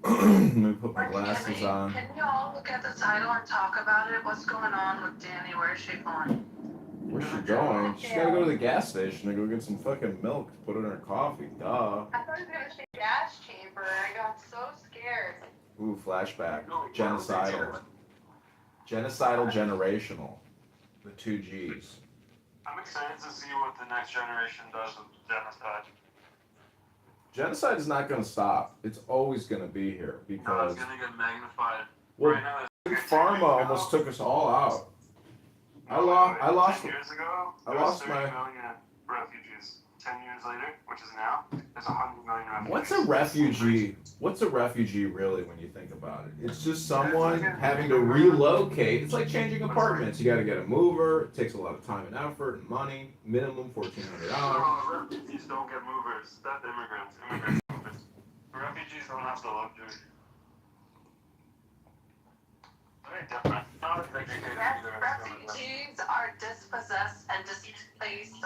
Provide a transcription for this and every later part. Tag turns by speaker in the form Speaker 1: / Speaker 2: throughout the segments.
Speaker 1: Let me put my glasses on.
Speaker 2: Can you all look at the title and talk about it? What's going on with Danny? Where is she going?
Speaker 1: Where's she going? She's gotta go to the gas station to go get some fucking milk to put in her coffee. Duh.
Speaker 2: I thought he was gonna say gas chamber. I got so scared.
Speaker 1: Ooh, flashback. Genocidal. Genocidal generational. The two G's.
Speaker 3: I'm excited to see what the next generation does with genocide.
Speaker 1: Genocide is not gonna stop. It's always gonna be here
Speaker 3: No,
Speaker 1: because
Speaker 3: it's gonna get magnified.
Speaker 1: well,
Speaker 3: Right now,
Speaker 1: Big Pharma almost took us all out. I lost
Speaker 3: 10 years ago,
Speaker 1: I
Speaker 3: there
Speaker 1: lost
Speaker 3: was 30 million refugees. 10 years later, which is now, there's 100 million refugees.
Speaker 1: What's a refugee? What's a refugee really when you think about it? It's just someone having to relocate. It's like changing apartments. You got to get a mover. It takes a lot of time and effort and money. Minimum $1,400.
Speaker 3: No, refugees don't get movers. That's immigrants. Immigrants movers. Refugees don't have the luxury. Very different. Not as educated either.
Speaker 2: Refugees are dispossessed and displaced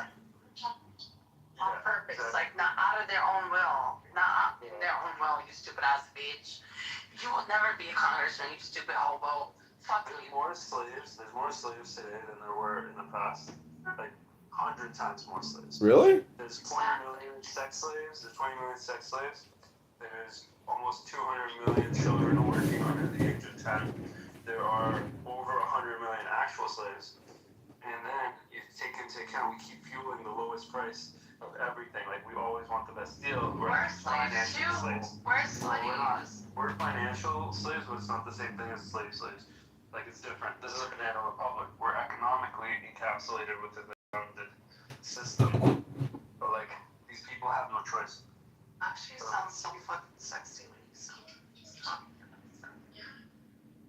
Speaker 2: on purpose, like not out of their own will, not in their own will. You stupid ass bitch. You will never be a congressman, you stupid hobo. Fuck
Speaker 3: There's
Speaker 2: you.
Speaker 3: more slaves. There's more slaves today than there were in the past. Like 100 times more slaves.
Speaker 1: Really?
Speaker 3: There's 20 million sex slaves. There's 20 million sex slaves. There's almost 200 million children working under the age of 10. There are over 100 million actual slaves. And then you take into account we keep fueling the lowest price of everything. Like we always want the best deal.
Speaker 2: We're
Speaker 3: financial slaves.
Speaker 2: We're slaves.
Speaker 3: We're financial slaves, but it's not the same thing as slaves. Like it's different. This is a banana republic. We're economically encapsulated within the system. But like these people have no choice.
Speaker 2: Actually, it sounds so fucking sexy when you say it.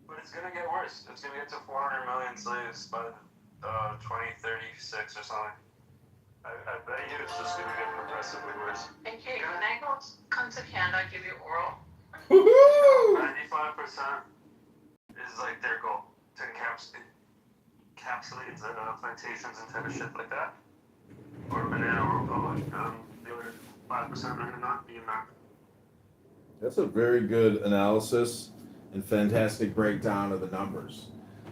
Speaker 3: But it's gonna get worse. It's gonna get to 400 million slaves by 2036 or something. I bet you it's just gonna get progressively worse.
Speaker 2: And Kate, when I come to Canada, I give you oral.
Speaker 1: Woohoo!
Speaker 3: 95% is like their goal to encapsulate plantations and type of shit like that. Or banana republic. The other 5% are not being that.
Speaker 1: That's a very good analysis and fantastic breakdown of the numbers.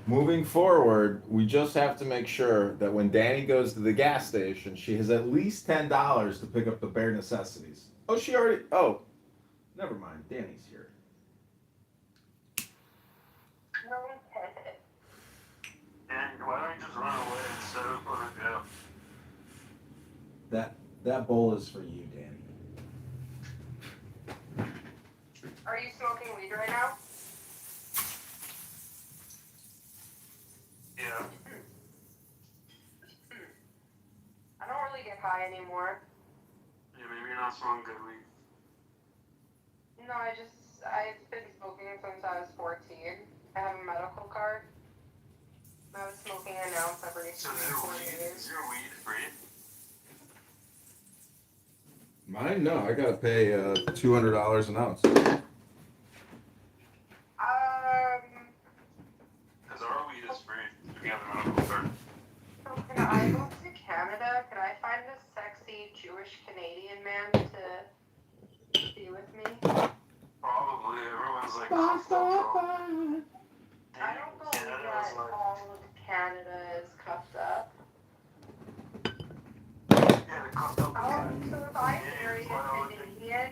Speaker 1: Moving forward, we just have to make sure that when Danny goes to the gas station, she has at least $10 to pick up the bare necessities. Oh, she already. Oh, never mind. Danny's here.
Speaker 3: And why don't you just run away instead of going to jail?
Speaker 1: That bowl is for you, Danny.
Speaker 2: Are you smoking weed right now?
Speaker 3: Yeah.
Speaker 2: I don't really get high anymore.
Speaker 3: Yeah, maybe you're not smoking good weed.
Speaker 2: No, I've been smoking since I was 14. I have a medical card. I was smoking an ounce every
Speaker 3: So
Speaker 2: 4 years.
Speaker 3: is your weed free?
Speaker 1: Mine? No, I gotta pay $200 an ounce.
Speaker 3: Because our weed is free if you have a medical card.
Speaker 2: So can I go to Canada? Can I find a sexy Jewish Canadian man to be with me?
Speaker 3: Probably. Everyone's like,
Speaker 2: I don't believe that all of Canada is cuffed up.
Speaker 3: Yeah, the cuffed up.
Speaker 2: So if I marry a Canadian,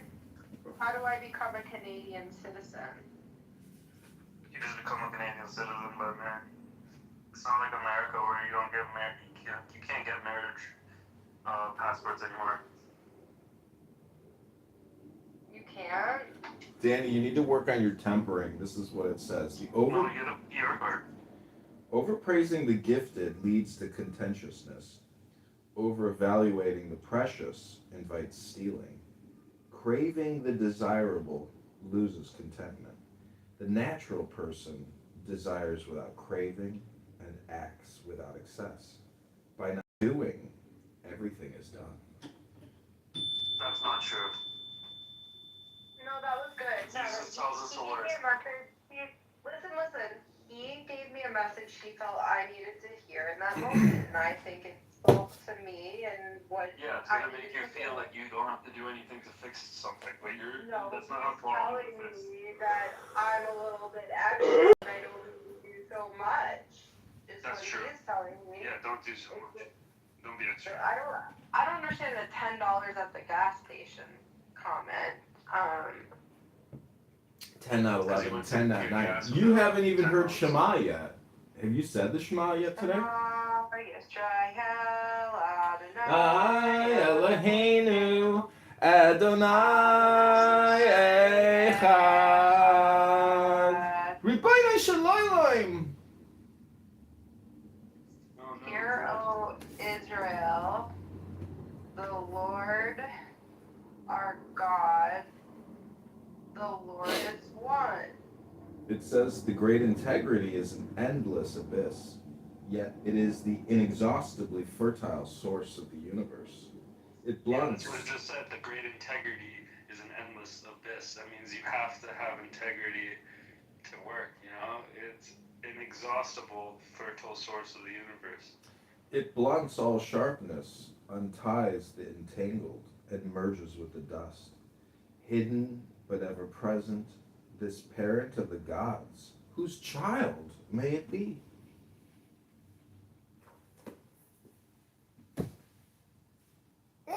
Speaker 2: how do I become a Canadian citizen?
Speaker 3: You just become a Canadian citizen by marriage. It's not like America where you don't get married. You can't get marriage passports anymore.
Speaker 2: You can't?
Speaker 1: Danny, you need to work on your tempering. This is what it says.
Speaker 3: You want to get a PR card.
Speaker 1: Overpraising the gifted leads to contentiousness. Over-evaluating the precious invites stealing. Craving the desirable loses contentment. The natural person desires without craving and acts without excess. By not doing, everything is done.
Speaker 3: That's not true.
Speaker 2: No, that was good.
Speaker 3: Jesus tells us the words.
Speaker 2: Listen. He gave me a message he felt I needed to hear in that moment, and I think it spoke to me and what
Speaker 3: Yeah, it's
Speaker 2: I
Speaker 3: gonna make you feel like you don't have to do anything to fix something, but you're
Speaker 4: No,
Speaker 3: That's
Speaker 4: he's
Speaker 3: not a problem
Speaker 4: telling
Speaker 3: with this.
Speaker 4: me that I'm a little bit extra and I don't need to do so much. Is
Speaker 3: That's
Speaker 4: what
Speaker 3: true.
Speaker 4: he is telling me.
Speaker 3: Yeah, don't do so much. Don't be extra.
Speaker 4: I don't understand the $10 at the gas station comment.
Speaker 1: 10 out of
Speaker 3: Because he
Speaker 1: 11,
Speaker 3: went to
Speaker 1: 10 out
Speaker 3: get
Speaker 1: of 9.
Speaker 3: gas
Speaker 1: You
Speaker 3: without
Speaker 1: haven't even heard
Speaker 3: $10.
Speaker 1: Shema yet. Have you said the Shema yet today? I Eloheinu Adonai Echad. Ribono Shel Olam.
Speaker 3: Oh, no.
Speaker 4: Hear, O Israel, the Lord our God, the Lord is one.
Speaker 1: It says the great integrity is an endless abyss, yet it is the inexhaustibly fertile source of the universe. It blunts.
Speaker 3: Yeah, that's what it just said. The great integrity is an endless abyss. That means you have to have integrity to work, you know? It's an inexhaustible, fertile source of the universe.
Speaker 1: It blunts all sharpness, unties the entangled, and merges with the dust. Hidden but ever present, this parent of the gods, whose child may it be?
Speaker 3: Who's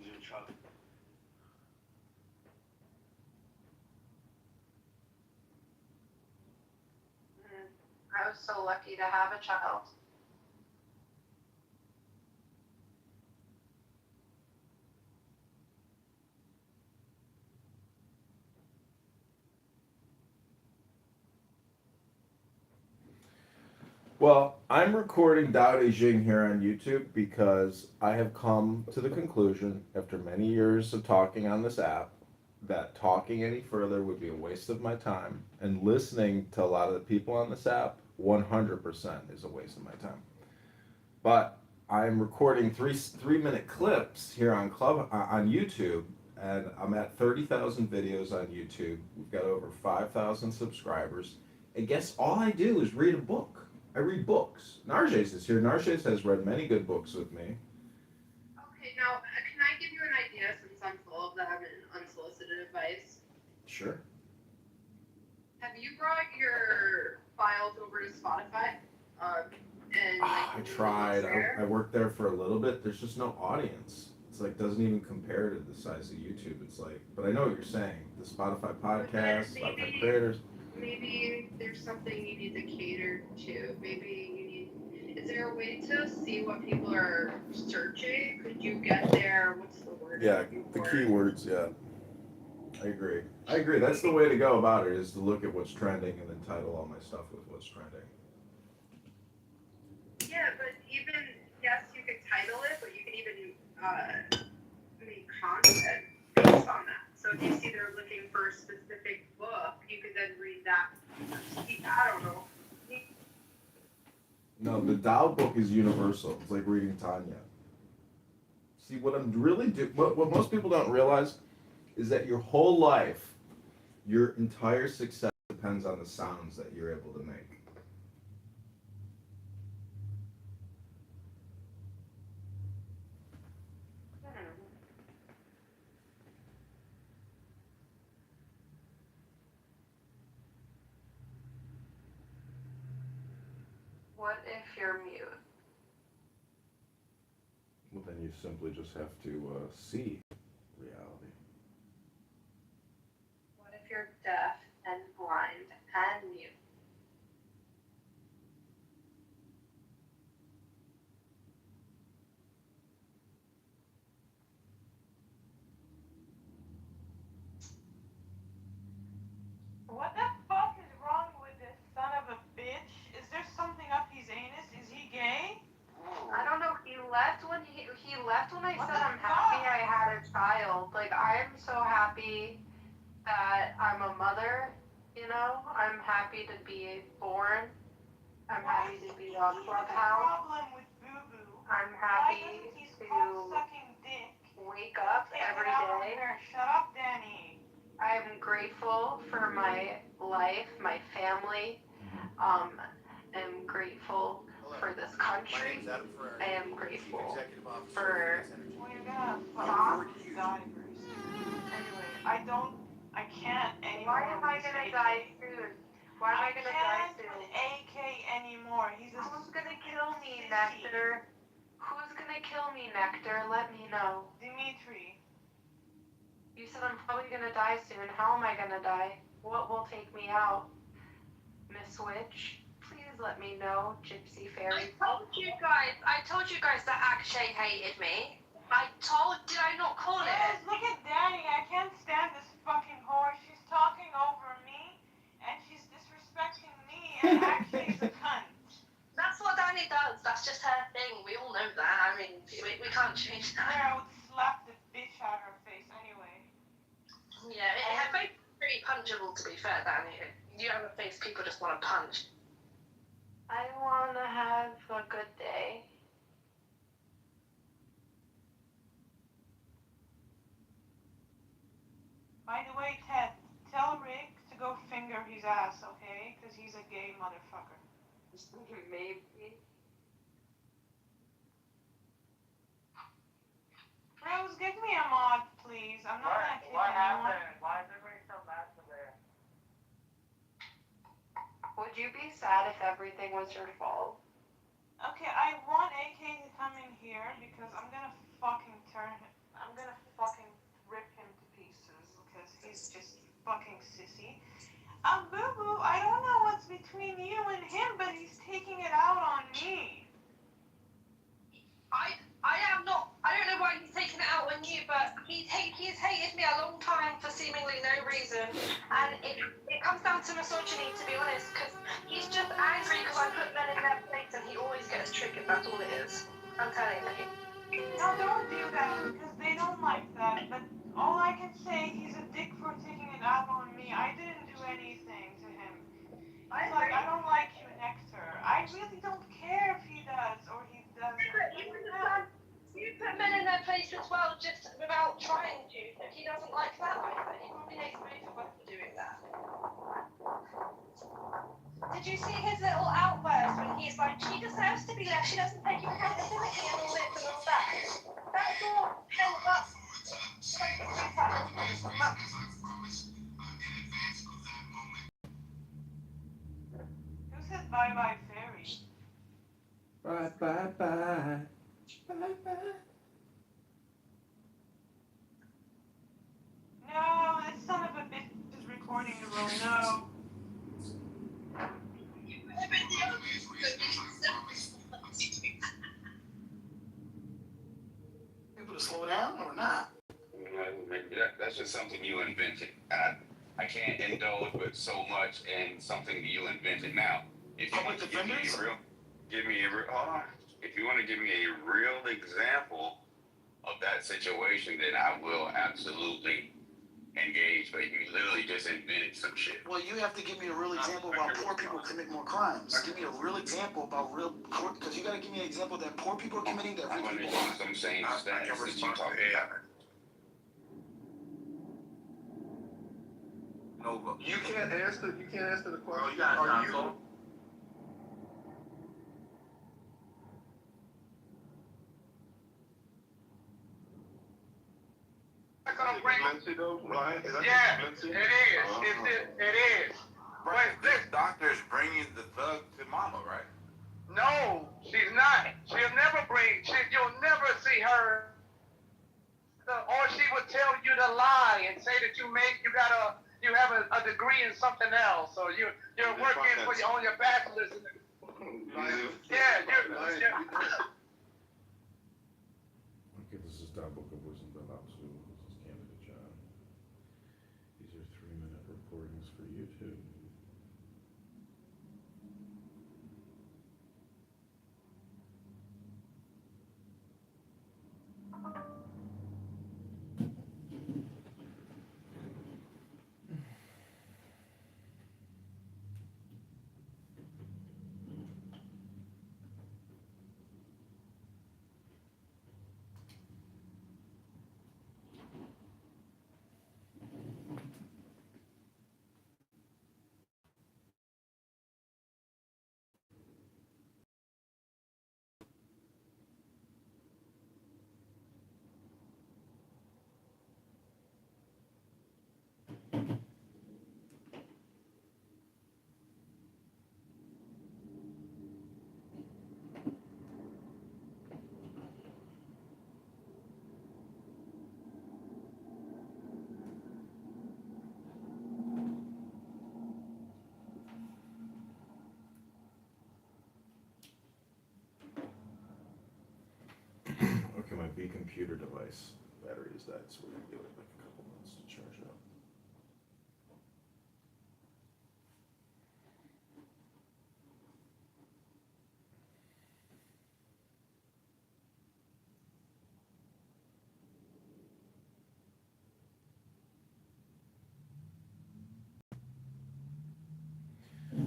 Speaker 3: your child?
Speaker 4: I was so lucky to have a child.
Speaker 1: Well, I'm recording Dao De Jing here on YouTube because I have come to the conclusion, after many years of talking on this app, that talking any further would be a waste of my time, and listening to a lot of the people on this app 100% is a waste of my time. But I'm recording three-minute clips here on YouTube, and I'm at 30,000 videos on YouTube. We've got over 5,000 subscribers, and guess all I do is read a book. I read books. Narjes is here. Narjes has read many good books with me.
Speaker 4: Okay, now, can I give you an idea since I'm full of them and unsolicited advice?
Speaker 1: Sure.
Speaker 4: Have you brought your files over to Spotify?
Speaker 1: I tried. I worked there for a little bit. There's just no audience. It's like doesn't even compare to the size of YouTube. It's like, but I know what you're saying. The Spotify podcast, Spotify creators.
Speaker 4: Maybe there's something you need to cater to. Maybe you need. Is there a way to see what people are searching? Could you get there? What's the word?
Speaker 1: Yeah, the keywords. Yeah, I agree. That's the way to go about it. Is to look at what's trending and then title all my stuff with what's trending.
Speaker 4: Yeah, but even yes, you could title it, but you can even make content based on that. So if you see they're looking for a specific book, you could then read that. I don't know.
Speaker 1: No, the Tao book is universal. It's like reading Tanya. See, what I'm really what most people don't realize is that your whole life, your entire success depends on the sounds that you're able to make.
Speaker 4: What if you're mute?
Speaker 1: Well, then you simply just have to see reality.
Speaker 4: What if you're deaf and blind and mute?
Speaker 5: What the fuck is wrong with this son of a bitch? Is there something up his anus? Is he gay?
Speaker 4: I don't know. He left when I
Speaker 5: What
Speaker 4: said
Speaker 5: the
Speaker 4: I'm happy
Speaker 5: fuck?
Speaker 4: I had a child. Like I'm so happy that I'm a mother. You know, I'm happy to be born. I'm happy to be on
Speaker 5: What's the
Speaker 4: Clubhouse.
Speaker 5: problem with Boo Boo?
Speaker 4: I'm
Speaker 5: Why
Speaker 4: happy
Speaker 5: doesn't he
Speaker 4: to
Speaker 5: stop sucking dick?
Speaker 4: wake up
Speaker 5: Take
Speaker 4: every
Speaker 5: it out
Speaker 4: day.
Speaker 5: there. Shut up, Danny.
Speaker 4: I'm grateful for my life, my family. I'm grateful
Speaker 2: for this country. I am grateful for
Speaker 5: Well, you're gonna fucking die very soon. Anyway, I can't anymore.
Speaker 4: Why am I gonna die soon? Why am I gonna die soon?
Speaker 5: I can't AK anymore. He's a
Speaker 2: Who's gonna kill me, Nectar? Who's gonna kill me, Nectar? Let me know.
Speaker 5: Dimitri.
Speaker 2: You said I'm probably gonna die soon. How am I gonna die? What will take me out? Miss Witch, please let me know. Gypsy Fairy.
Speaker 6: I told you guys that Akshay hated me. Did I not call it?
Speaker 5: Guys, look at Danny. I can't stand this fucking whore. She's talking over me, and she's disrespecting me, and actually is a cunt.
Speaker 6: That's what Danny does. That's just her thing. We all know that. I mean, we can't change
Speaker 5: There,
Speaker 6: that.
Speaker 5: I would slap the bitch out of her face anyway.
Speaker 6: Yeah, her face is pretty punchable, to be fair, Danny. You have a face people just want to punch.
Speaker 2: I wanna have a good day.
Speaker 5: By the way, Ted, tell Rick to go finger his ass, okay? Because he's a gay motherfucker.
Speaker 2: Maybe.
Speaker 5: Rose, give me a mod, please. I'm not gonna kick anyone.
Speaker 7: Why is everybody so mad today?
Speaker 2: Would you be sad if everything was your fault?
Speaker 5: Okay, I want AK to come in here because I'm gonna fucking rip him to pieces because he's just fucking sissy. Boo Boo, I don't know what's between you and him, but he's taking it out on me.
Speaker 6: I don't know why he's taking it out on you, but he's hated me a long time for seemingly no reason. And it comes down to misogyny, to be honest, because he's just angry because I put men in their place and he always gets triggered. That's all it is. I'm telling you.
Speaker 5: No, don't do that because they don't like that. But all I can say, he's a dick for taking it out on me. I didn't do anything to him. He's like, I don't like you, Nectar. I really don't care if he does or he doesn't.
Speaker 6: You put men in their place as well, just without trying to. If he doesn't like that either, he probably hates both of us for doing that. Did you see his little outburst when he's like, she deserves to be left, she doesn't take accountability and all this and all that? That's all held up.
Speaker 5: Who said bye bye fairy?
Speaker 1: Bye, bye, bye. Bye, bye.
Speaker 5: No, this son of a bitch is recording the room. No.
Speaker 8: People to slow down or not?
Speaker 9: That's just something you invented. I can't indulge with so much in something you invented. Now, if you want to give me a real, hold on. If you want to give me a real example of that situation, then I will absolutely engage. But you literally just invented some shit.
Speaker 8: Well, you have to give me a real example about poor people commit more crimes. Give me a real example about because you got to give me an example that poor people are committing that
Speaker 9: I'm
Speaker 8: rich
Speaker 9: going to
Speaker 8: people
Speaker 9: use some same stats that you talked about.
Speaker 3: Nova.
Speaker 1: You can't answer the question.
Speaker 3: Oh, you got
Speaker 1: Are you?
Speaker 3: console?
Speaker 1: Lindsay though, Ryan? Is that
Speaker 7: Yeah,
Speaker 1: Lindsay?
Speaker 7: it is. It is.
Speaker 10: Right, this doctor's bringing the thug to mama, right?
Speaker 7: No, she's not. You'll never see her. Or she would tell you to lie and say that you have a degree in something else, or you're working on your bachelor's. Yeah,
Speaker 1: Okay, this is Don Book of Wisdom Done Up to. This is Candidate John. These are 3-minute recordings for YouTube. be computer device batteries. That's we're gonna give it like a couple months to charge up.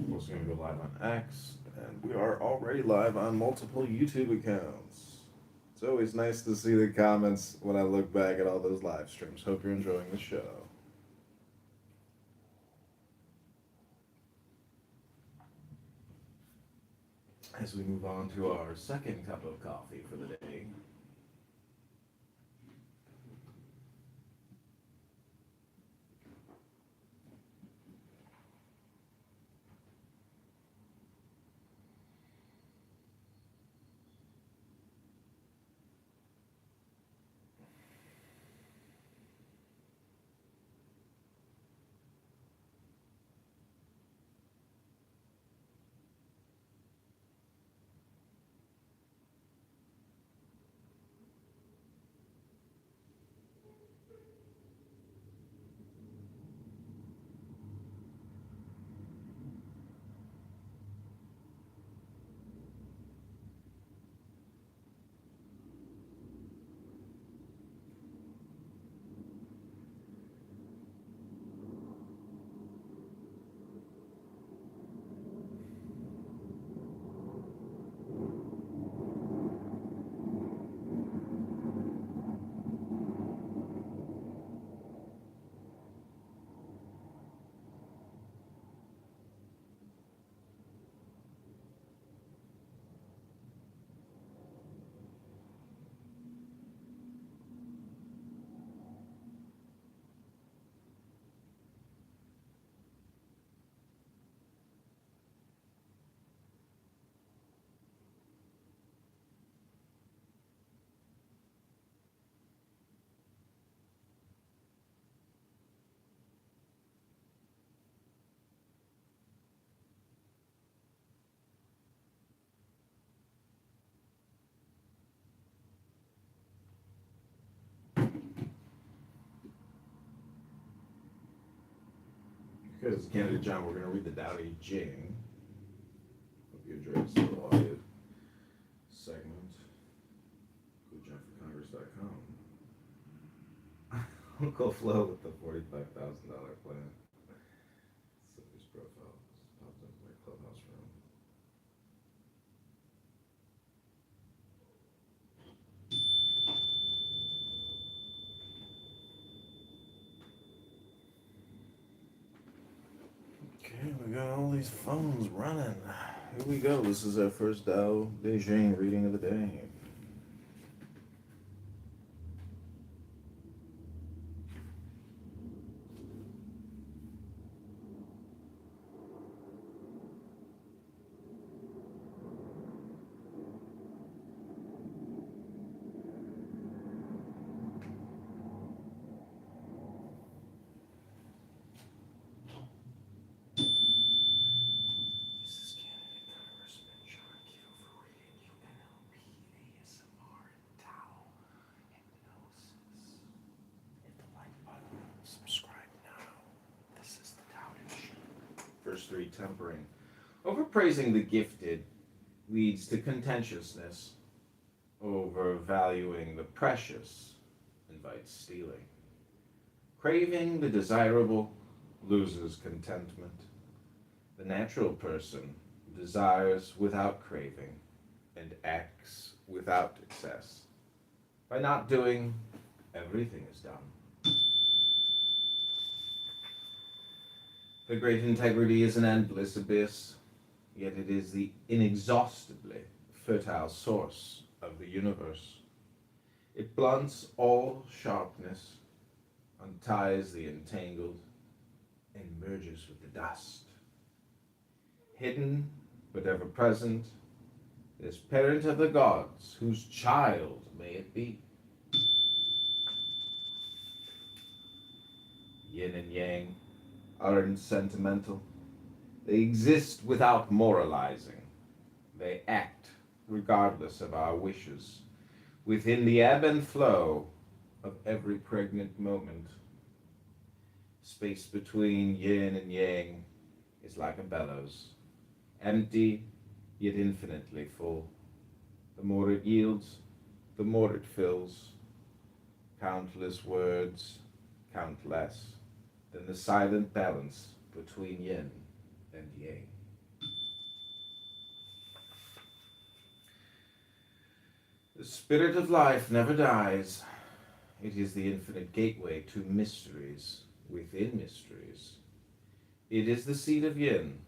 Speaker 1: We're also going to go live on X, and we are already live on multiple YouTube accounts. It's always nice to see the comments when I look back at all those live streams. Hope you're enjoying the show. As we move on to our second cup of coffee for the day. Because it's Candidate John, we're going to read the Tao Te Ching. Hope you enjoyed this little audio segment. Go to JohnForCongress.com. Uncle Flo with the $45,000 plan. So his profile just popped up in my clubhouse room. Okay, we got all these phones running. Here we go. This is our first Tao Te Ching reading of the day. This is candidate Congressman John Kitover reading you NLP, ASMR, and Tao hypnosis. Hit the like button. Subscribe now. This is the Tao Te Ching. Verse 3, tempering. Overpraising the gifted leads to contentiousness. Overvaluing the precious invites stealing. Craving the desirable loses contentment. The natural person desires without craving and acts without excess. By not doing, everything is done. The great integrity is an endless abyss, yet it is the inexhaustibly fertile source of the universe. It blunts all sharpness, unties the entangled, and merges with the dust. Hidden, but ever present, this parent of the gods, whose child may it be. Yin and yang aren't sentimental. They exist without moralizing. They act regardless of our wishes. Within the ebb and flow of every pregnant moment, space between yin and yang is like a bellows, empty yet infinitely full. The more it yields, the more it fills. Countless words count less than the silent balance between yin and yang. The spirit of life never dies. It is the infinite gateway to mysteries within mysteries. It is the seed of yin,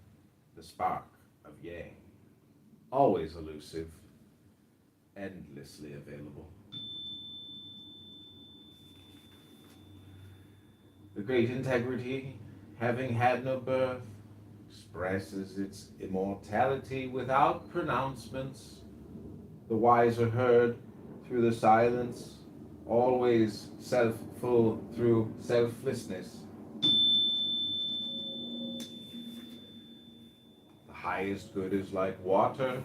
Speaker 1: the spark of yang, always elusive, endlessly available. The great integrity, having had no birth, expresses its immortality without pronouncements. The wise are heard through the silence, always self-full through selflessness. The highest good is like water,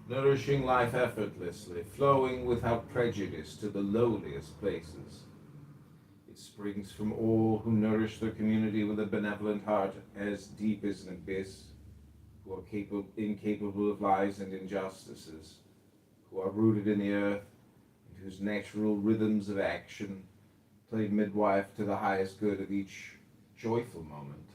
Speaker 1: nourishing life effortlessly, flowing without prejudice to the lowliest places. It springs from all who nourish their community with a benevolent heart as deep as an abyss, who are incapable of lies and injustices, who are rooted in the earth, and whose natural rhythms of action play midwife to the highest good of each joyful moment.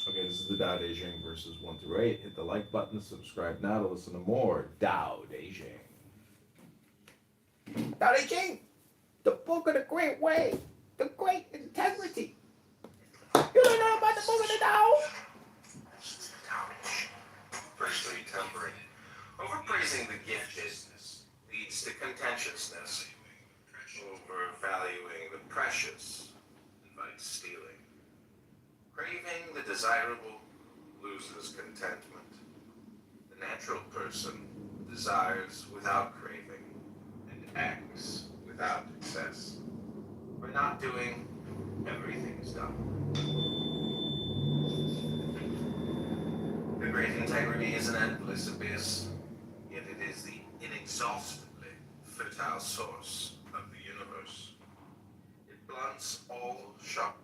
Speaker 1: Okay, this is the Tao Te Ching verses 1 through 8. Hit the like button, subscribe now to listen to more Tao Te Ching. Tao Te Ching, the book of the great way, the great integrity. You don't know about the book of the Tao? Tao Te Ching, firstly temperate. Overpraising the gift business leads to contentiousness. Overvaluing the precious invites stealing. Craving the desirable loses contentment. The natural person desires without craving and acts without excess. By not doing, everything is done. The great integrity is an endless abyss, yet it is the inexhaustibly fertile source of the universe. It blunts all sharp.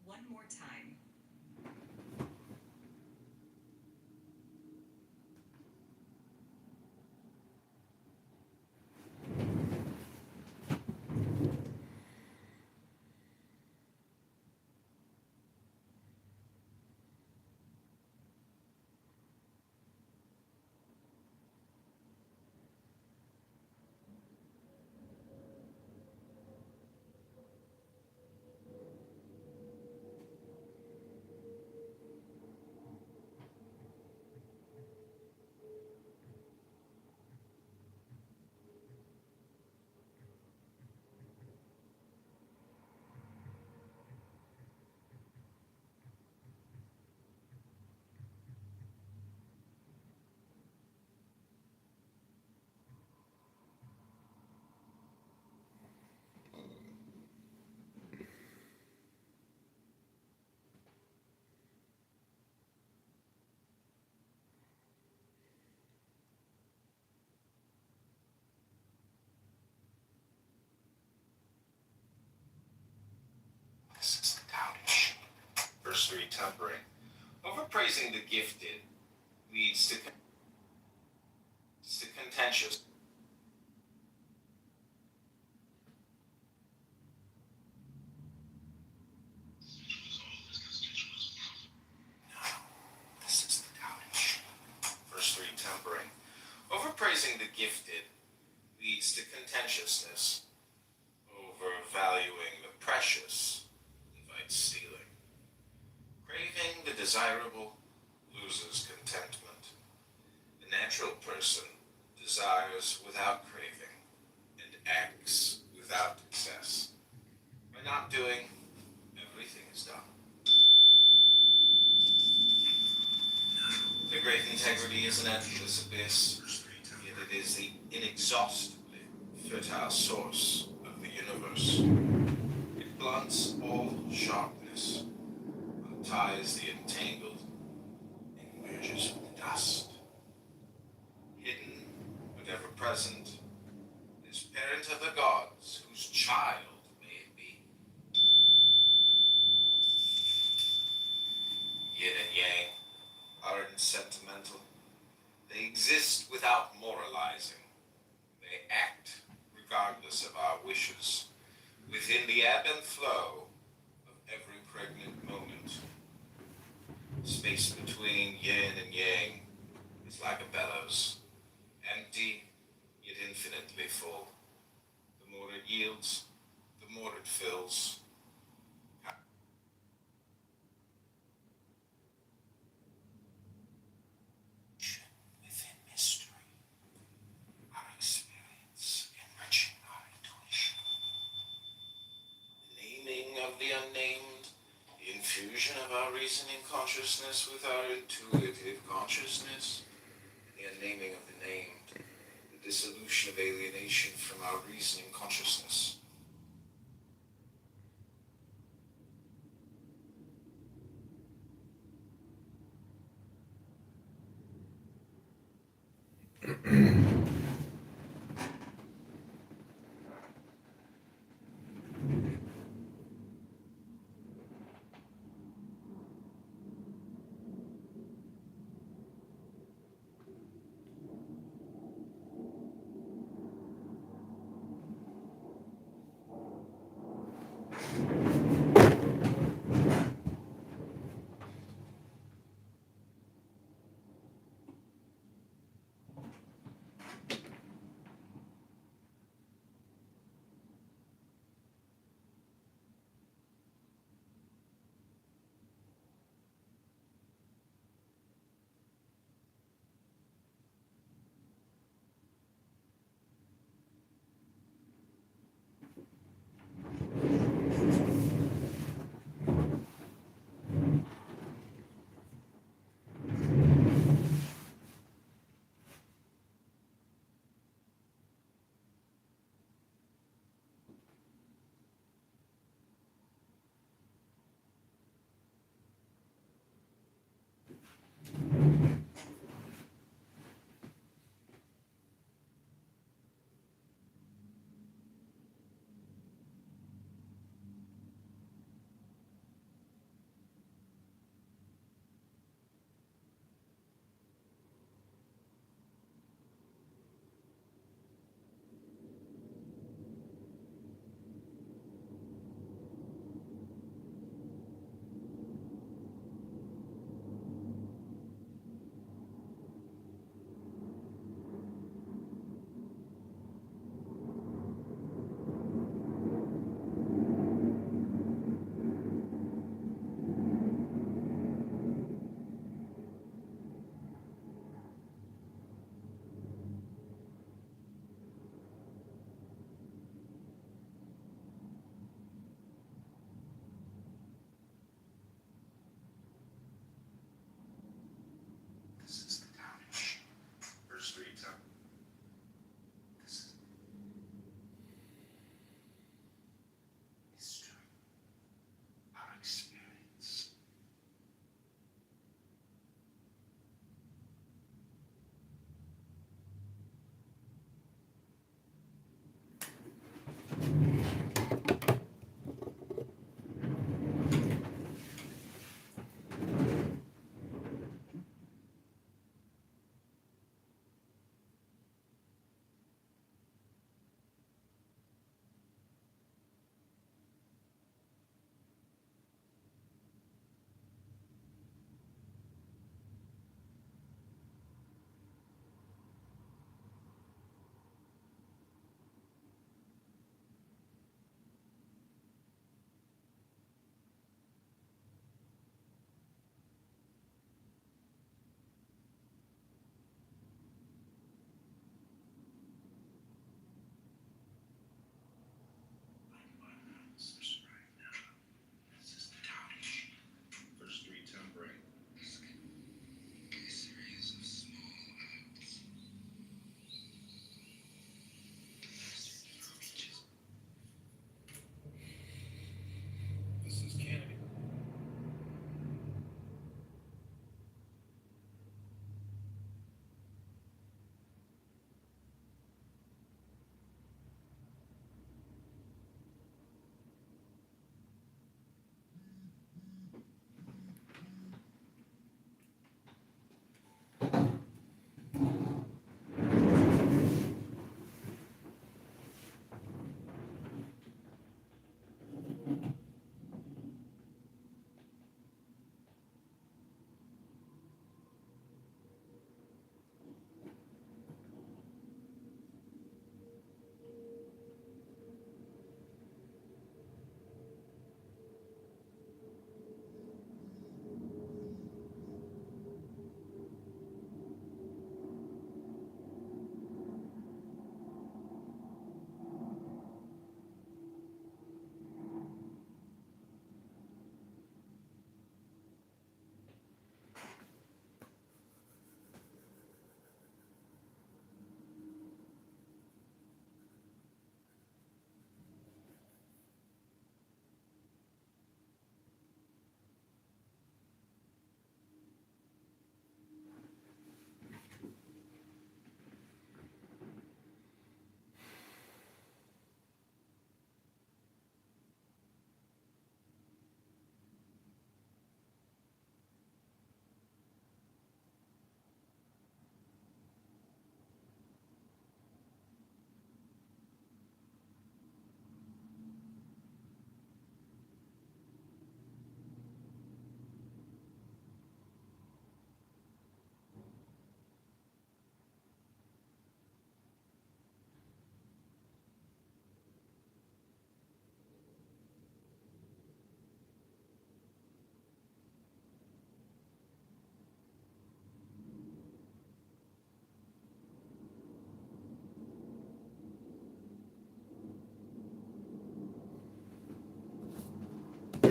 Speaker 11: One more time.
Speaker 1: 3, tempering. Overpraising the gifted leads to contentious. This is the doubting. Verse 3, tempering. Overpraising the gifted leads to contentiousness. Overvaluing the precious invites stealing. Craving the desirable loses contentment. The natural person desires without craving and acts without excess. By not doing, everything is done. The great integrity is an endless abyss, yet it is the inexhaustibly fertile source of the universe. It blunts all sharpness, unties the entangled, and merges with the dust. Hidden, but ever present, is parent of the gods, whose child may it be. Yin and yang, ardent and sentimental, they exist without moralizing. They act regardless of our wishes, within the ebb and flow of every pregnant moment. Space between yin and yang is like a bellows, empty yet infinitely full. The more it yields, the more it fills. Within mystery, our experience enriching our intuition. The naming of the unnamed, the infusion of our reasoning consciousness with our intuitive consciousness, the unnaming of the named, the dissolution of alienation from our reasoning consciousness.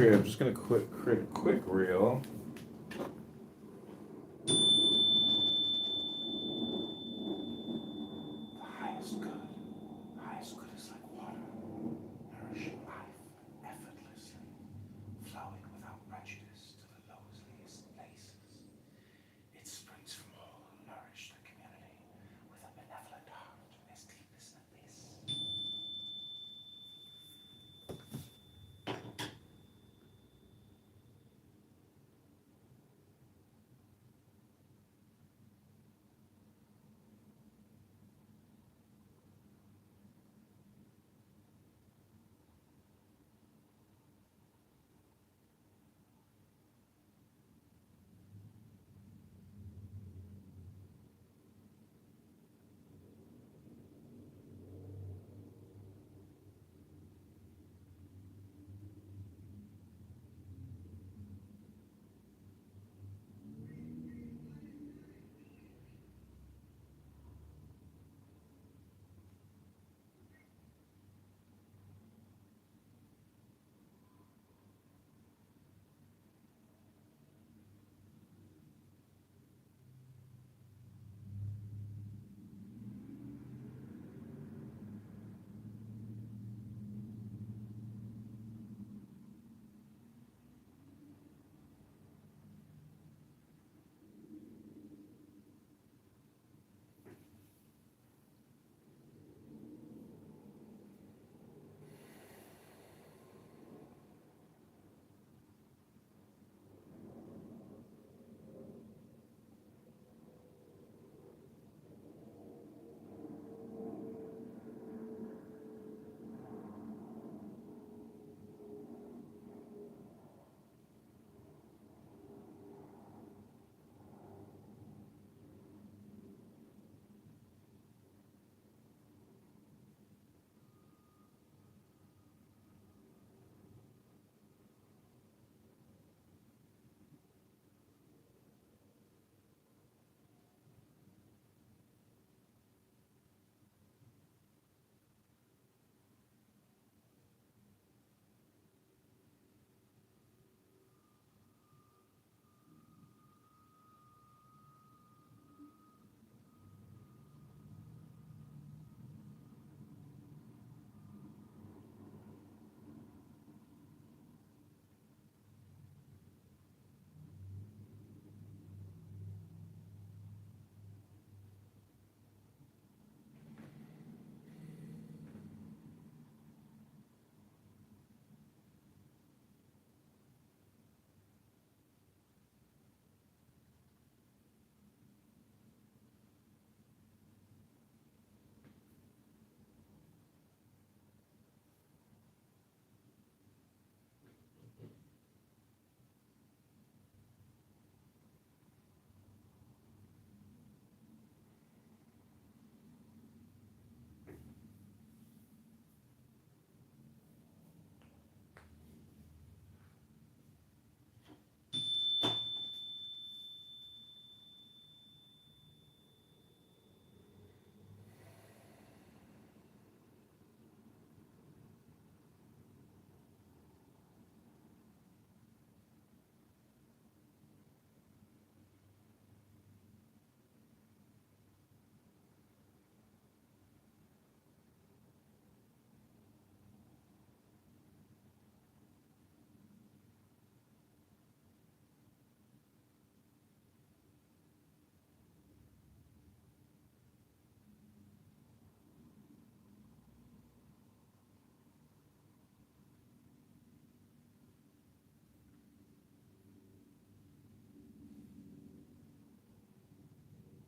Speaker 1: here. I'm just gonna create a quick reel. The highest good is like water, nourishing life effortlessly, flowing without prejudice to the lowliest places. It springs from all who nourish the community with a benevolent heart as deep as the abyss.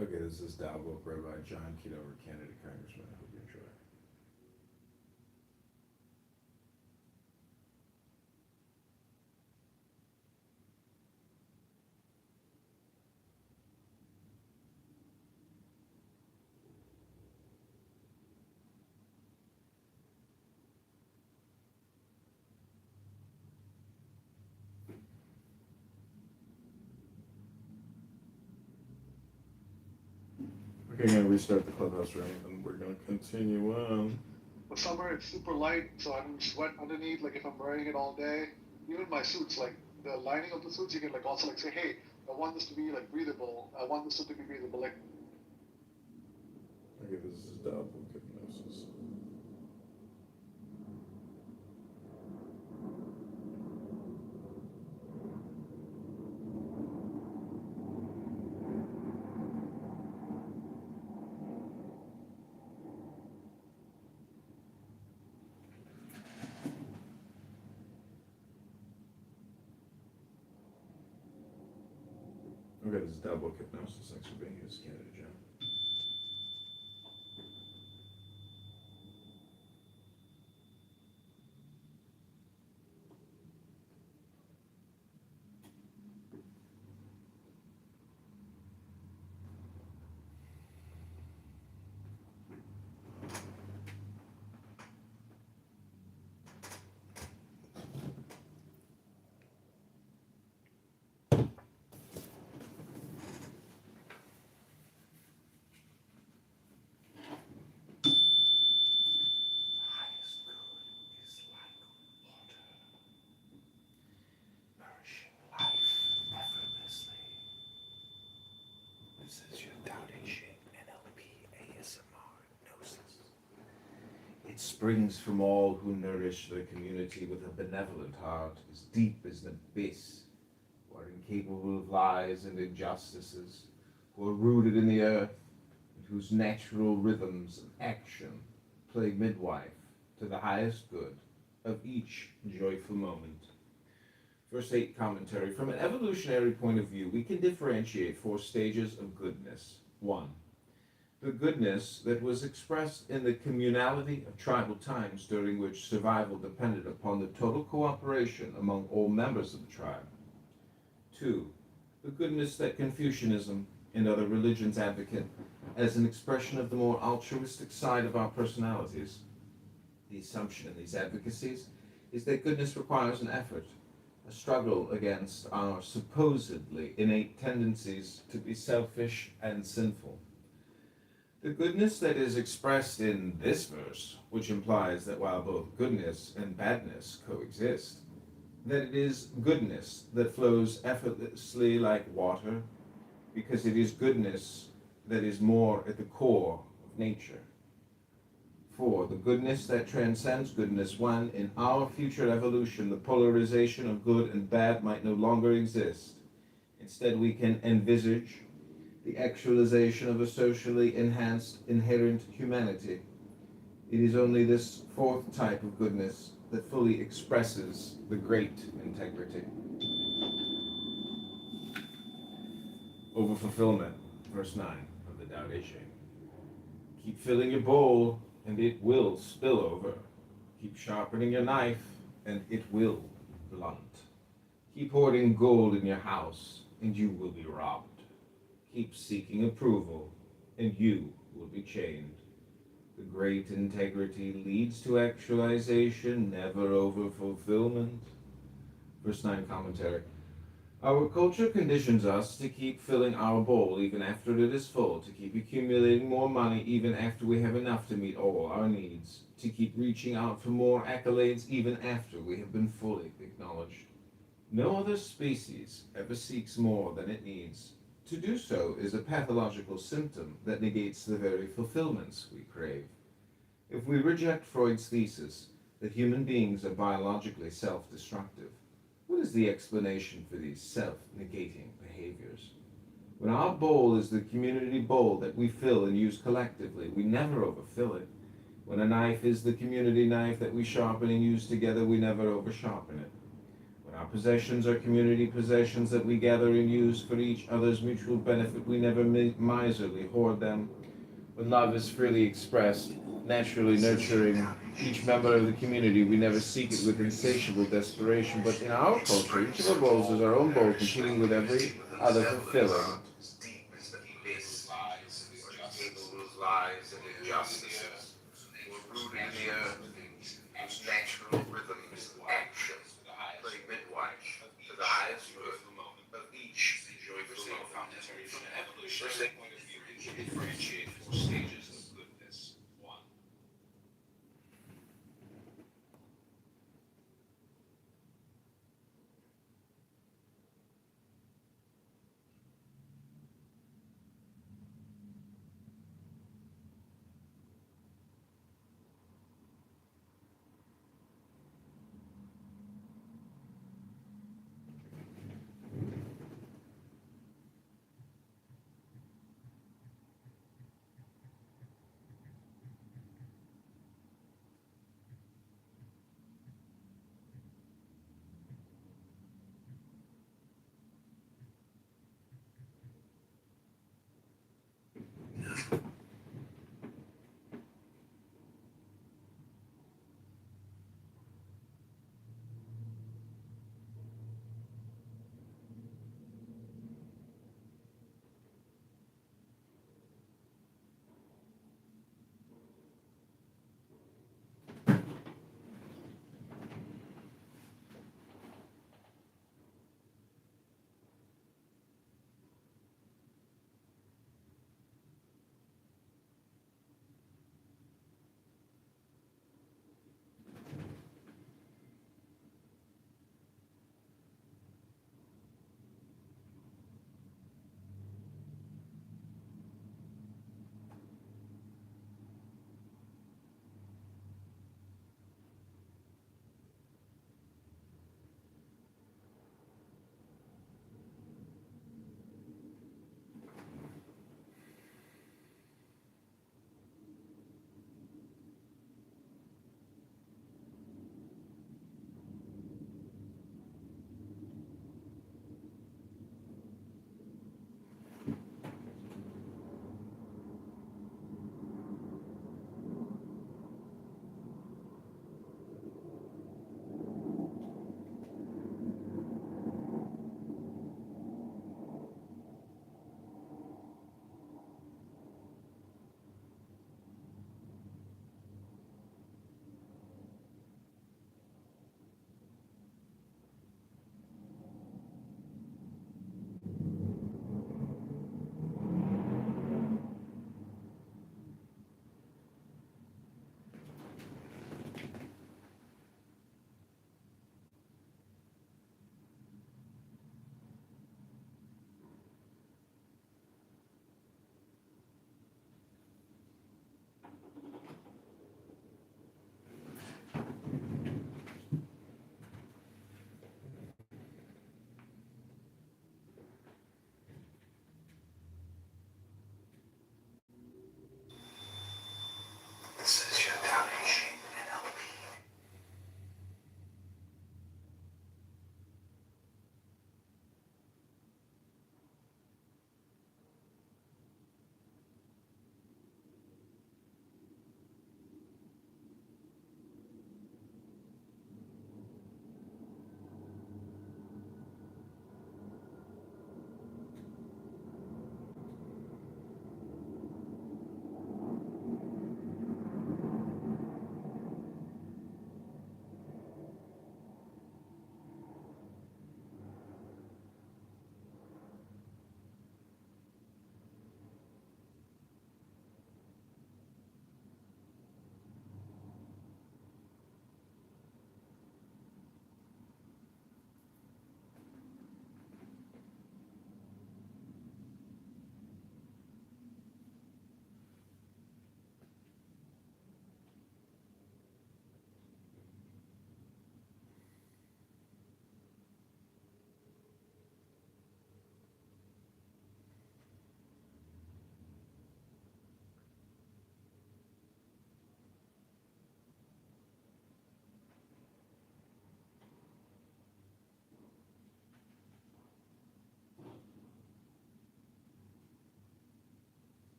Speaker 1: Okay, this is Tao book read by John Kitover, candidate congressman. I hope you enjoy it. Okay, I'm gonna restart the clubhouse room and we're gonna continue on.
Speaker 11: But summer it's super light, so I don't sweat underneath. Like if I'm wearing it all day, even my suits, like the lining of the suits, you can like also like say, hey, I want this to be like breathable. I want this suit to be breathable. Like
Speaker 1: Okay, this is double hypnosis. Okay, this is double hypnosis. Thanks for being here, Scanner John. Highest good is like water, nourishing life effortlessly. This is your Doubting NLP ASMR hypnosis. It springs from all who nourish their community with a benevolent heart as deep as an abyss, who are incapable of lies and injustices, who are rooted in the earth, and whose natural rhythms of action play midwife to the highest good of each joyful moment. Verse 8 commentary. From an evolutionary point of view, we can differentiate 4 stages of goodness. 1. The goodness that was expressed in the communality of tribal times during which survival depended upon the total cooperation among all members of the tribe. 2. The goodness that Confucianism and other religions advocate as an expression of the more altruistic side of our personalities. The assumption in these advocacies is that goodness requires an effort, a struggle against our supposedly innate tendencies to be selfish and sinful. The goodness that is expressed in this verse, which implies that while both goodness and badness coexist, that it is goodness that flows effortlessly like water, because it is goodness that is more at the core of nature. 4. The goodness that transcends goodness when, in our future evolution, the polarization of good and bad might no longer exist. Instead, we can envisage the actualization of a socially enhanced inherent humanity. It is only this 4th type of goodness that fully expresses the great integrity. Over fulfillment, verse 9 of the Tao Te Ching. Keep filling your bowl, and it will spill over. Keep sharpening your knife, and it will blunt. Keep hoarding gold in your house, and you will be robbed. Keep seeking approval, and you will be chained. The great integrity leads to actualization, never over fulfillment. Verse 9 commentary. Our culture conditions us to keep filling our bowl even after it is full, to keep accumulating more money even after we have enough to meet all our needs, to keep reaching out for more accolades even after we have been fully acknowledged. No other species ever seeks more than it needs. To do so is a pathological symptom that negates the very fulfillments we crave. If we reject Freud's thesis that human beings are biologically self-destructive, what is the explanation for these self-negating behaviors? When our bowl is the community bowl that we fill and use collectively, we never overfill it. When a knife is the community knife that we sharpen and use together, we never oversharpen it. When our possessions are community possessions that we gather and use for each other's mutual benefit, we never miserly hoard them. When love is freely expressed, naturally nurturing each member of the community, we never seek it with insatiable desperation. But in our culture, each of our bowls is our own bowl, competing with every other fulfilling. Lies and injustices were rooted in the earth, whose natural rhythms of action play midwife to the highest good of each joyful moment. From an evolutionary point of view, we can differentiate 4 stages of goodness. 1.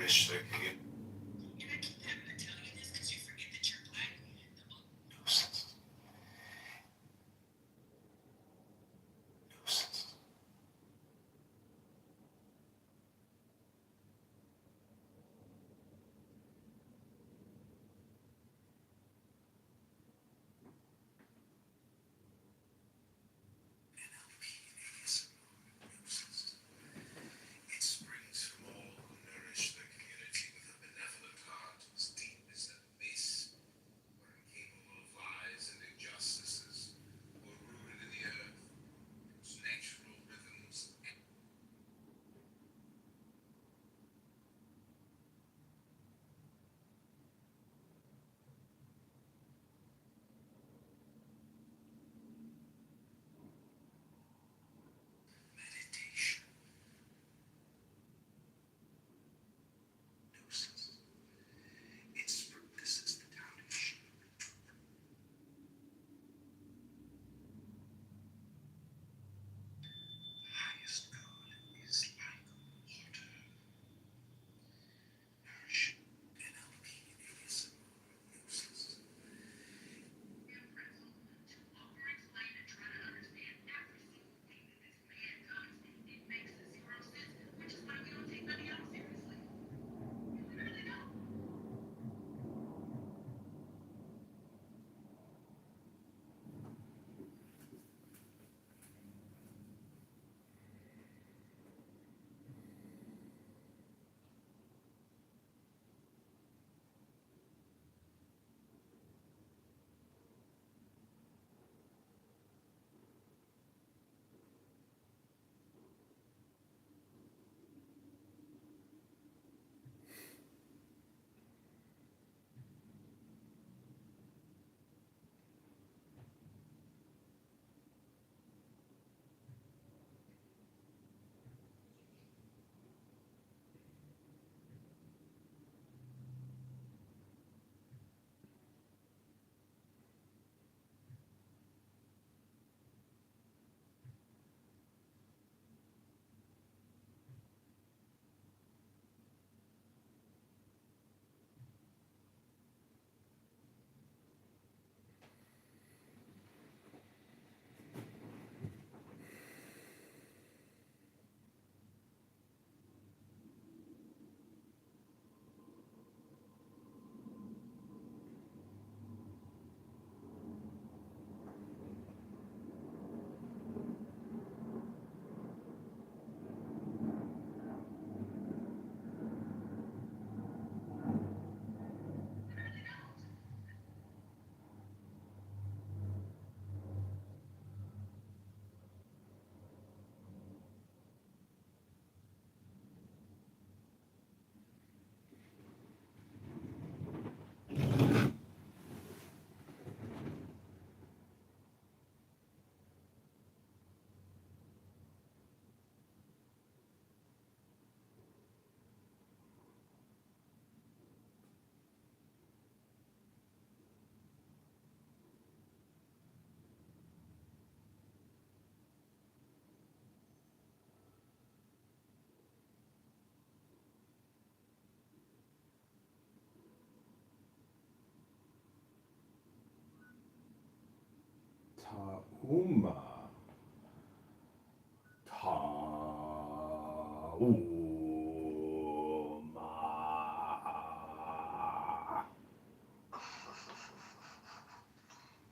Speaker 12: nourished the community. It springs from all who nourish their community with a benevolent heart as deep as the abyss, where incapable of lies and injustices were rooted in the earth, whose natural rhythms. Meditation. Gnosis. This is the foundation. The highest good is like water. Nourish. NLP is useless.
Speaker 1: Tauma. Tauma.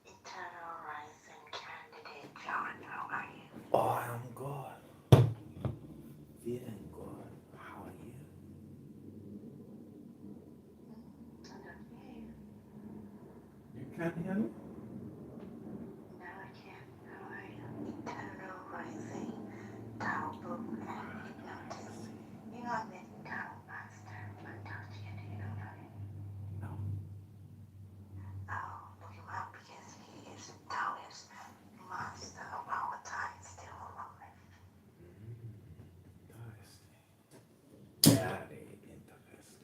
Speaker 2: Eternal Rising candidate John, how are you?
Speaker 1: Oh, I'm good. Feeling good. How are you?
Speaker 2: I don't hear you.
Speaker 1: You can't hear me?
Speaker 2: No, I can't. How are you? Eternal Rising Tao book and hypnosis. You know I'm in Tao Master. I'm touching it, you know that?
Speaker 1: No.
Speaker 2: Oh, look him up because he is Taoist master of our time still alive.
Speaker 1: Interesting. Very interesting.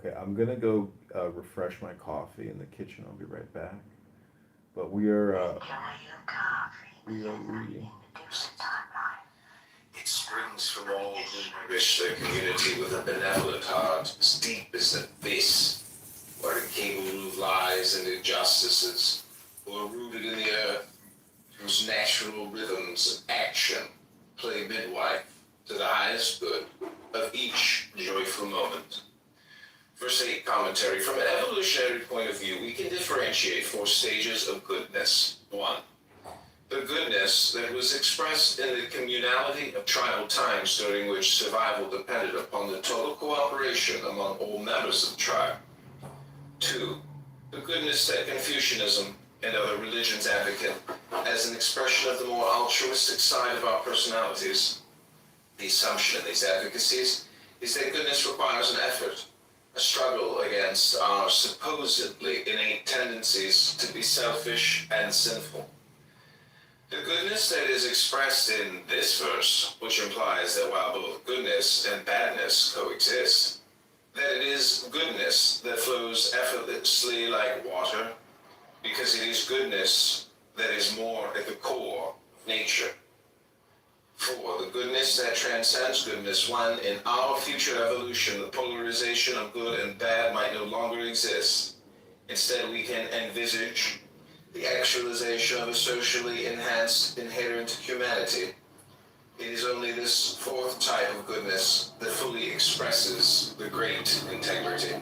Speaker 1: Okay, I'm gonna go refresh my coffee in the kitchen. I'll be right back. But we are reading.
Speaker 12: It springs from all who nourish their community with a benevolent heart, as deep as the abyss, where incapable of lies and injustices, who are rooted in the earth, whose natural rhythms of action play midwife to the highest good of each joyful moment. Verse 8 commentary. From an evolutionary point of view, we can differentiate 4 stages of goodness. 1. The goodness that was expressed in the communality of tribal times during which survival depended upon the total cooperation among all members of the tribe. 2. The goodness that Confucianism and other religions advocate as an expression of the more altruistic side of our personalities. The assumption in these advocacies is that goodness requires an effort, a struggle against our supposedly innate tendencies to be selfish and sinful. The goodness that is expressed in this verse, which implies that while both goodness and badness coexist, that it is goodness that flows effortlessly like water, because it is goodness that is more at the core of nature. 4. The goodness that transcends goodness, when in our future evolution the polarization of good and bad might no longer exist. Instead, we can envisage the actualization of a socially enhanced inherent humanity. It is only this 4th type of goodness that fully expresses the great integrity.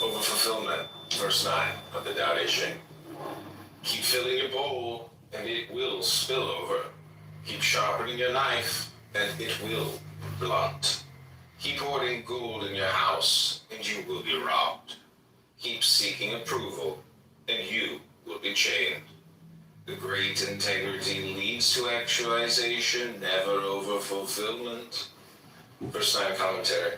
Speaker 12: Over-fulfillment, verse 9 of the Tao Te Ching. Keep filling your bowl, and it will spill over. Keep sharpening your knife, and it will blunt. Keep hoarding gold in your house, and you will be robbed. Keep seeking approval, and you will be chained. The great integrity leads to actualization, never over-fulfillment. Verse 9 commentary.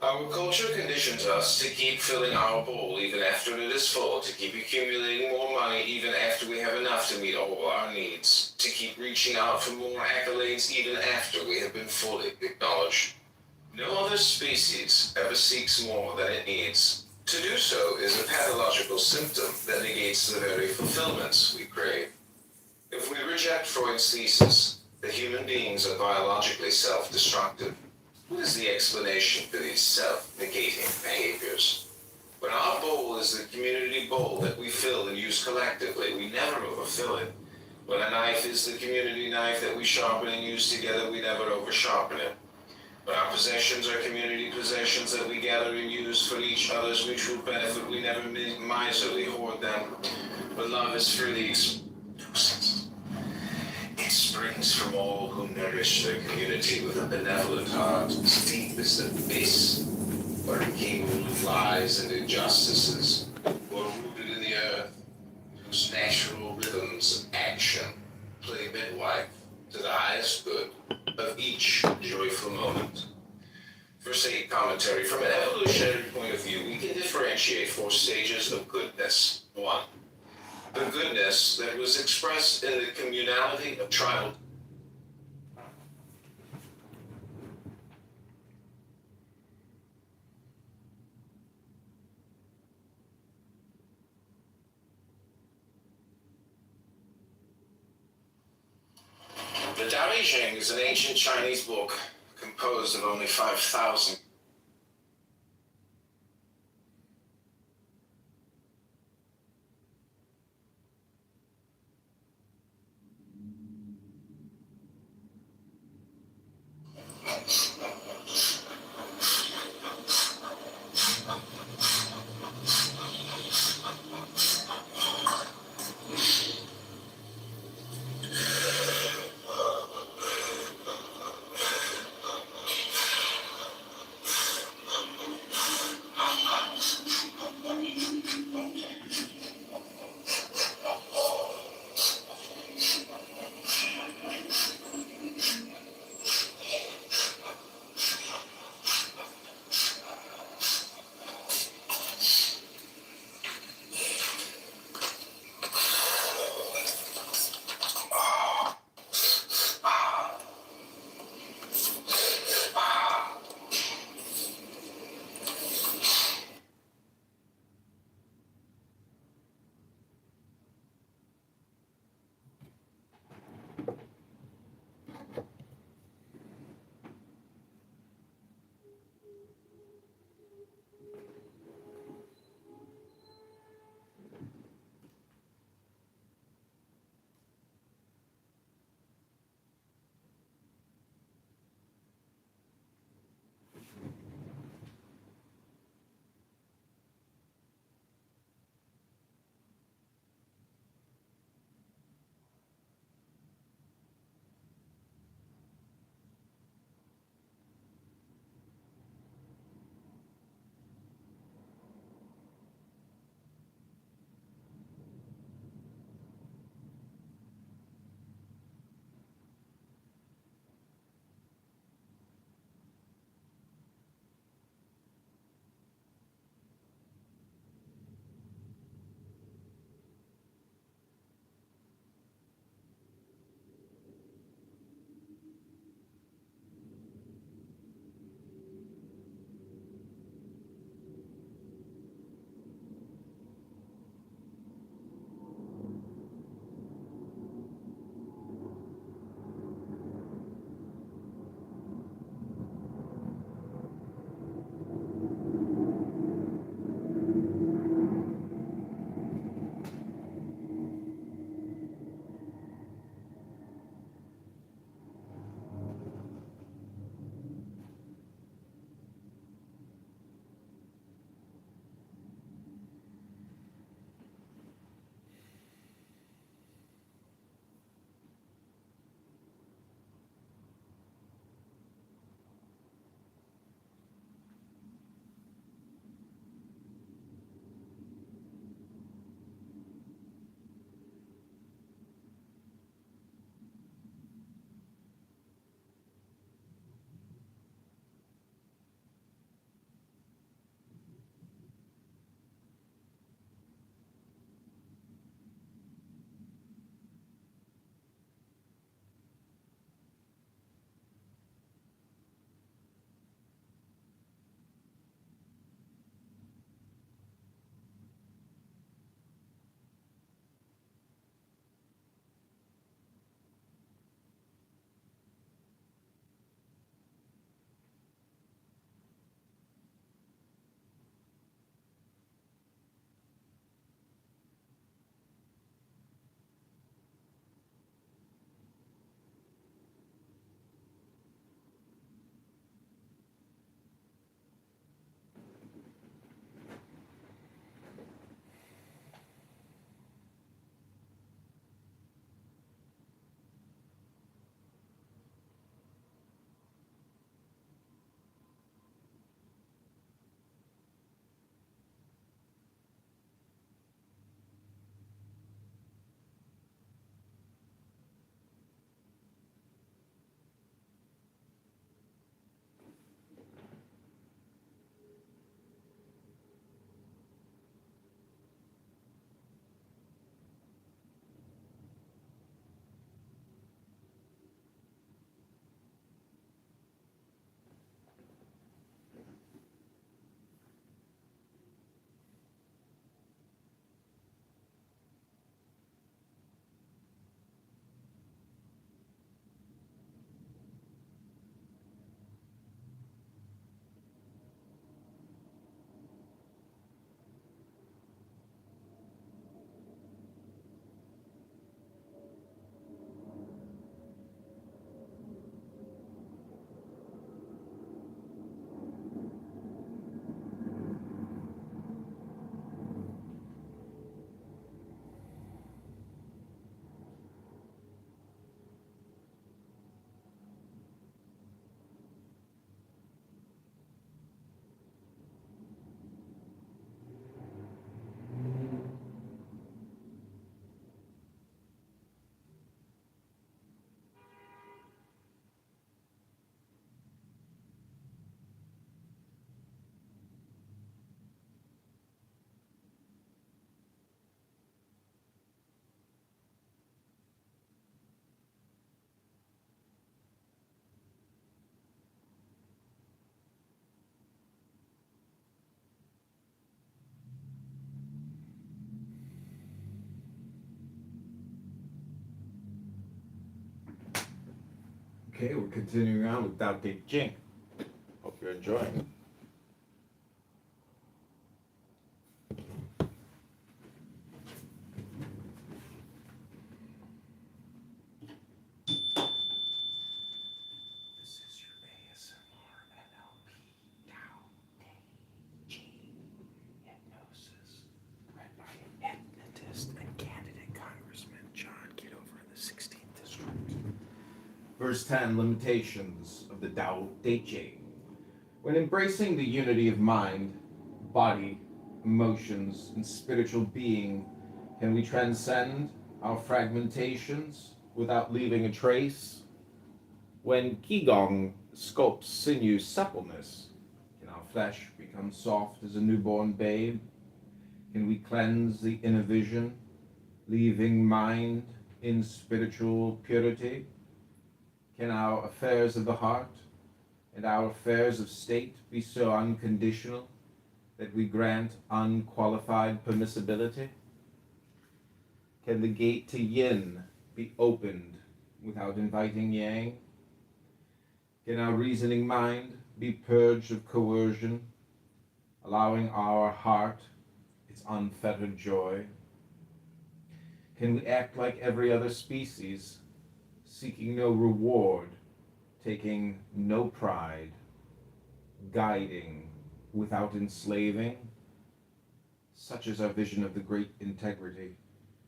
Speaker 12: Our culture conditions us to keep filling our bowl even after it is full, to keep accumulating more money even after we have enough to meet all our needs, to keep reaching out for more accolades even after we have been fully acknowledged. No other species ever seeks more than it needs. To do so is a pathological symptom that negates the very fulfillments we crave. If we reject Freud's thesis that human beings are biologically self-destructive, what is the explanation for these self-negating behaviors? When our bowl is the community bowl that we fill and use collectively, we never overfill it. When a knife is the community knife that we sharpen and use together, we never over-sharpen it. When our possessions are community possessions that we gather and use for each other's mutual benefit, we never miserly hoard them. When love is freely expressed, it springs from all who nourish their community with a benevolent heart, as deep as the abyss, where incapable of lies and injustices, who are rooted in the earth, whose natural rhythms of action play midwife to the highest good of each joyful moment. Verse 8 commentary. From an evolutionary point of view, we can differentiate 4 stages of goodness. 1. The goodness that was expressed in the communality of tribal. The Tao Te Ching is an ancient Chinese book composed of only 5,000.
Speaker 1: Okay, we're continuing on with Tao Te Ching. Hope you're enjoying it. This is your ASMR NLP Tao Te Ching hypnosis, read by hypnotist and candidate Congressman John Kitover in the 16th District. Verse 10, limitations of the Tao Te Ching. When embracing the unity of mind, body, emotions, and spiritual being, can we transcend our fragmentations without leaving a trace? When Qigong sculpts sinew suppleness, can our flesh become soft as a newborn babe? Can we cleanse the inner vision, leaving mind in spiritual purity? Can our affairs of the heart and our affairs of state be so unconditional that we grant unqualified permissibility? Can the gate to yin be opened without inviting yang? Can our reasoning mind be purged of coercion, allowing our heart its unfettered joy? Can we act like every other species, seeking no reward, taking no pride, guiding without enslaving? Such is our vision of the great integrity,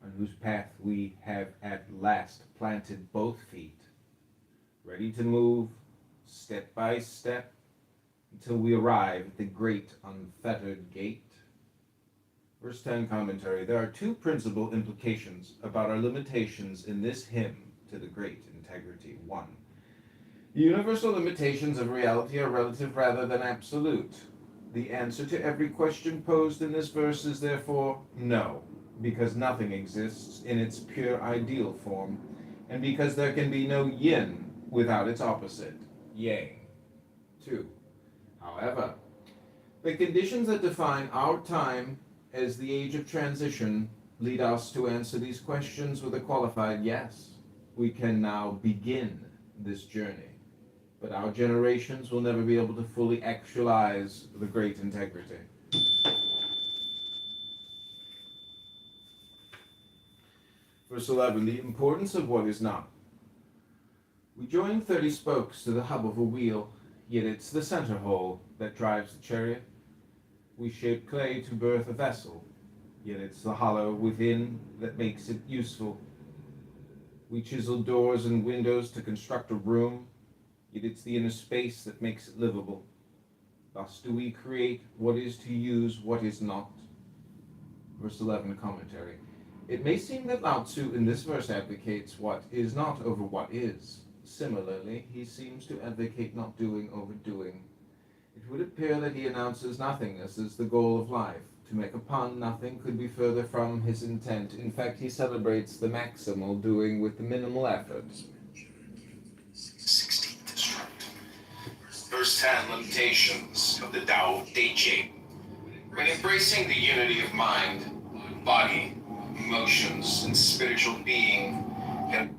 Speaker 1: on whose path we have at last planted both feet, ready to move step by step until we arrive at the great unfettered gate. Verse 10 commentary. There are two principal implications about our limitations in this hymn to the great integrity. 1. The universal limitations of reality are relative rather than absolute. The answer to every question posed in this verse is therefore no, because nothing exists in its pure ideal form, and because there can be no yin without its opposite, yang. 2. However, the conditions that define our time as the age of transition lead us to answer these questions with a qualified yes. We can now begin this journey, but our generations will never be able to fully actualize the great integrity. Verse 11, the importance of what is not. We join 30 spokes to the hub of a wheel, yet it's the center hole that drives the chariot. We shape clay to birth a vessel, yet it's the hollow within that makes it useful. We chisel doors and windows to construct a room, yet it's the inner space that makes it livable. Thus do we create what is to use what is not. Verse 11 commentary. It may seem that Lao Tzu in this verse advocates what is not over what is. Similarly, he seems to advocate not doing over doing. It would appear that he announces nothingness as the goal of life. To make a pun, nothing could be further from his intent. In fact, he celebrates the maximal doing with the minimal effort. 16th District. Verse 10, limitations of the Tao Te Ching. When embracing the unity of mind, body, emotions, and spiritual being, can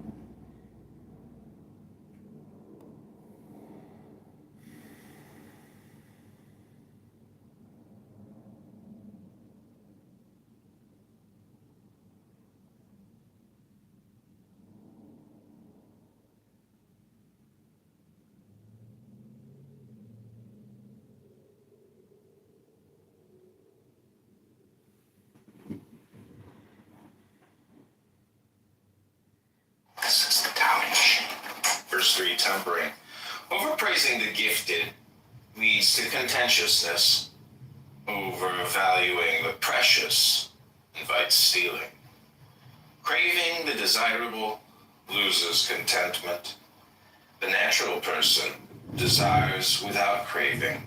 Speaker 1: This is the Tao Te Ching. Verse 3, tempering. Overpraising the gifted leads to contentiousness. Overvaluing the precious invites stealing. Craving the desirable loses contentment. The natural person desires without craving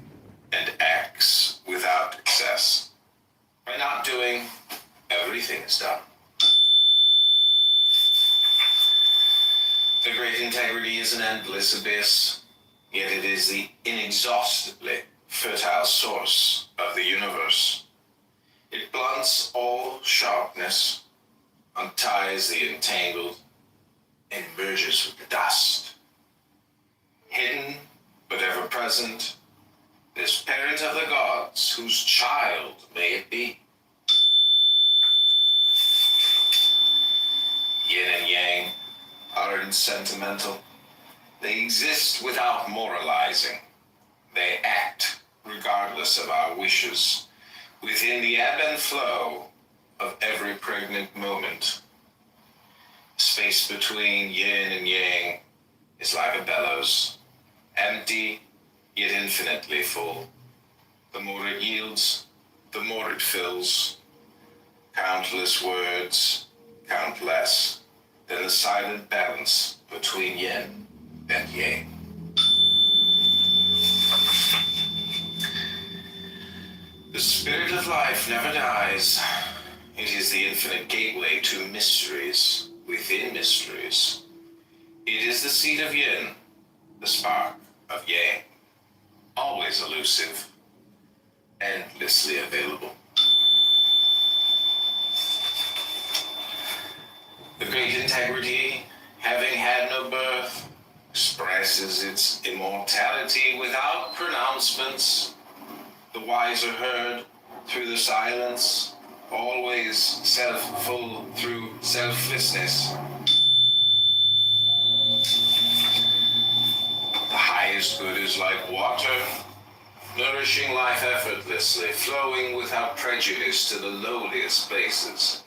Speaker 1: and acts without excess. By not doing, everything is done. The great integrity is an endless abyss, yet it is the inexhaustibly fertile source of the universe. It blunts all sharpness, unties the entangled, and merges with the dust.
Speaker 13: hidden but ever present, this parent of the gods, whose child may it be. Yin and yang are insentimental. They exist without moralizing. They act regardless of our wishes, within the ebb and flow of every pregnant moment. Space between yin and yang is like a bellows, empty yet infinitely full. The more it yields, the more it fills. Countless words count less than the silent balance between yin and yang. The spirit of life never dies. It is the infinite gateway to mysteries within mysteries. It is the seed of yin, the spark of yang, always elusive, endlessly available. The great integrity, having had no birth, expresses its immortality without pronouncements. The wise are heard through the silence, always self-full through selflessness. The highest good is like water, nourishing life effortlessly, flowing without prejudice to the lowliest places.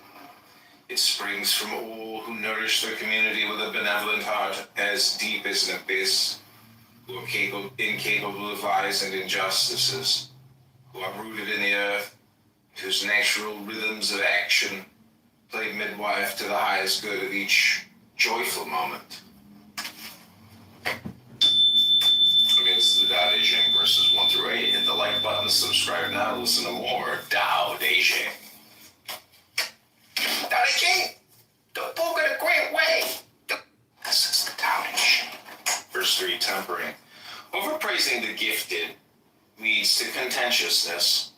Speaker 13: It springs from all who nourish their community with a benevolent heart as deep as an abyss, who are incapable of lies and injustices, who are rooted in the earth, whose natural rhythms of action play midwife to the highest good of each joyful moment. Okay, this is the Tao Te Ching, verses 1 through 8. Hit the like button, subscribe now, listen to more Tao Te Ching. Tao Te Ching, the book of the great way. This is the Tao Te Ching. Verse 3, tempering. Overpraising the gifted leads to contentiousness.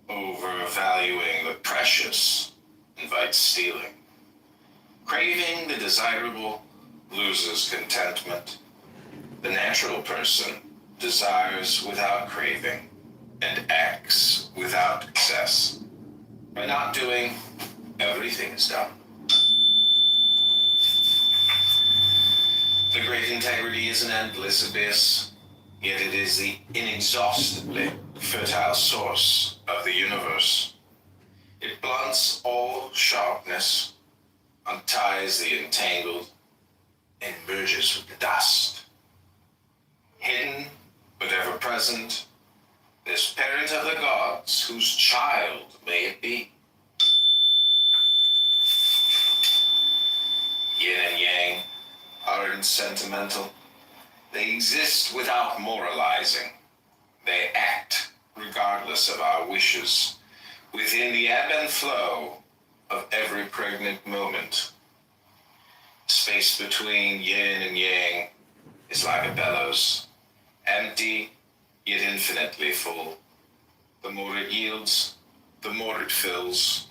Speaker 13: Overvaluing the precious invites stealing. Craving the desirable loses contentment. The natural person desires without craving and acts without excess. By not doing, everything is done. The great integrity is an endless abyss, yet it is the inexhaustibly fertile source of the universe. It blunts all sharpness, unties the entangled, and merges with the dust. Hidden, but ever present, this parent of the gods, whose child may it be. Yin and yang are insentimental. They exist without moralizing. They act regardless of our wishes, within the ebb and flow of every pregnant moment. Space between yin and yang is like a bellows, empty yet infinitely full. The more it yields, the more it fills.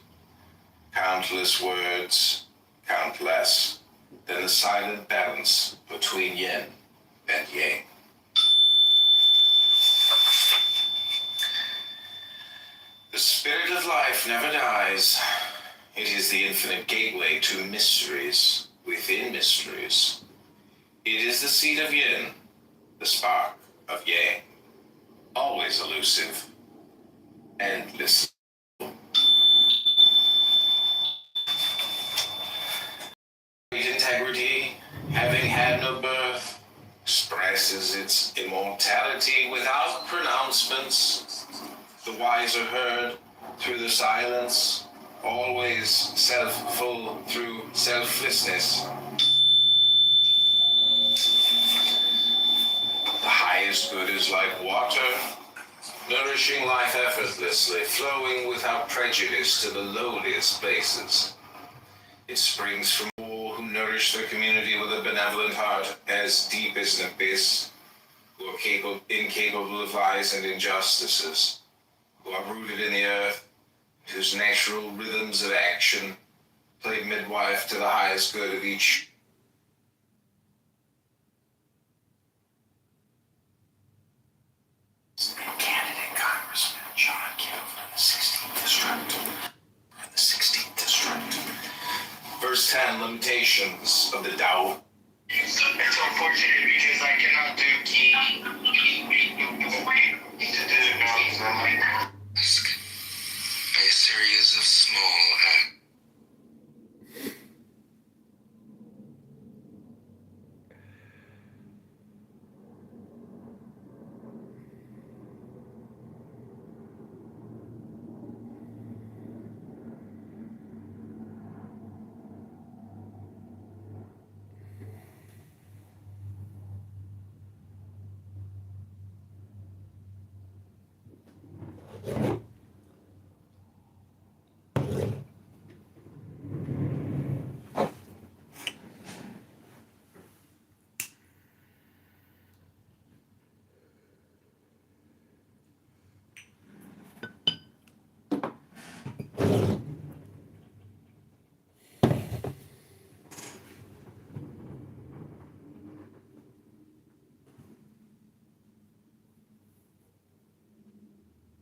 Speaker 13: Countless words count less than the silent balance between yin and yang. The spirit of life never dies. It is the infinite gateway to mysteries within mysteries. It is the seed of yin, the spark of yang, always elusive, endless. Integrity, having had no birth, expresses its immortality without pronouncements. The wise are heard through the silence, always self-full through selflessness. The highest good is like water, nourishing life effortlessly, flowing without prejudice to the lowliest places. It springs from all who nourish their community with a benevolent heart as deep as an abyss, who are incapable of lies and injustices, who are rooted in the earth, whose natural rhythms of action play midwife to the highest good of each. limitations of the Tao.
Speaker 8: It's unfortunate because I cannot do key to do by a series of small acts.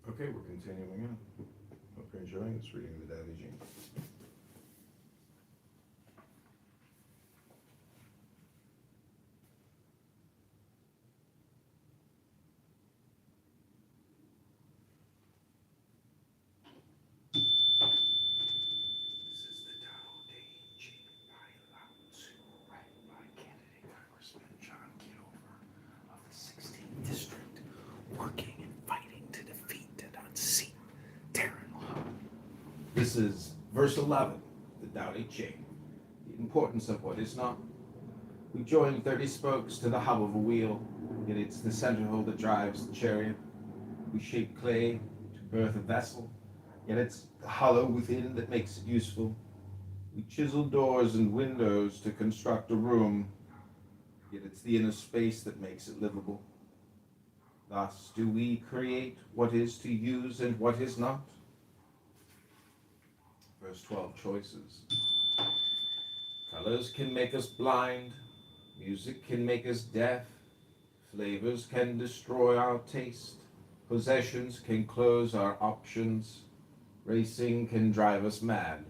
Speaker 1: Okay, we're continuing on. Hope you're enjoying this reading of the Tao Te Ching. This is the Tao Te Ching by Lao Tzu, read by candidate Congressman John Kitover of the 16th District, working and fighting to defeat and unseat Terran law. This is verse 11, the Tao Te Ching. The importance of what is not. We join 30 spokes to the hub of a wheel, yet it's the center hole that drives the chariot. We shape clay to birth a vessel, yet it's the hollow within that makes it useful. We chisel doors and windows to construct a room, yet it's the inner space that makes it livable. Thus do we create what is to use and what is not. Verse 12, choices. Colors can make us blind, music can make us deaf, flavors can destroy our taste, possessions can close our options, racing can drive us mad,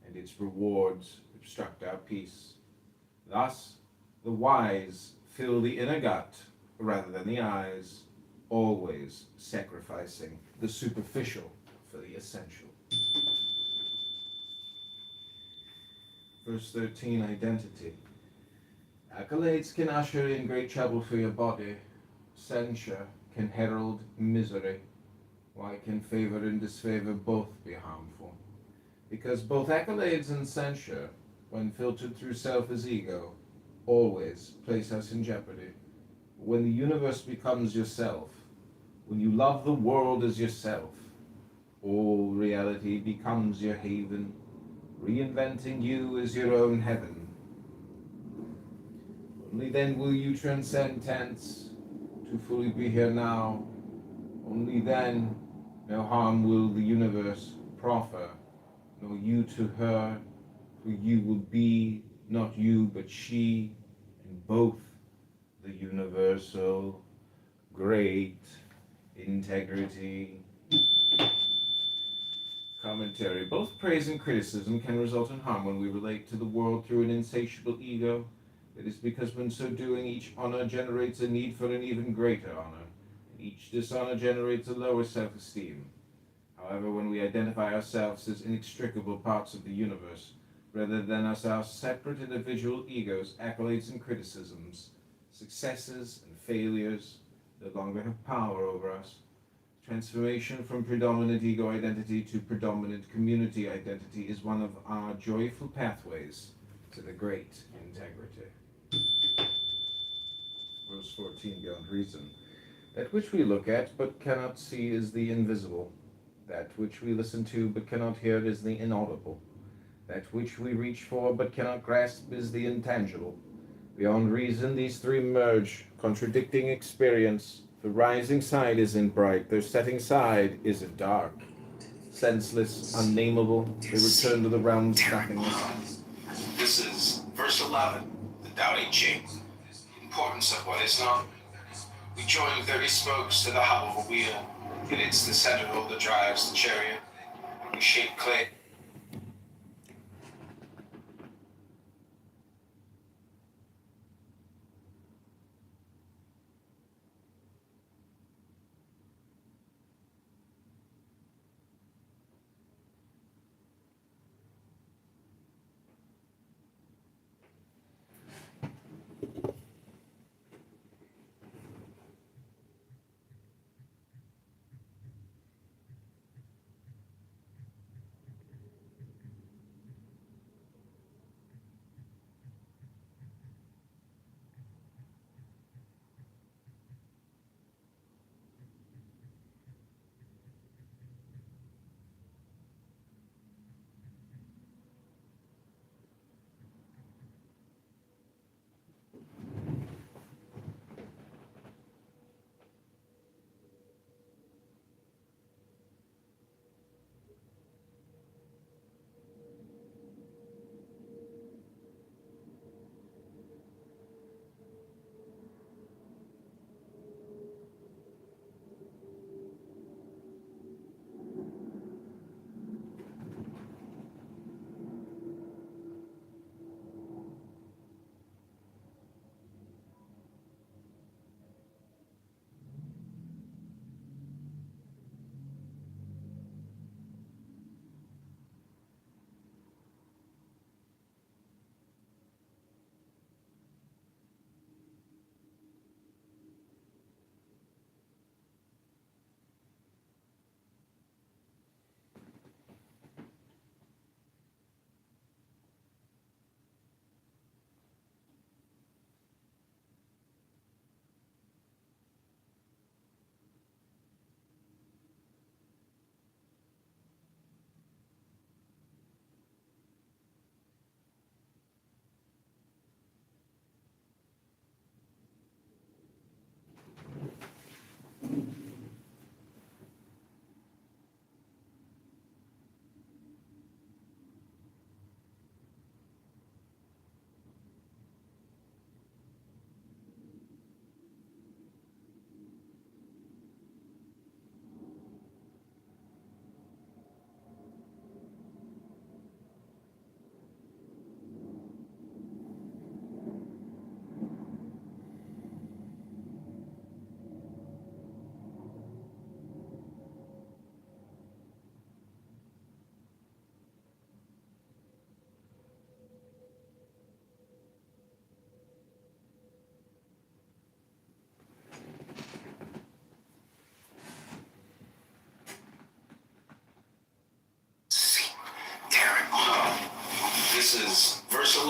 Speaker 1: and its rewards obstruct our peace. Thus, the wise fill the inner gut rather than the eyes, always sacrificing the superficial for the essential. Verse 13, identity. Accolades can usher in great trouble for your body. Censure can herald misery. Why can favor and disfavor both be harmful? Because both accolades and censure, when filtered through self as ego, always place us in jeopardy. When the universe becomes yourself, when you love the world as yourself, all reality becomes your haven, reinventing you as your own heaven. Only then will you transcend tense, to fully be here now. Only then no harm will the universe proffer, nor you to her, for you will be not you but she, and both the universal great integrity. Commentary. Both praise and criticism can result in harm when we relate to the world through an insatiable ego. It is because when so doing, each honor generates a need for an even greater honor, and each dishonor generates a lower self-esteem. However, when we identify ourselves as inextricable parts of the universe, rather than as our separate individual egos, accolades and criticisms, successes and failures no longer have power over us. Transformation from predominant ego identity to predominant community identity is one of our joyful pathways to the great integrity. Verse 14, beyond reason. That which we look at but cannot see is the invisible. That which we listen to but cannot hear is the inaudible. That which we reach for but cannot grasp is the intangible. Beyond reason, these three merge, contradicting experience. The rising side isn't bright, their setting side isn't dark. Senseless, unnameable, they return to the realms of nothingness.
Speaker 13: This is verse 11, the Tao Te Ching. The importance of what is not. We join 30 spokes to the hub of a wheel, and it's the center hole that drives the chariot. We shape clay.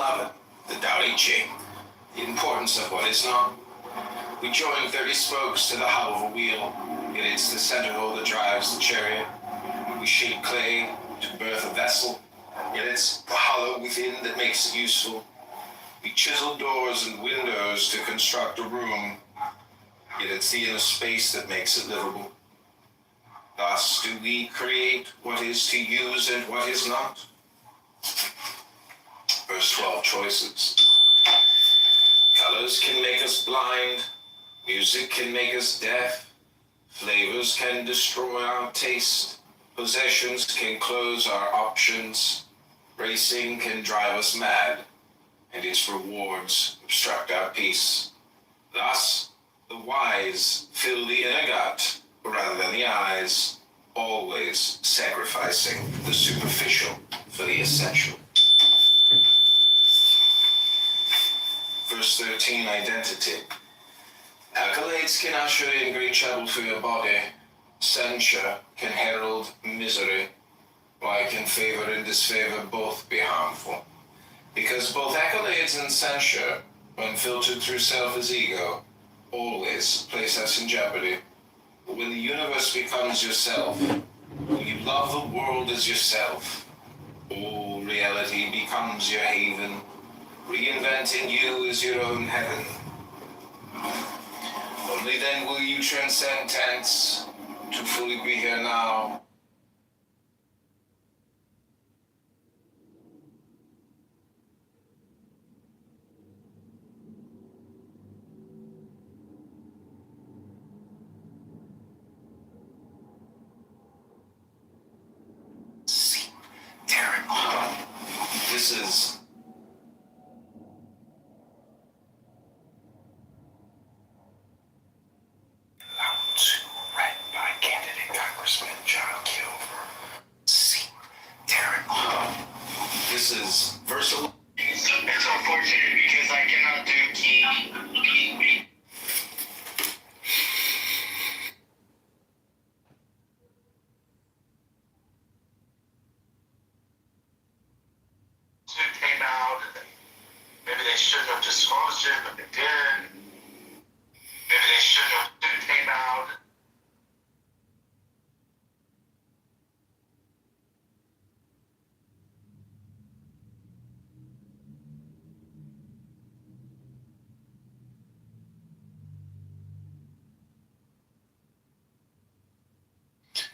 Speaker 13: love it, the Tao Te Ching, the importance of what is not. We join 30 spokes to the hull of a wheel, yet it's the centerhole that drives the chariot. We shape clay to birth a vessel, yet it's the hollow within that makes it useful. We chisel doors and windows to construct a room, yet it's the inner space that makes it livable. Thus do we create what is to use and what is not. Verse 12, choices. Colors can make us blind, music can make us deaf, flavors can destroy our taste, possessions can close our options, racing can drive us mad, and its rewards obstruct our peace. Thus, the wise fill the inner gut rather than the eyes, always sacrificing the superficial for the essential. Verse 13, identity. Accolades can usher in great trouble for your body. Censure can herald misery. Why can favor and disfavor both be harmful? Because both accolades and censure, when filtered through self as ego, always place us in jeopardy. But when the universe becomes yourself, when you love the world as yourself, all reality becomes your haven, reinventing you as your own heaven. Only then will you transcend tense to fully be here now. See, terrible. This is read by candidate Congressman Kitover. See, terrible. This is verse 11. It's unfortunate because I cannot do key.
Speaker 7: It came out. Maybe they shouldn't have disclosed it, but they did. Maybe they shouldn't have. It came out.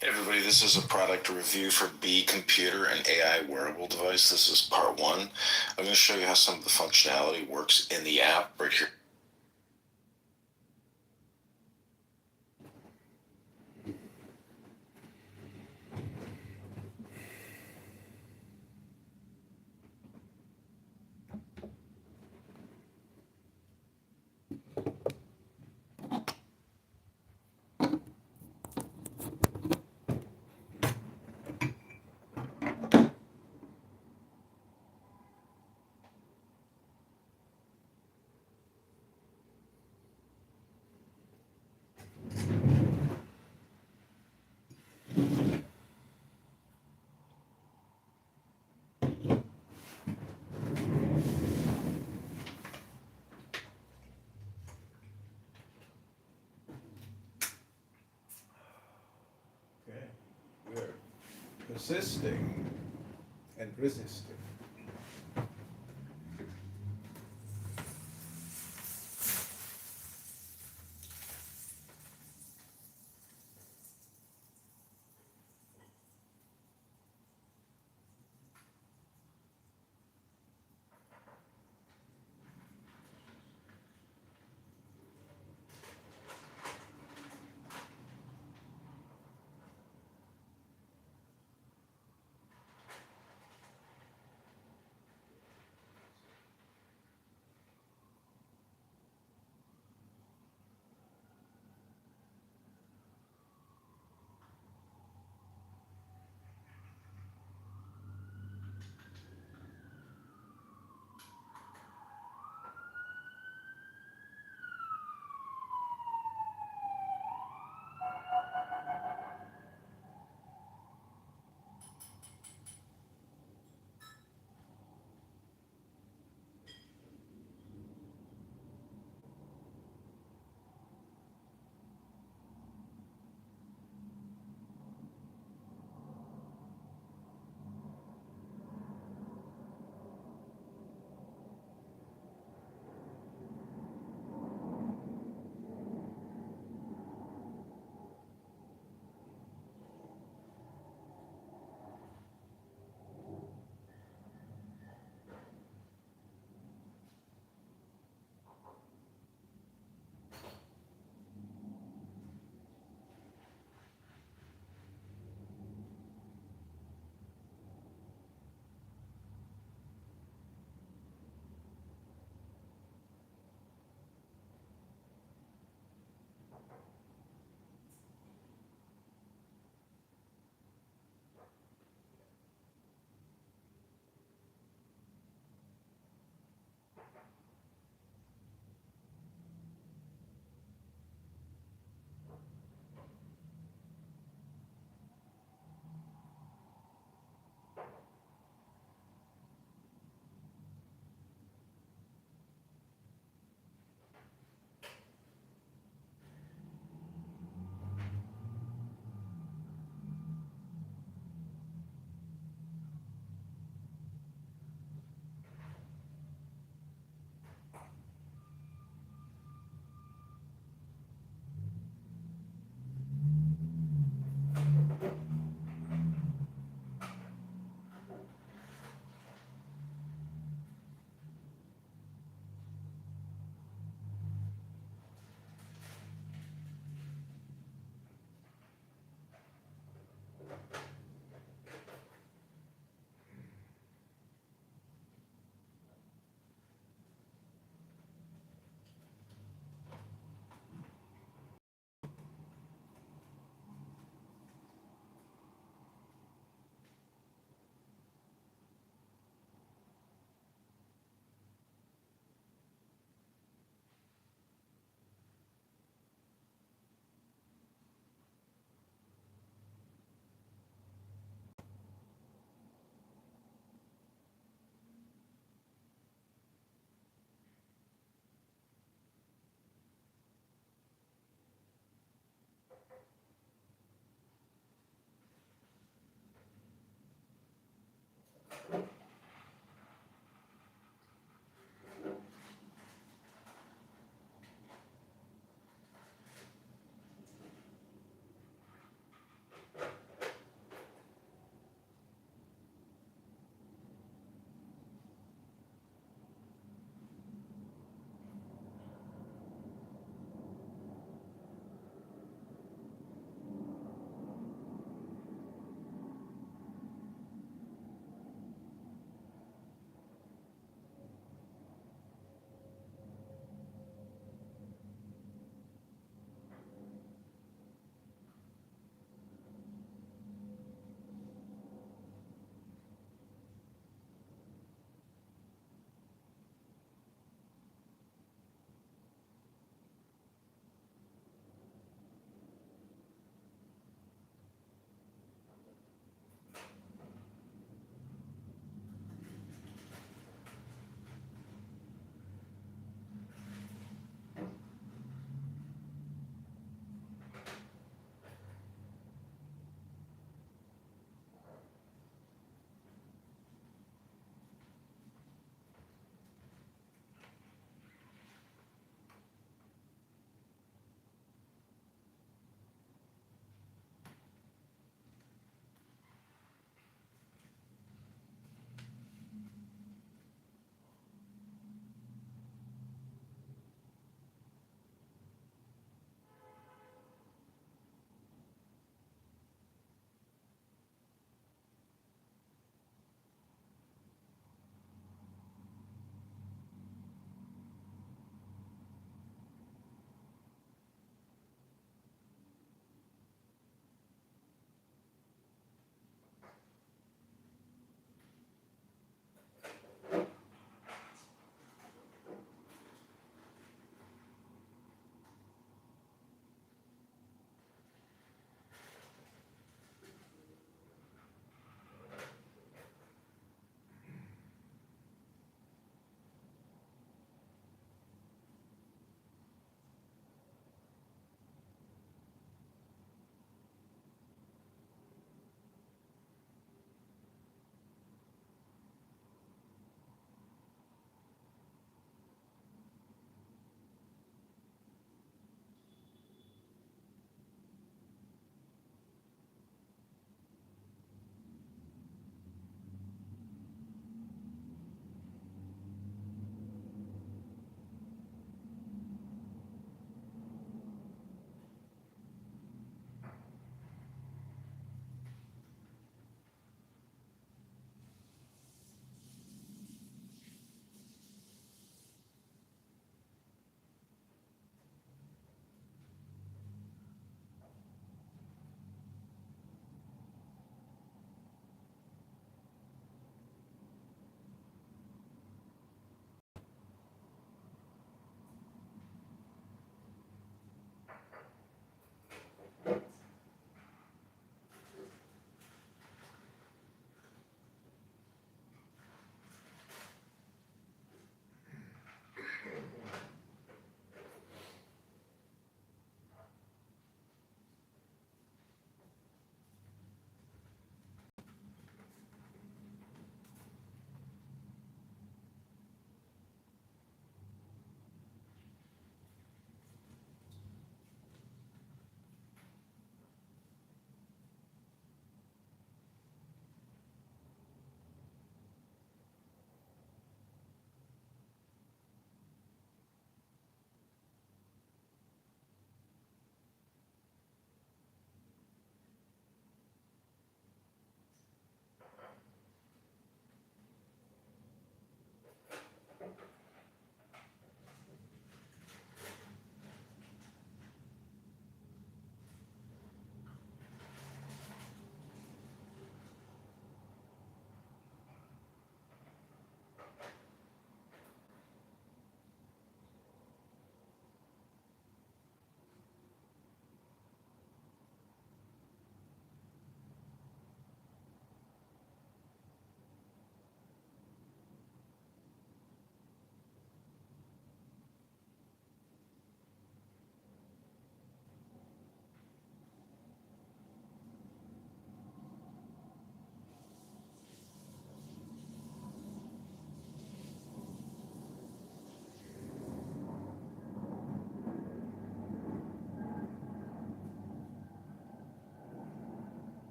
Speaker 13: Hey everybody, this is a product review for B Computer, an AI wearable device. This is part one. I'm going to show you how some of the functionality works in the app right here.
Speaker 1: Okay, we're persisting and resisting.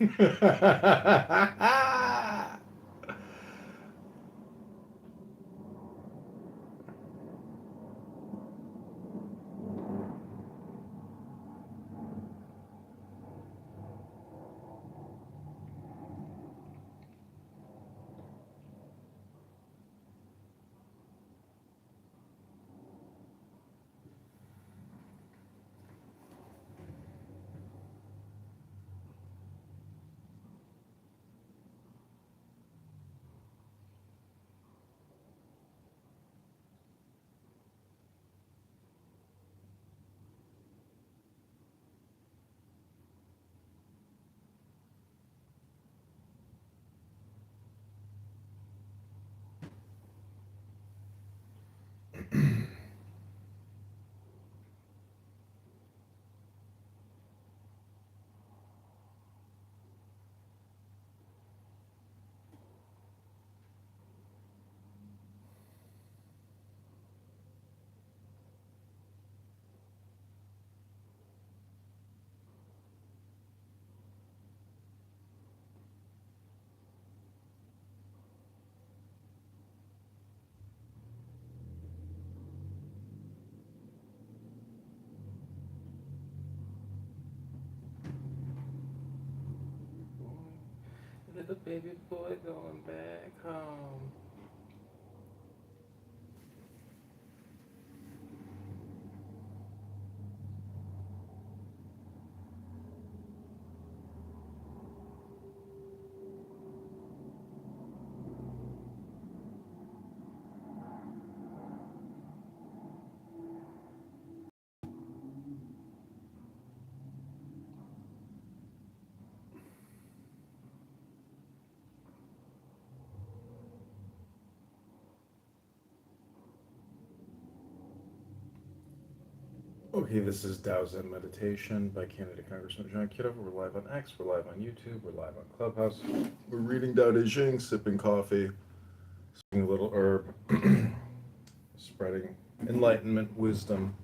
Speaker 1: Little baby boy going back home. Okay, this is Tao Zen Meditation by candidate Congressman John Kitover. We're live on X, we're live on YouTube, we're live on Clubhouse. We're reading Tao Te Ching, sipping coffee, smoking a little herb, spreading enlightenment, wisdom.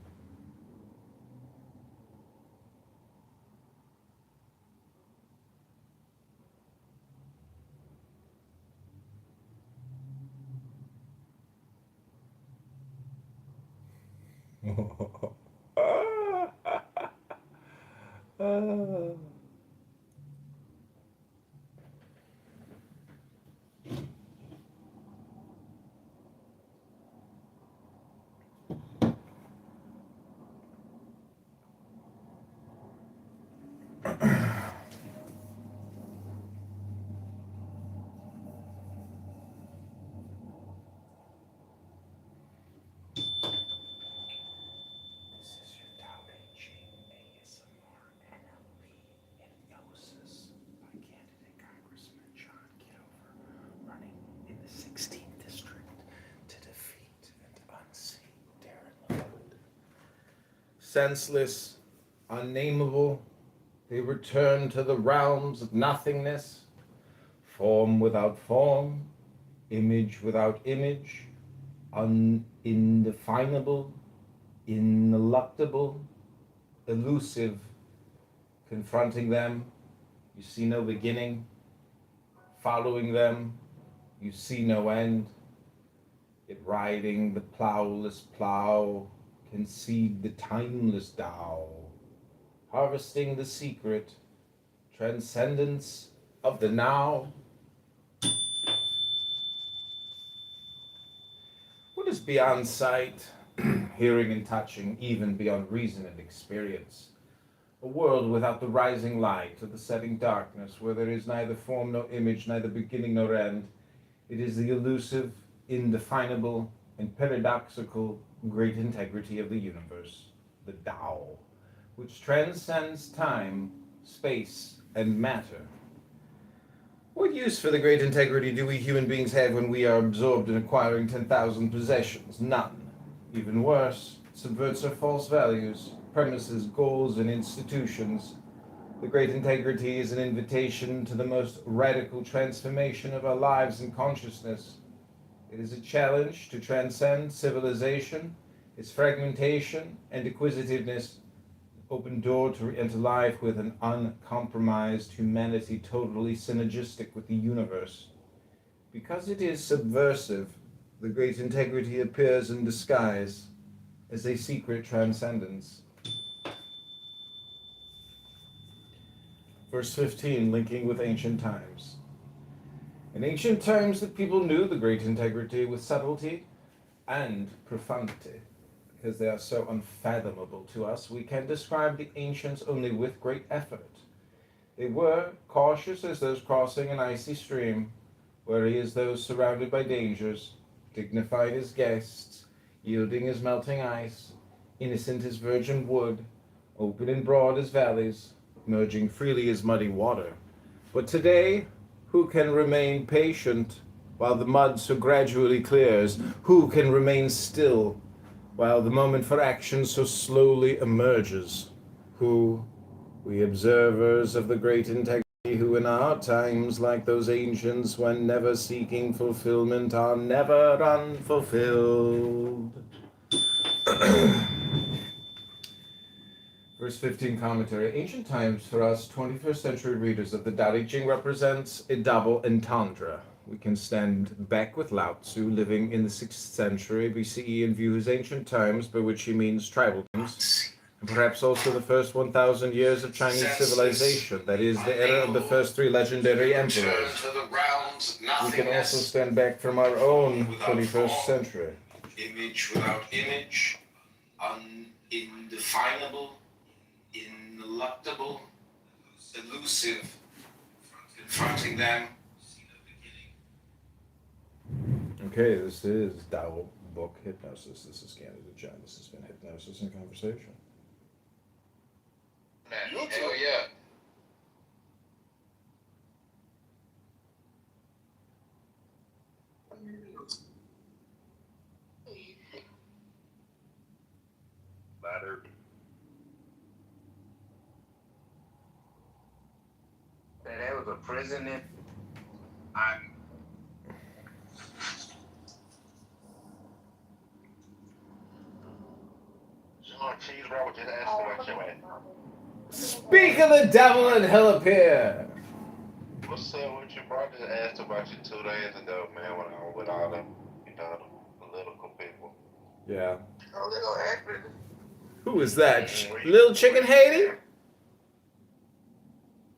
Speaker 1: This is your Tao Te Ching ASMR NLP Hypnosis by candidate Congressman John Kitover, running in the 16th District to defeat and unseat Darren Lord. Senseless, unnameable, they return to the realms of nothingness, form without form, image without image, indefinable, ineluctable, elusive. Confronting them, you see no beginning. Following them, you see no end. Yet riding the plowless plow, concede the timeless Tao, harvesting the secret, transcendence of the now. What is beyond sight, hearing and touching, even beyond reason and experience? A world without the rising light or the setting darkness, where there is neither form nor image, neither beginning nor end. It is the elusive, indefinable, and paradoxical great integrity of the universe, the Tao, which transcends time, space, and matter. What use for the great integrity do we human beings have when we are absorbed in acquiring 10,000 possessions? None. Even worse, it subverts our false values, premises, goals, and institutions. The great integrity is an invitation to the most radical transformation of our lives and consciousness. It is a challenge to transcend civilization, its fragmentation and acquisitiveness, open door to re-enter life with an uncompromised humanity totally synergistic with the universe. Because it is subversive, the great integrity appears in disguise as a secret transcendence. Verse 15, linking with ancient times. In ancient times, the people knew the great integrity with subtlety and profundity. Because they are so unfathomable to us, we can describe the ancients only with great effort. They were cautious as those crossing an icy stream, wary as those surrounded by dangers, dignified as guests, yielding as melting ice, innocent as virgin wood, open and broad as valleys, merging freely as muddy water. But today, who can remain patient while the mud so gradually clears? Who can remain still while the moment for action so slowly emerges? Who, we observers of the great integrity, who in our times, like those ancients, when never seeking fulfillment, are never unfulfilled. Verse 15 commentary. Ancient times for us 21st century readers of the Tao Te Ching represents a double entendre. We can stand back with Lao Tzu, living in the 6th century BCE, and view his ancient times, by which he means tribal times, and perhaps also the first 1,000 years of Chinese civilization, that is, the era of the first 3 legendary emperors. We can also stand back from our own 21st century.
Speaker 13: Image without image, indefinable, ineluctable, elusive, confronting them.
Speaker 1: Okay, this is Tao Book Hypnosis. This is Canada John. This has been Hypnosis and Conversation.
Speaker 10: Hell yeah.
Speaker 3: Ladder.
Speaker 10: That was a prison in. Cheese roll just asked about your ass.
Speaker 1: Speak of the devil and he'll appear.
Speaker 10: What's up with you, bro? I just asked about you 2 days ago, man, when I was with all them, the political people.
Speaker 1: Yeah.
Speaker 10: Oh, they gonna ask me.
Speaker 1: Who is that? Little Chicken Haiti?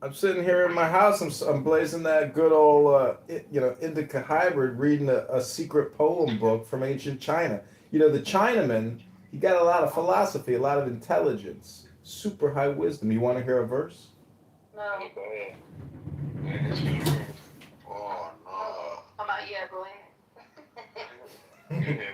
Speaker 1: I'm sitting here in my house. I'm blazing that good old, indica hybrid, reading a secret poem book from ancient China. You know, the Chinaman, he got a lot of philosophy, a lot of intelligence, super high wisdom. You want to hear a verse?
Speaker 6: No.
Speaker 10: Go ahead. Oh, no.
Speaker 6: How about yeah, go ahead.
Speaker 10: Go ahead.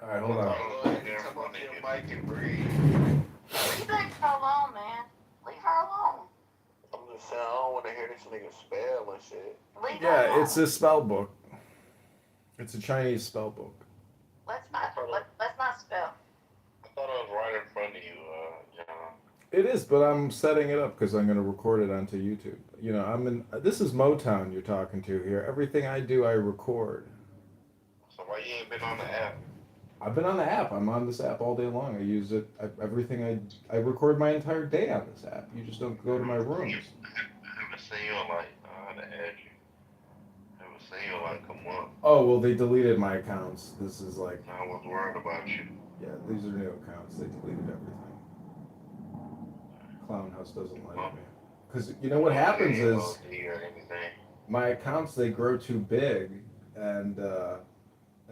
Speaker 1: All right, hold on.
Speaker 10: Come up to your mic and breathe.
Speaker 2: Leave that girl alone, man. Leave her alone.
Speaker 10: I'm just saying, I don't want to hear this nigga spell and shit.
Speaker 2: Leave her
Speaker 1: Yeah,
Speaker 2: alone.
Speaker 1: it's a spell book. It's a Chinese spell book.
Speaker 2: Let's not spell.
Speaker 10: I thought I was right in front of you, John.
Speaker 1: It is, but I'm setting it up because I'm going to record it onto YouTube. You know, this is Motown you're talking to here. Everything I do, I record.
Speaker 10: So why you ain't been on the app?
Speaker 1: I've been on the app. I'm on this app all day long. I use it. I record my entire day on this app. You just don't go to my rooms.
Speaker 10: I haven't seen you in like, I had to add you. I haven't seen you in like a month.
Speaker 1: Oh, well, they deleted my accounts. This is like...
Speaker 10: I was worried about you.
Speaker 1: Yeah, these are new accounts. They deleted everything. Clown House doesn't like me. Because you know what happens is... my accounts, they grow too big, and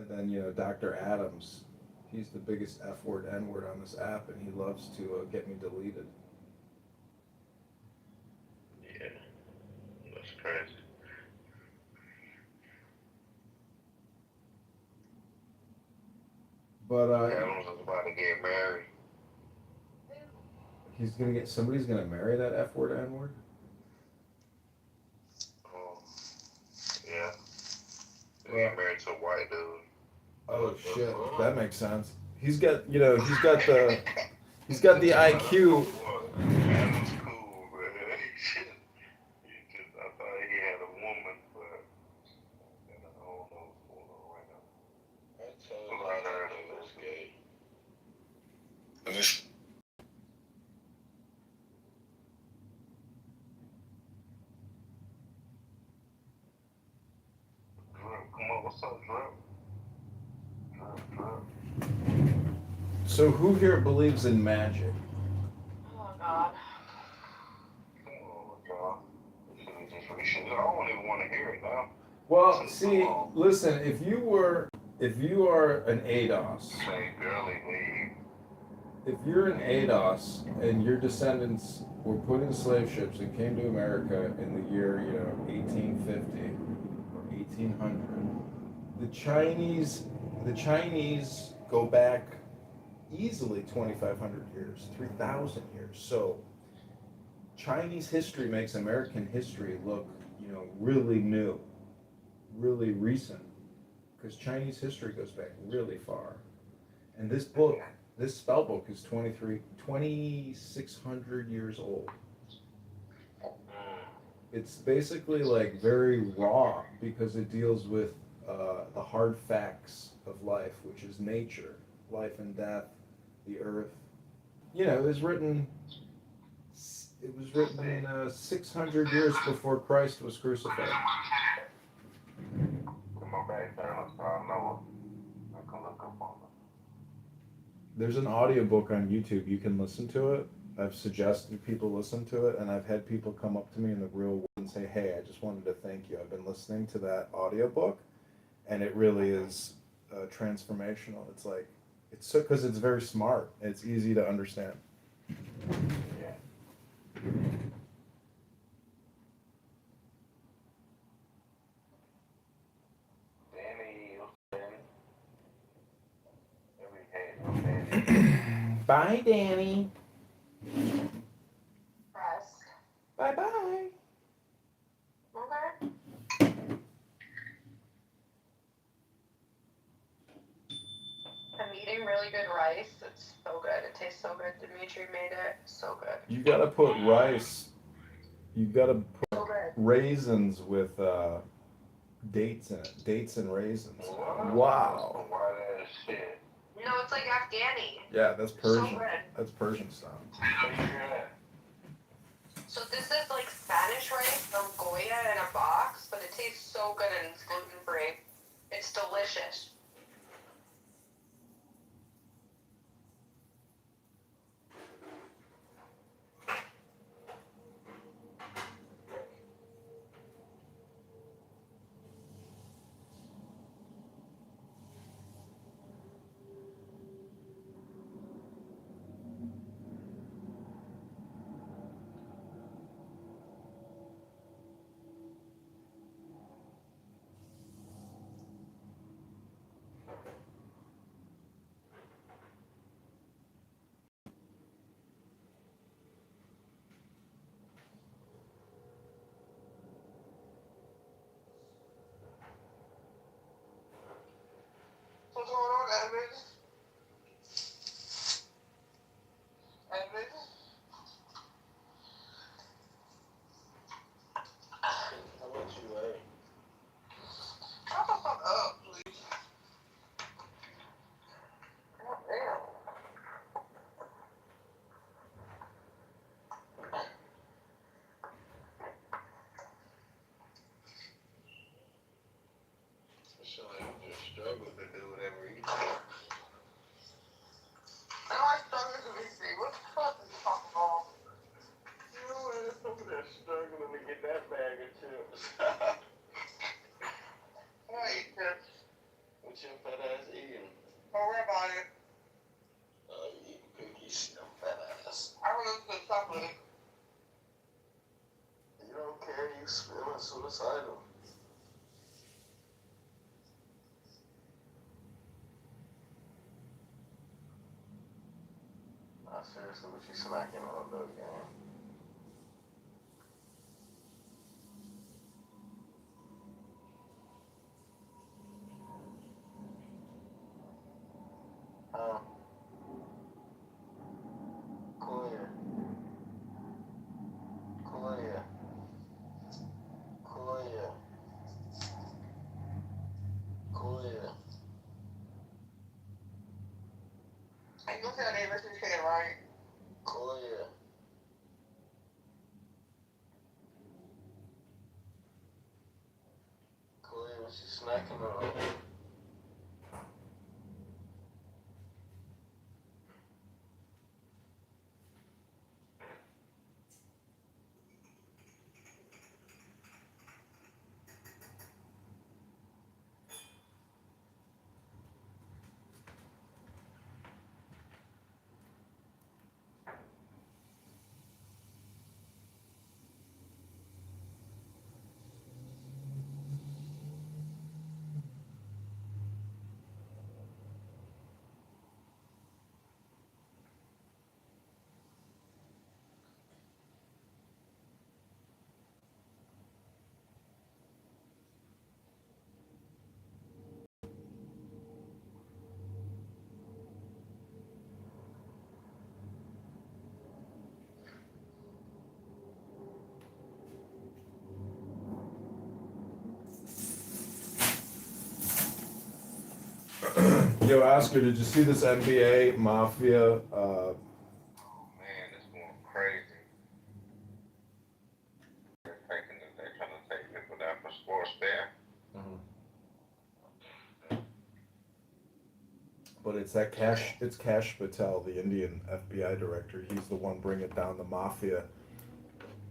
Speaker 1: then, Dr. Adams, he's the biggest F-word, N-word on this app, and he loves to get me deleted.
Speaker 10: Yeah, that's crazy.
Speaker 1: But,
Speaker 10: Adams is about to get married.
Speaker 1: somebody's gonna marry that F-word, N-word?
Speaker 10: Yeah. He got married to a white dude.
Speaker 1: Oh shit, that makes sense. He's got the IQ.
Speaker 10: Adam's cool, man. I thought he had a woman, but I don't know what's going on right now. What's up, Drew? Drew.
Speaker 1: So who here believes in magic?
Speaker 5: Oh God.
Speaker 10: Oh, God. We should, I don't even want to hear it now.
Speaker 1: Well, see, listen, if you are an ADOS,
Speaker 10: Say, girly, leave.
Speaker 1: if you're an ADOS and your descendants were put in slave ships and came to America in the year, 1850 or 1800, the Chinese go back easily 2,500 years, 3,000 years. So Chinese history makes American history look, really new, really recent, because Chinese history goes back really far. And this spell book is 2,600 years old. It's basically like very raw because it deals with the hard facts of life, which is nature, life and death, the earth. It was written 600 years before Christ was crucified.
Speaker 10: My back down, so I know I can look up on it.
Speaker 1: There's an audiobook on YouTube. You can listen to it. I've suggested people listen to it, and I've had people come up to me in the real world and say, hey, I just wanted to thank you. I've been listening to that audiobook, and it really is transformational. It's like, because it's very smart. It's easy to understand.
Speaker 10: Yeah.
Speaker 1: Bye, Danny.
Speaker 6: Rest.
Speaker 1: Bye-bye.
Speaker 6: Okay. I'm eating really good rice. It's so good. It tastes so good. Dimitri made it. So good.
Speaker 1: You gotta put rice. You gotta put
Speaker 6: So good.
Speaker 1: raisins with dates in it. Dates and raisins. Wow.
Speaker 10: White ass shit.
Speaker 6: No, it's like Afghani.
Speaker 1: Yeah, that's Persian.
Speaker 6: So good.
Speaker 1: That's Persian style.
Speaker 6: So this is like Spanish rice from Goya in a box, but it tastes so good and it's gluten free. It's delicious.
Speaker 7: What's going on, Edmund? Edmund?
Speaker 10: How about you, eh?
Speaker 7: Shut the fuck up, please. God damn.
Speaker 10: So you just struggle to do whatever you do.
Speaker 7: Am I struggling to be free? What the fuck is you talking about?
Speaker 10: You know, man, over there struggling to get that bag of chips.
Speaker 7: I eat chips.
Speaker 10: What your fat ass eating?
Speaker 7: Don't worry about it.
Speaker 10: You eating cookies, your fat ass.
Speaker 7: I don't listen to chocolate.
Speaker 10: You don't care, you feeling suicidal. Nah, seriously, what you smacking on, though, gang? Koya. Koya. Koya. Koya.
Speaker 7: And you said they listen to it, right?
Speaker 10: Koya. Koya, what you snacking or?
Speaker 1: Yo, Oscar, did you see this NBA Mafia?
Speaker 10: Oh man, it's going crazy. They're trying to take people down for sports there.
Speaker 1: But it's that it's Cash Patel, the Indian FBI director. He's the one bringing down the mafia.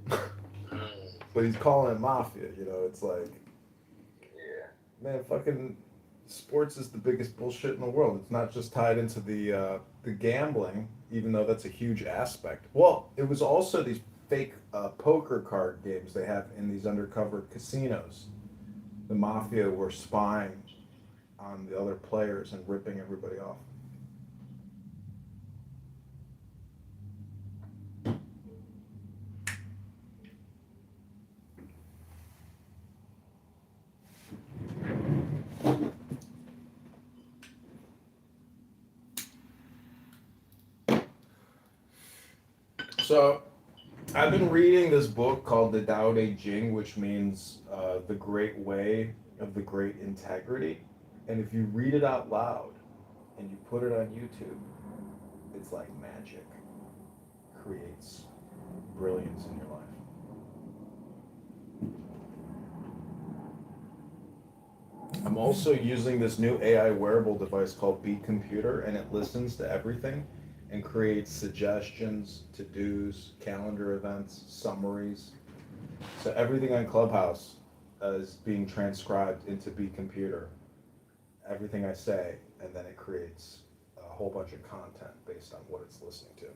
Speaker 1: But he's calling it mafia, you know, it's like,
Speaker 10: Yeah.
Speaker 1: man, fucking sports is the biggest bullshit in the world. It's not just tied into the gambling, even though that's a huge aspect. Well, it was also these fake poker card games they have in these undercover casinos. The mafia were spying on the other players and ripping everybody off. So, I've been reading this book called The Tao Te Ching, which means the great way of the great integrity. And if you read it out loud and you put it on YouTube, it's like magic. Creates brilliance in your life. I'm also using this new AI wearable device called Beat Computer, and it listens to everything and creates suggestions, to-dos, calendar events, summaries. So everything on Clubhouse is being transcribed into Beat Computer. Everything I say, and then it creates a whole bunch of content based on what it's listening to.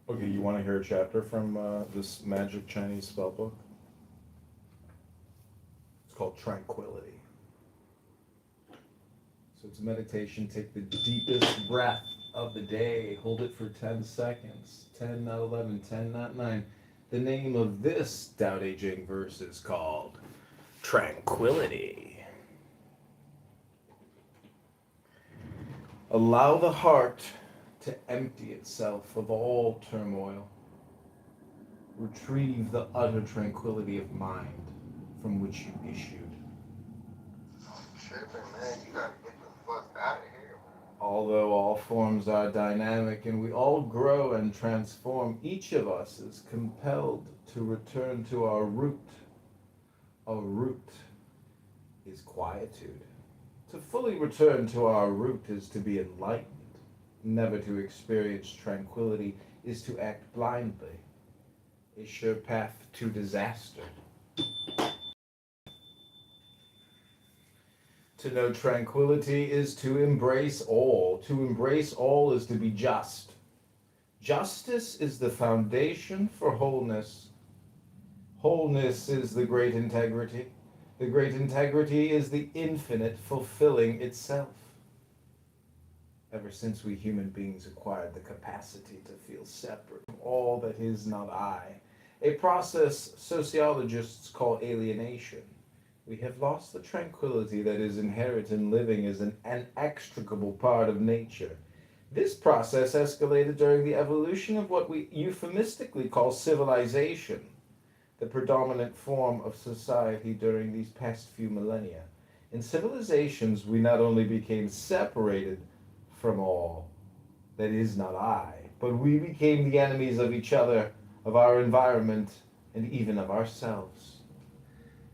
Speaker 1: Okay, you want to hear a chapter from this magic Chinese spell book? It's called Tranquility. So it's meditation. Take the deepest breath of the day. Hold it for 10 seconds. 10, not 11, 10, not 9. The name of this Tao Te Ching verse is called Tranquility. Allow the heart to empty itself of all turmoil. Retrieve the utter tranquility of mind from which you issued.
Speaker 10: Tripping, man. You gotta get the fuck out of here, man.
Speaker 1: Although all forms are dynamic and we all grow and transform, each of us is compelled to return to our root. Our root is quietude. To fully return to our root is to be enlightened. Never to experience tranquility is to act blindly. A sure path to disaster. To know tranquility is to embrace all. To embrace all is to be just. Justice is the foundation for wholeness. Wholeness is the great integrity. The great integrity is the infinite fulfilling itself. Ever since we human beings acquired the capacity to feel separate from all that is not I, a process sociologists call alienation, we have lost the tranquility that is inherent in living as an inextricable part of nature. This process escalated during the evolution of what we euphemistically call civilization, the predominant form of society during these past few millennia. In civilizations, we not only became separated from all that is not I, but we became the enemies of each other, of our environment, and even of ourselves.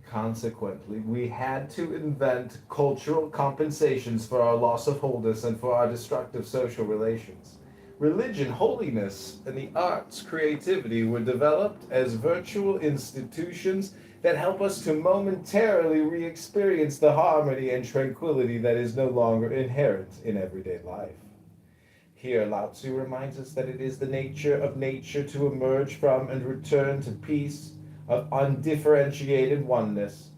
Speaker 1: Consequently, we had to invent cultural compensations for our loss of wholeness and for our destructive social relations. Religion, holiness, and the arts, creativity were developed as virtual institutions that help us to momentarily re-experience the harmony and tranquility that is no longer inherent in everyday life. Here, Lao Tzu reminds us that it is the nature of nature to emerge from and return to peace of undifferentiated oneness,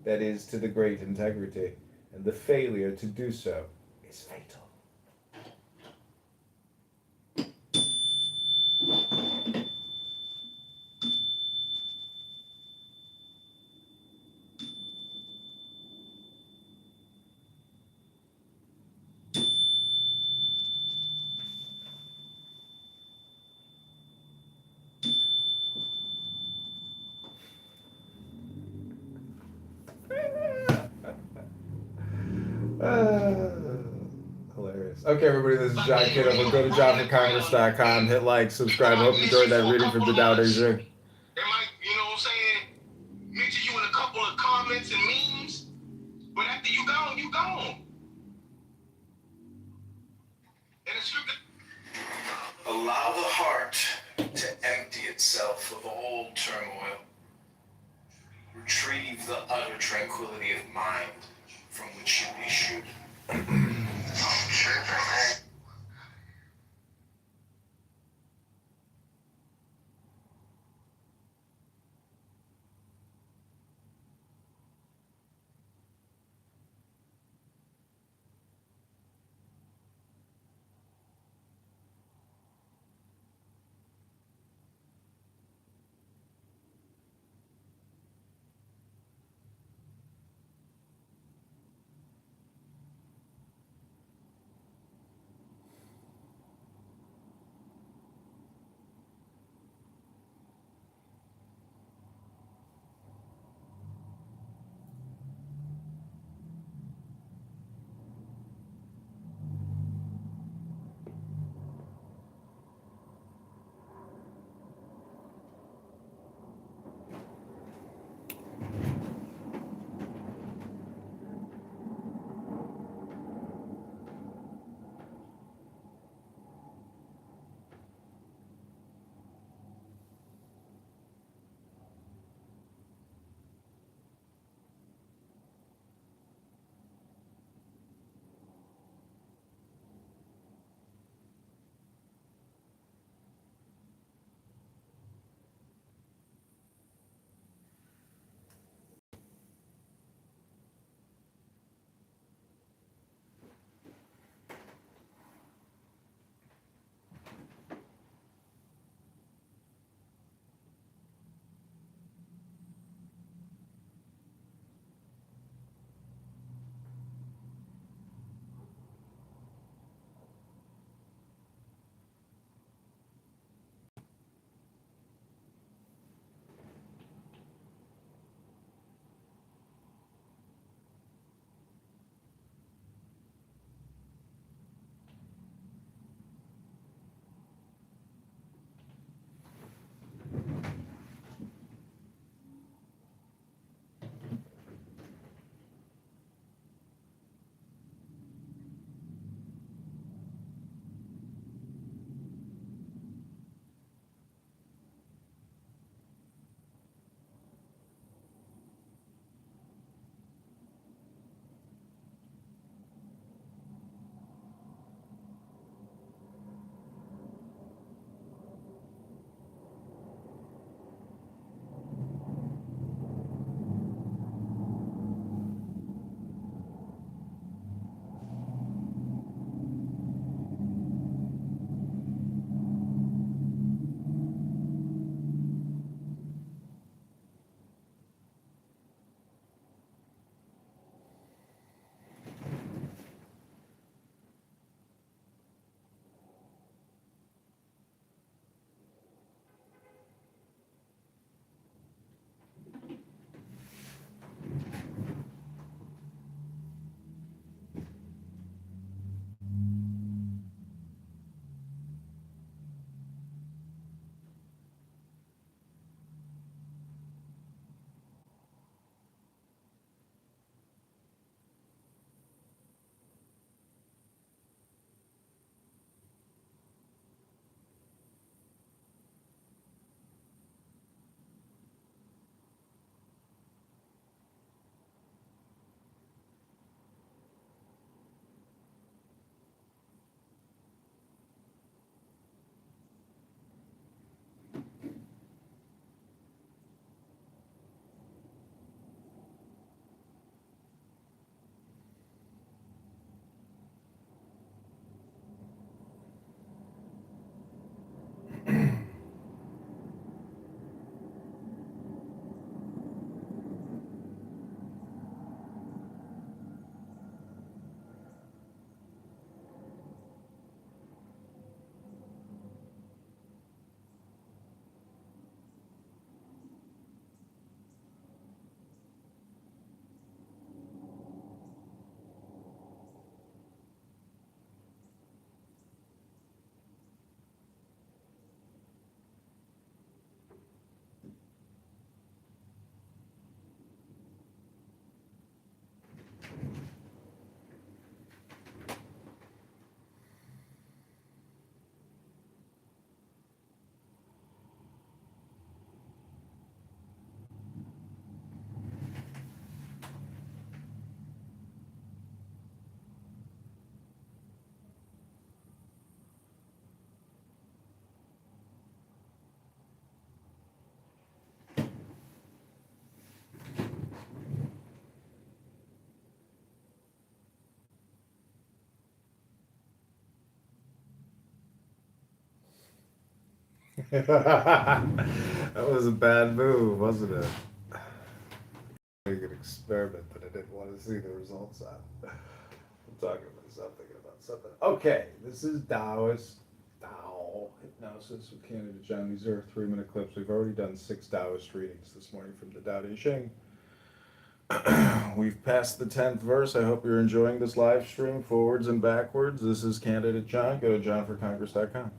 Speaker 1: that is, to the great integrity, and the failure to do so is fatal. Hilarious. Okay, everybody, this is John Kitover. Go to johnforcongress.com, hit like, subscribe. Hope you enjoyed that reading from the Tao Te Ching.
Speaker 13: They might, you know what I'm saying, mention you in a couple of comments and memes, but after you gone, you gone. And it's allow the heart to empty itself of all turmoil. Retrieve the utter tranquility of mind from which you issued.
Speaker 1: That was a bad move, wasn't it? An experiment that I didn't want to see the results of. I'm talking myself thinking about something. Okay, this is Tao hypnosis with Canada John. These are 3-minute clips. We've already done 6 Taoist readings this morning from the Tao Te Ching. We've passed the 10th verse. I hope you're enjoying this live stream forwards and backwards. This is Candidate John. Go to johnforcongress.com.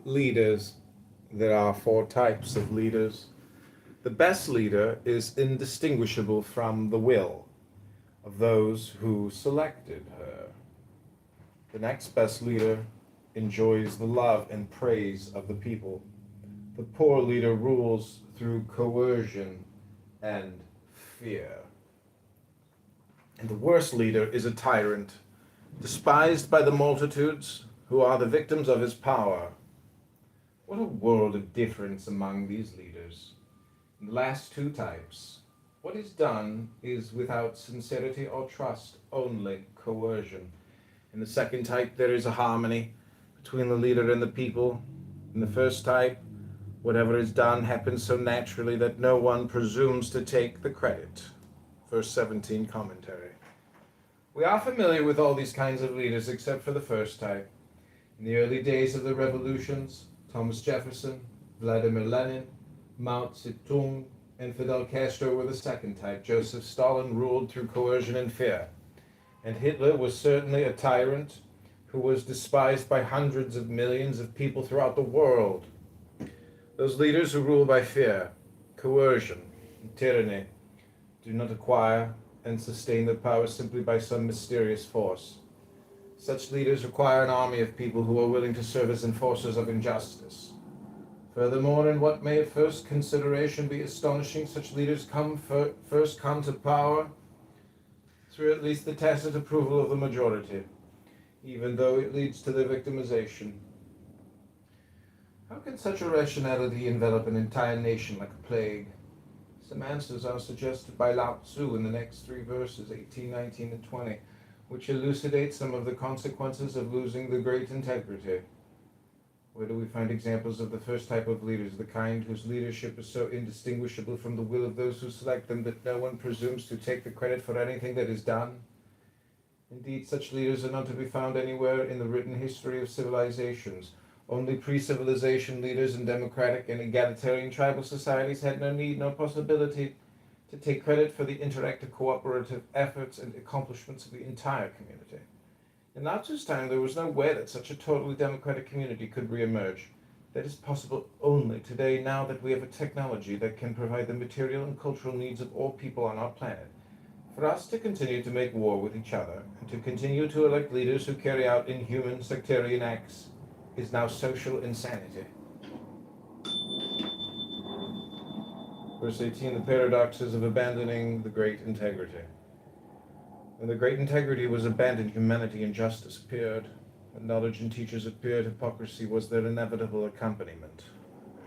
Speaker 1: Leaders. There are 4 types of leaders. The best leader is indistinguishable from the will of those who selected her. The next best leader enjoys the love and praise of the people. The poor leader rules through coercion and fear. And the worst leader is a tyrant, despised by the multitudes who are the victims of his power. What a world of difference among these leaders. In the last 2 types, what is done is without sincerity or trust, only coercion. In the second type, there is a harmony between the leader and the people. In the first type, whatever is done happens so naturally that no one presumes to take the credit. Verse 17 commentary. We are familiar with all these kinds of leaders except for the first type. In the early days of the revolutions, Thomas Jefferson, Vladimir Lenin, Mao Zedong, and Fidel Castro were the second type. Joseph Stalin ruled through coercion and fear. And Hitler was certainly a tyrant who was despised by hundreds of millions of people throughout the world. Those leaders who rule by fear, coercion, and tyranny do not acquire and sustain their power simply by some mysterious force. Such leaders require an army of people who are willing to serve as enforcers of injustice. Furthermore, in what may at first consideration be astonishing, such leaders first come to power through at least the tacit approval of the majority, even though it leads to their victimization. How can such a rationality envelop an entire nation like a plague? Some answers are suggested by Lao Tzu in the next 3 verses, 18, 19, and 20, which elucidate some of the consequences of losing the great integrity. Where do we find examples of the first type of leaders, the kind whose leadership is so indistinguishable from the will of those who select them that no one presumes to take the credit for anything that is done? Indeed, such leaders are not to be found anywhere in the written history of civilizations. Only pre-civilization leaders in democratic and egalitarian tribal societies had no need, no possibility to take credit for the interactive cooperative efforts and accomplishments of the entire community. In Lao Tzu's time, there was no way that such a totally democratic community could re-emerge. That is possible only today, now that we have a technology that can provide the material and cultural needs of all people on our planet. For us to continue to make war with each other, and to continue to elect leaders who carry out inhuman sectarian acts, is now social insanity. Verse 18, the paradoxes of abandoning the great integrity. When the great integrity was abandoned, humanity and justice appeared. When knowledge and teachers appeared, hypocrisy was their inevitable accompaniment.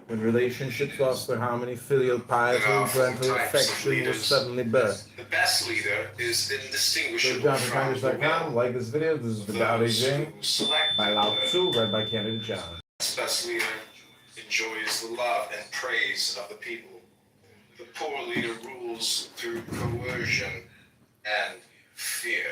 Speaker 1: When relationships lost their harmony, filial piety and parental affection was suddenly birthed.
Speaker 13: The best leader is
Speaker 1: Go to
Speaker 13: indistinguishable from the
Speaker 1: johnforcongress.com,
Speaker 13: will
Speaker 1: like this video. This is
Speaker 13: of
Speaker 1: the Tao Te
Speaker 13: those
Speaker 1: Ching
Speaker 13: who select
Speaker 1: by Lao
Speaker 13: her.
Speaker 1: Tzu, read by Candidate John.
Speaker 13: The best leader enjoys the love and praise of the people. The poor leader rules through coercion and fear.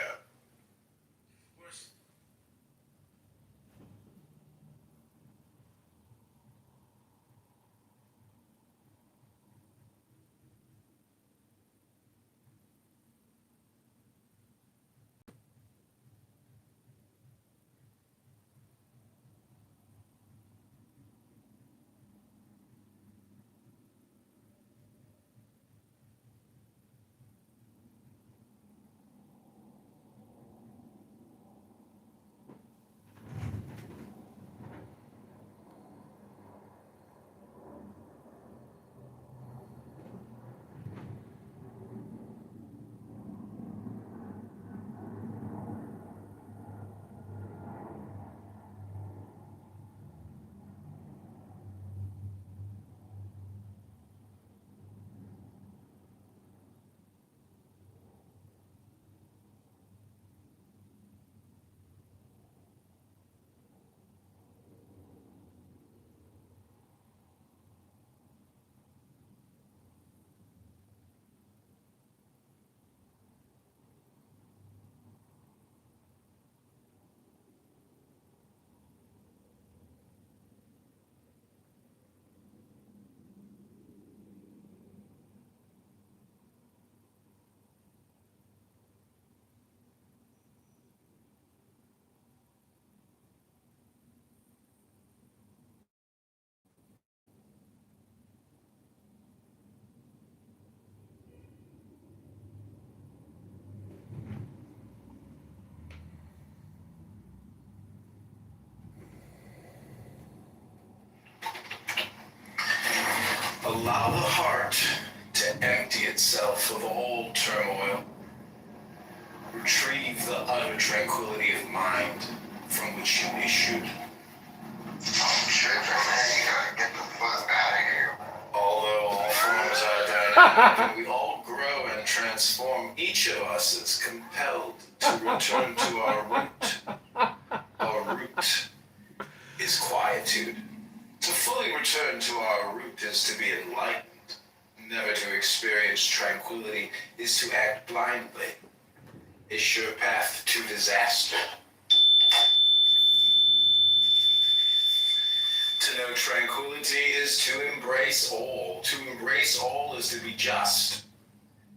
Speaker 13: retrieve the utter tranquility of mind from which you issued.
Speaker 10: I'm tripping, man. You gotta get the fuck out of here.
Speaker 13: Although all forms are dynamic and we all grow and transform, each of us is compelled to return to our root. Our root is quietude. To fully return to our root is to be enlightened. Never to experience tranquility is to act blindly. A sure path to disaster. To know tranquility is to embrace all. To embrace all is to be just.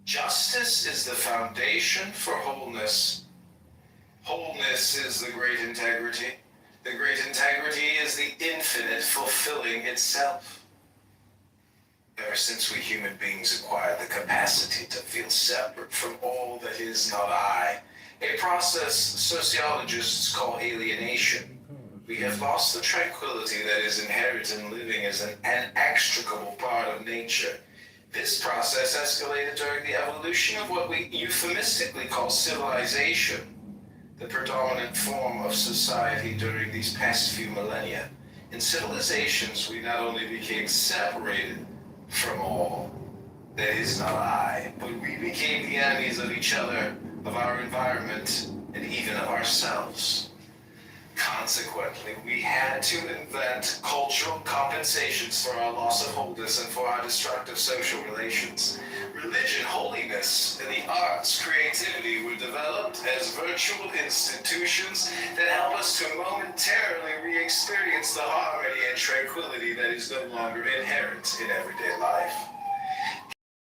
Speaker 13: Justice is the foundation for wholeness. Wholeness is the great integrity. The great integrity is the infinite fulfilling itself. Ever since we human beings acquired the capacity to feel separate from all that is not I, a process sociologists call alienation, we have lost the tranquility that is inherent in living as an inextricable part of nature. This process escalated during the evolution of what we euphemistically call civilization, the predominant form of society during these past few millennia. In civilizations, we not only became separated from all that is not I, but we became the enemies of each other, of our environment, and even of ourselves. Consequently, we had to invent cultural compensations for our loss of wholeness and for our destructive social relations. Religion, holiness, and the arts, creativity were developed as virtual institutions that help us to momentarily re-experience the harmony and tranquility that is no longer inherent in everyday life.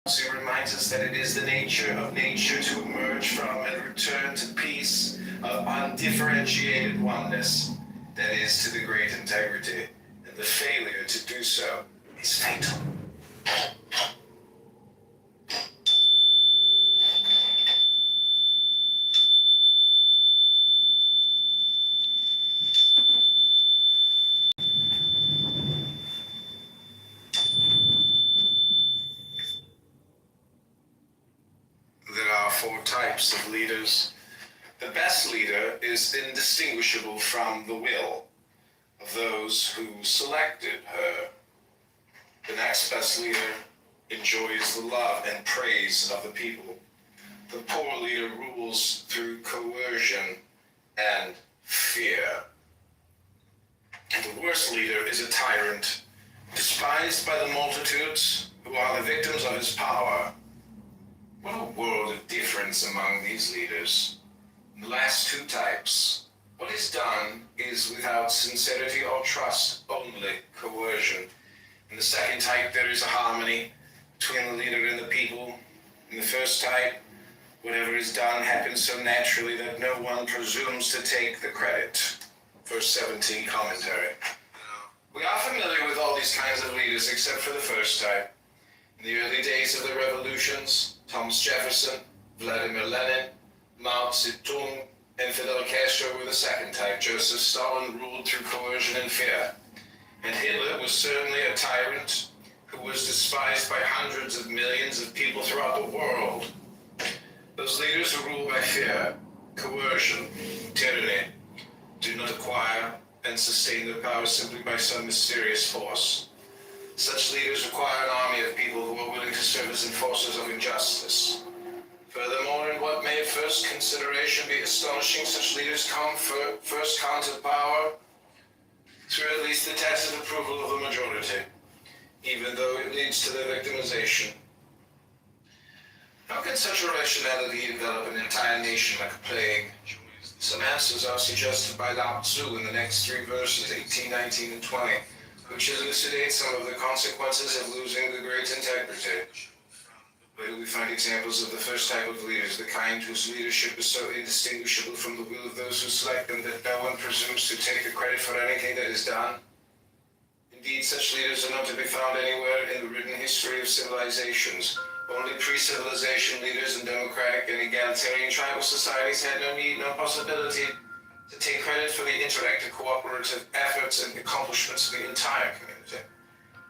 Speaker 13: It reminds us that it is the nature of nature to emerge from and return to peace of undifferentiated oneness, that is to the great integrity, and the failure to do so is fatal. There are 4 types of leaders. The best leader is indistinguishable from the will of those who selected her. The next best leader enjoys the love and praise of the people. The poor leader rules through coercion and fear. And the worst leader is a tyrant, despised by the multitudes who are the victims of his power. What a world of difference among these leaders. In the last 2 types, what is done is without sincerity or trust, only coercion. In the second type, there is a harmony between the leader and the people. In the first type, whatever is done happens so naturally that no one presumes to take the credit. Verse 17 commentary. We are familiar with all these kinds of leaders except for the first type. In the early days of the revolutions, Thomas Jefferson, Vladimir Lenin, Mao Zedong, and Fidel Castro were the second type. Joseph Stalin ruled through coercion and fear. And Hitler was certainly a tyrant who was despised by hundreds of millions of people throughout the world. Those leaders who rule by fear, coercion, tyranny, do not acquire and sustain their power simply by some mysterious force. Such leaders require an army of people who are willing to serve as enforcers of injustice. Furthermore, in what may at first consideration be astonishing, such leaders come first come to power through at least the tacit approval of the majority, even though it leads to their victimization. How can such a rationality envelop an entire nation like a plague? Some answers are suggested by Lao Tzu in the next 3 verses, 18, 19, and 20, which elucidate some of the consequences of losing the great integrity. Where do we find examples of the first type of leaders, the kind whose leadership is so indistinguishable from the will of those who select them that no one presumes to take the credit for anything that is done? Indeed, such leaders are not to be found anywhere in the written history of civilizations. Only pre-civilization leaders in democratic and egalitarian tribal societies had no need, no possibility to take credit for the interactive cooperative efforts and accomplishments of the entire community.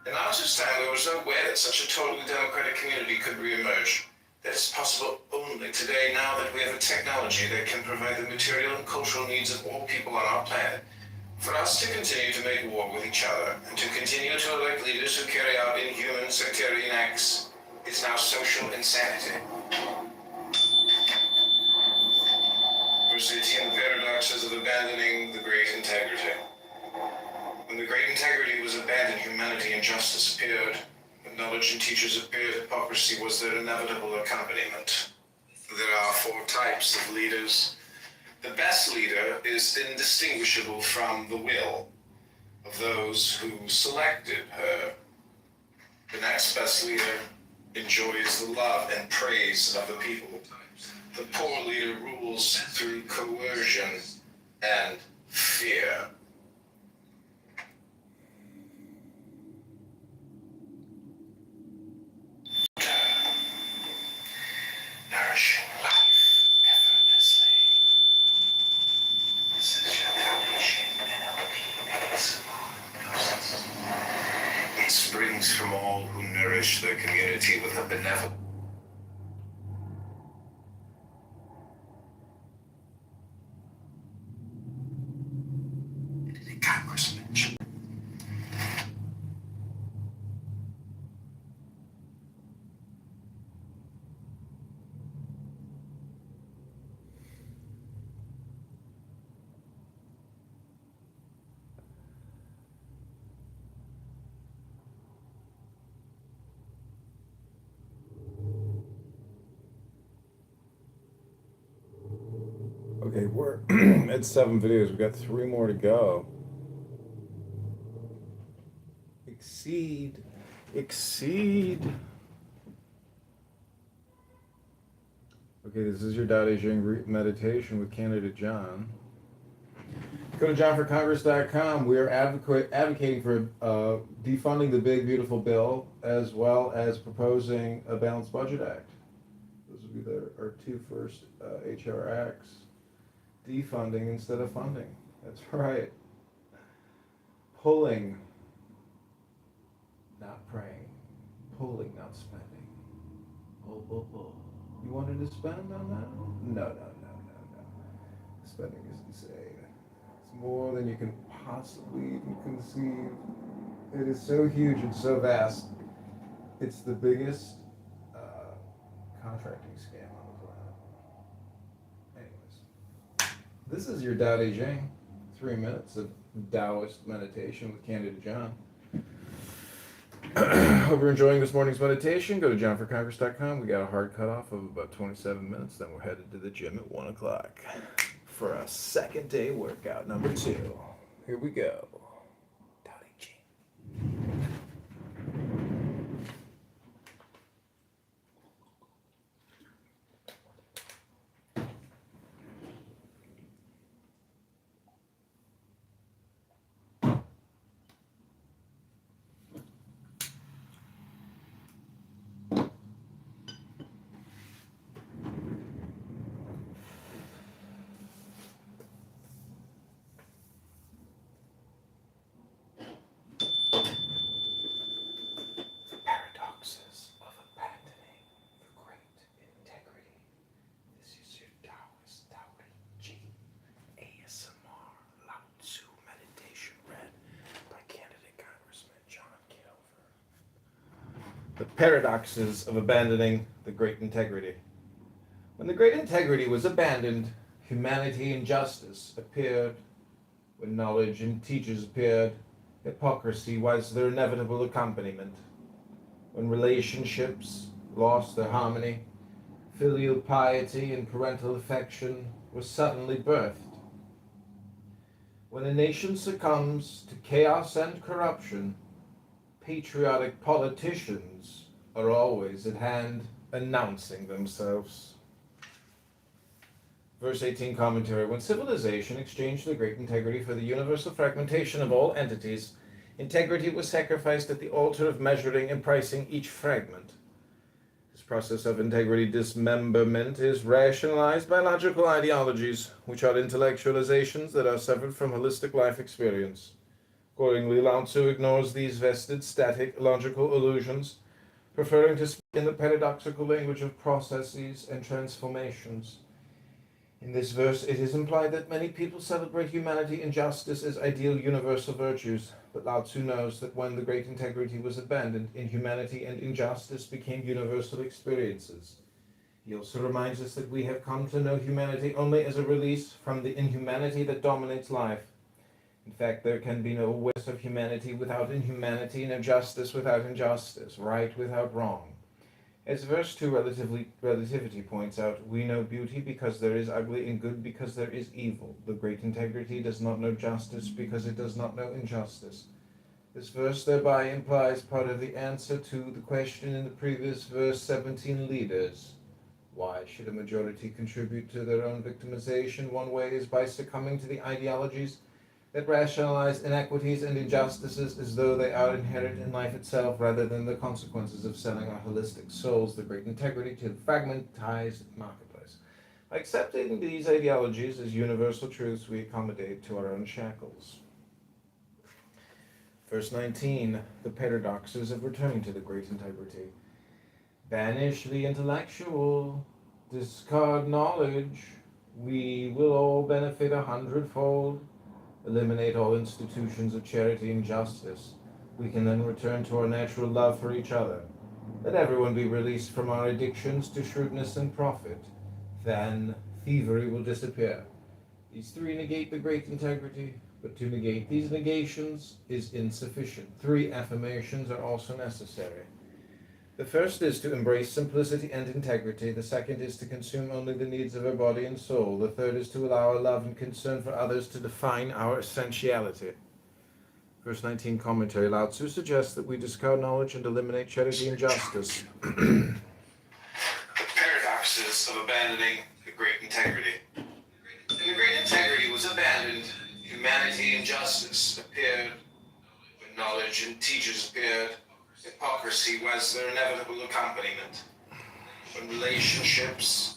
Speaker 13: In Arthur's time, there was no way that such a totally democratic community could re-emerge. That is possible only today, now that we have a technology that can provide the material and cultural needs of all people on our planet. For us to continue to make war with each other and to continue to elect leaders who carry out inhuman sectarian acts is now social insanity. Verse 18, the paradoxes of abandoning the great integrity. When the great integrity was abandoned, humanity and justice appeared. When knowledge and teachers appeared, hypocrisy was their inevitable accompaniment. There are 4 types of leaders. The best leader is indistinguishable from the will of those who selected her. The next best leader enjoys the love and praise of the people. The poor leader rules through coercion and fear. Nourishing life effortlessly. This is your foundation NLP ASMR. It springs from all who nourish their community with a benevolent. Congressman.
Speaker 1: Okay, we're at 7 videos. We've got 3 more to go. Exceed. Okay, this is your Dao De Jing meditation with candidate John. Go to johnforcongress.com. We are advocating for defunding the big, beautiful bill, as well as proposing a balanced budget act. Those would be our 2 first HR acts. Defunding instead of funding. That's right. Pulling, not praying. Pulling, not spending. Pull. You wanted to spend on that? No. Spending is insane. It's more than you can possibly even conceive. It is so huge and so vast. It's the biggest contracting scam on the planet. Anyways, this is your Dao De Jing. 3 minutes of Taoist meditation with Candida John. Hope you're enjoying this morning's meditation. Go to johnforcongress.com. We got a hard cutoff of about 27 minutes. Then we're headed to the gym at 1 o'clock for our second day workout, number 2. Here we go. Dao De Jing. Paradoxes of abandoning the great integrity. This is your Taoist Dao De Jing ASMR Lao Tzu meditation read by candidate Congressman John Kitover. The paradoxes of abandoning the great integrity. When the great integrity was abandoned, humanity and justice appeared. When knowledge and teachers appeared, hypocrisy was their inevitable accompaniment. When relationships lost their harmony, filial piety and parental affection were suddenly birthed. When a nation succumbs to chaos and corruption, patriotic politicians are always at hand, announcing themselves. Verse 18 commentary. When civilization exchanged the great integrity for the universal fragmentation of all entities, integrity was sacrificed at the altar of measuring and pricing each fragment. This process of integrity dismemberment is rationalized by logical ideologies, which are intellectualizations that are severed from holistic life experience. Accordingly, Lao Tzu ignores these vested, static, logical illusions, preferring to speak in the paradoxical language of processes and transformations. In this verse, it is implied that many people celebrate humanity and justice as ideal universal virtues, but Lao Tzu knows that when the great integrity was abandoned, inhumanity and injustice became universal experiences. He also reminds us that we have come to know humanity only as a release from the inhumanity that dominates life. In fact, there can be no awareness of humanity without inhumanity, no justice without injustice, right without wrong. As verse 2 relativity points out, we know beauty because there is ugly and good because there is evil. The great integrity does not know justice because it does not know injustice. This verse thereby implies part of the answer to the question in the previous verse 17, leaders. Why should a majority contribute to their own victimization? One way is by succumbing to the ideologies that rationalize inequities and injustices as though they are inherent in life itself rather than the consequences of selling our holistic souls, the great integrity, to the fragmentized marketplace. By accepting these ideologies as universal truths, we accommodate to our own shackles. Verse 19, the paradoxes of returning to the great integrity. Banish the intellectual, discard knowledge, we will all benefit 100-fold. Eliminate all institutions of charity and justice. We can then return to our natural love for each other. Let everyone be released from our addictions to shrewdness and profit. Then thievery will disappear. These three negate the great integrity, but to negate these negations is insufficient. 3 affirmations are also necessary. The first is to embrace simplicity and integrity. The second is to consume only the needs of our body and soul. The third is to allow our love and concern for others to define our essentiality. Verse 19 commentary. Lao Tzu suggests that we discard knowledge and eliminate charity and justice.
Speaker 13: The paradoxes of abandoning the great integrity. When the great integrity was abandoned, humanity and justice appeared. When knowledge and teachers appeared, hypocrisy was their inevitable accompaniment. When relationships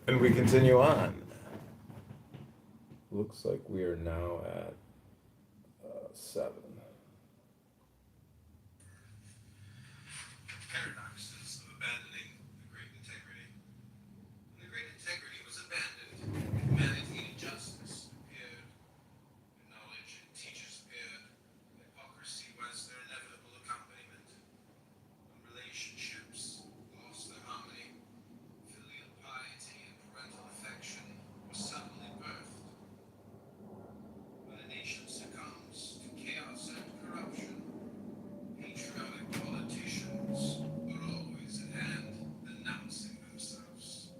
Speaker 1: And we continue on. Looks like we are now at 7.
Speaker 12: Paradoxes of abandoning the great integrity. When the great integrity was abandoned, humanity and justice appeared, and knowledge and teachers appeared. Hypocrisy was their inevitable accompaniment. When relationships lost their harmony, filial piety and parental affection were suddenly birthed. When a nation succumbs to chaos and corruption, patriotic politicians are always at hand, announcing themselves.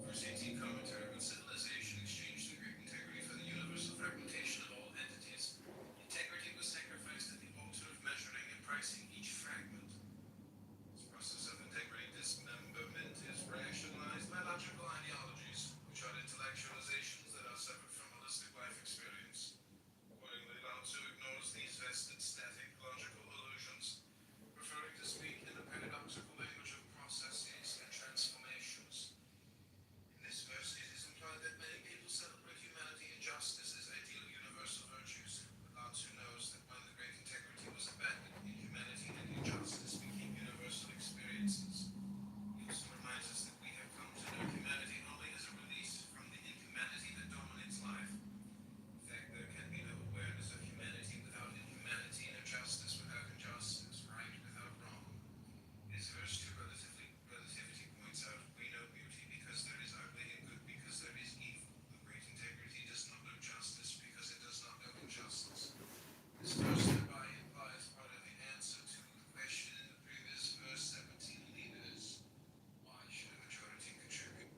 Speaker 12: Verse 18 commentary. When civilization exchanged the great integrity for the universal fragmentation of all entities, integrity was sacrificed at the altar of measuring and pricing each fragment. This process of integrity dismemberment is rationalized by logical ideologies, which are intellectualizations that are separate from holistic life experience. Accordingly, Lao Tzu ignores these vested static logical illusions, preferring to speak in the paradoxical language of processes and transformations. In this verse, it is implied that many people celebrate humanity and justice as ideal universal virtues. But Lao Tzu knows that when the great integrity was abandoned, inhumanity and injustice became universal experiences. He also reminds us that we have come to know humanity only as a release from the inhumanity that dominates life. In fact, there can be no awareness of humanity without inhumanity, no justice without injustice, right without wrong. As verse 2 relativity points out, we know beauty because there is ugly and good because there is evil. The great integrity does not know justice because it does not know injustice. This verse thereby implies part of the answer to the question in the previous verse 17 leaders. Why should a majority contribute?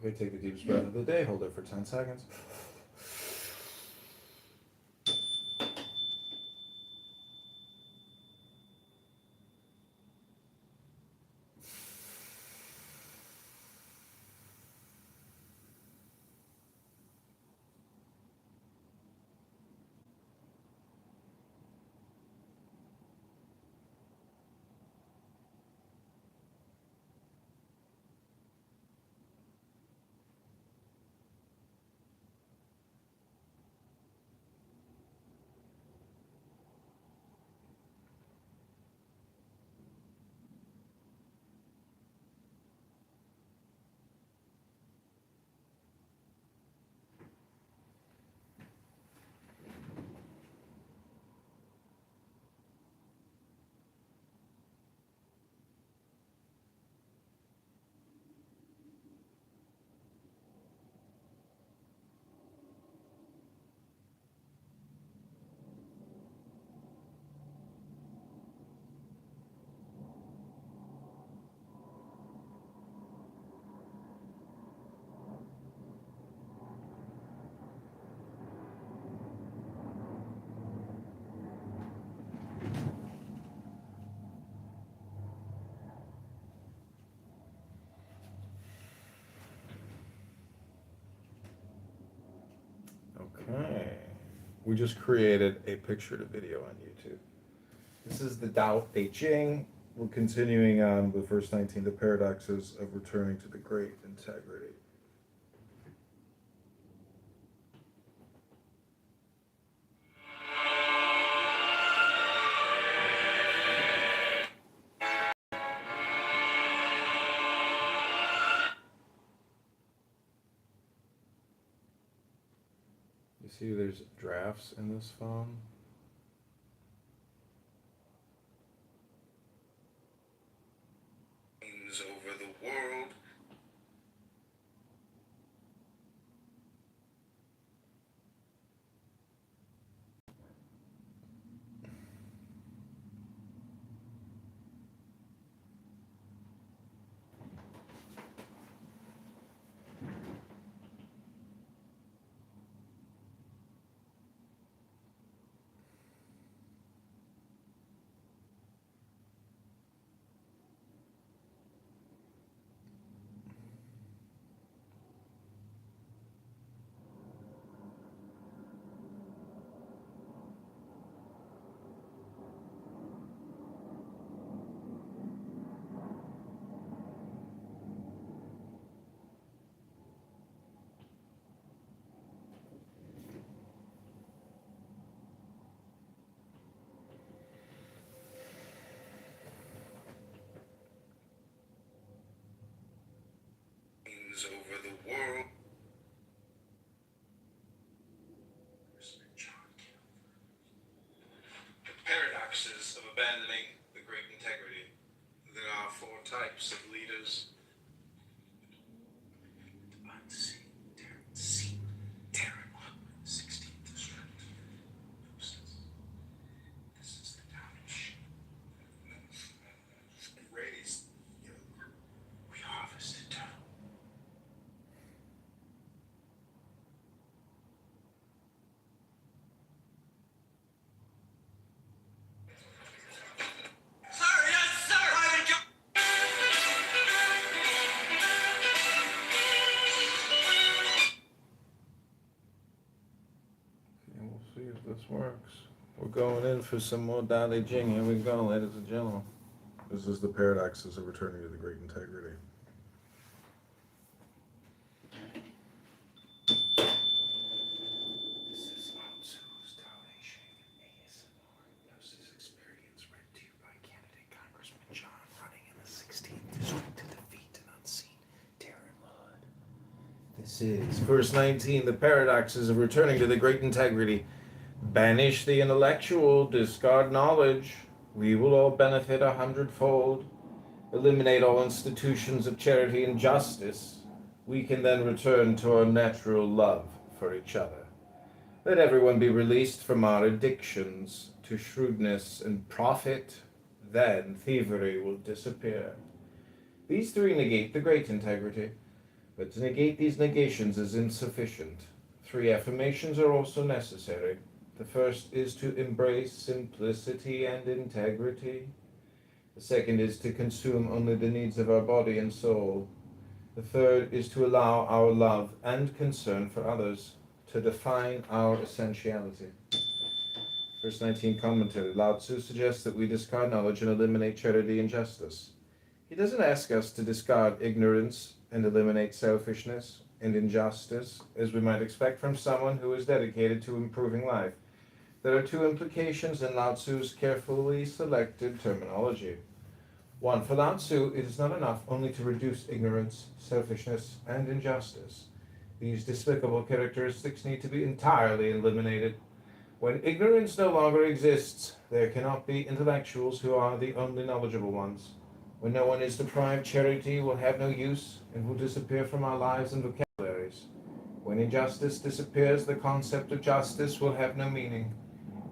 Speaker 1: Okay, take the deepest breath of the day. Hold it for 10 seconds. We just created a picture to video on YouTube. This is the Tao Te Ching. We're continuing on with verse 19, the paradoxes of returning to the great integrity. You see there's drafts in this phone?
Speaker 12: Over the world. Over the world. The paradoxes of abandoning the great integrity. There are four types of leaders. Unseen, seen, terrible, 16th district. This is the damage. Raised, we harvest eternal.
Speaker 1: And we'll see if this works. We're going in for some more Tao Te Ching. Here we go, ladies and gentlemen. This is the paradoxes of returning to the great integrity. This is Lao Tzu's Tao Te Ching ASMR hypnosis experience read to you by candidate Congressman John, running in the 16th district to defeat an unseen terror lord. This is verse 19, the paradoxes of returning to the great integrity. Banish the intellectual, discard knowledge. We will all benefit 100-fold. Eliminate all institutions of charity and justice. We can then return to our natural love for each other. Let everyone be released from our addictions to shrewdness and profit. Then thievery will disappear. These three negate the great integrity, but to negate these negations is insufficient. Three affirmations are also necessary. The first is to embrace simplicity and integrity. The second is to consume only the needs of our body and soul. The third is to allow our love and concern for others to define our essentiality. Verse 19 commentary. Lao Tzu suggests that we discard knowledge and eliminate charity and justice. He doesn't ask us to discard ignorance and eliminate selfishness and injustice, as we might expect from someone who is dedicated to improving life. There are two implications in Lao Tzu's carefully selected terminology. One, for Lao Tzu, it is not enough only to reduce ignorance, selfishness, and injustice. These despicable characteristics need to be entirely eliminated. When ignorance no longer exists, there cannot be intellectuals who are the only knowledgeable ones. When no one is deprived, charity will have no use and will disappear from our lives and vocabularies. When injustice disappears, the concept of justice will have no meaning.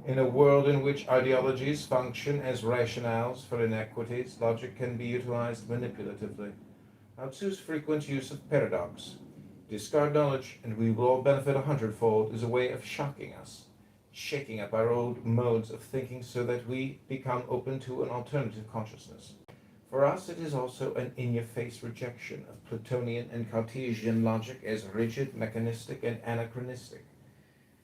Speaker 1: In a world in which ideologies function as rationales for inequities, logic can be utilized manipulatively. Lao Tzu's frequent use of paradox, discard knowledge and we will all benefit 100-fold, is a way of shocking us, shaking up our old modes of thinking so that we become open to an alternative consciousness. For us, it is also an in-your-face rejection of Platonian and Cartesian logic as rigid, mechanistic, and anachronistic.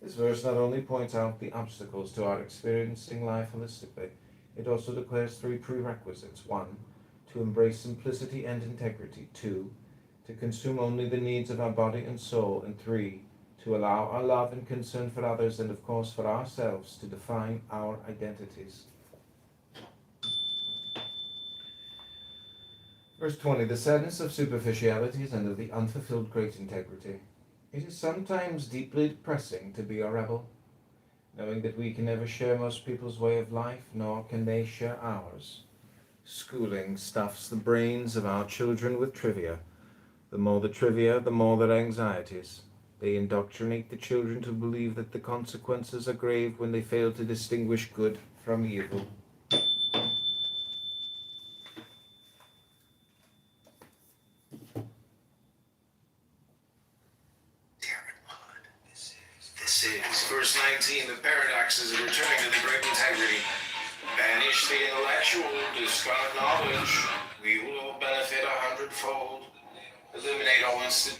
Speaker 1: This verse not only points out the obstacles to our experiencing life holistically, it also declares three prerequisites. 1, to embrace simplicity and integrity. 2, to consume only the needs of our body and soul. And 3, to allow our love and concern for others and, of course, for ourselves to define our identities. Verse 20, the sadness of superficialities and of the unfulfilled great integrity. It is sometimes deeply depressing to be a rebel, knowing that we can never share most people's way of life, nor can they share ours. Schooling stuffs the brains of our children with trivia. The more the trivia, the more their anxieties. They indoctrinate the children to believe that the consequences are grave when they fail to distinguish good from evil. This is verse 19, the paradoxes of returning to the great integrity. Banish the intellectual, discard knowledge. We will all benefit 100-fold. Eliminate all instant.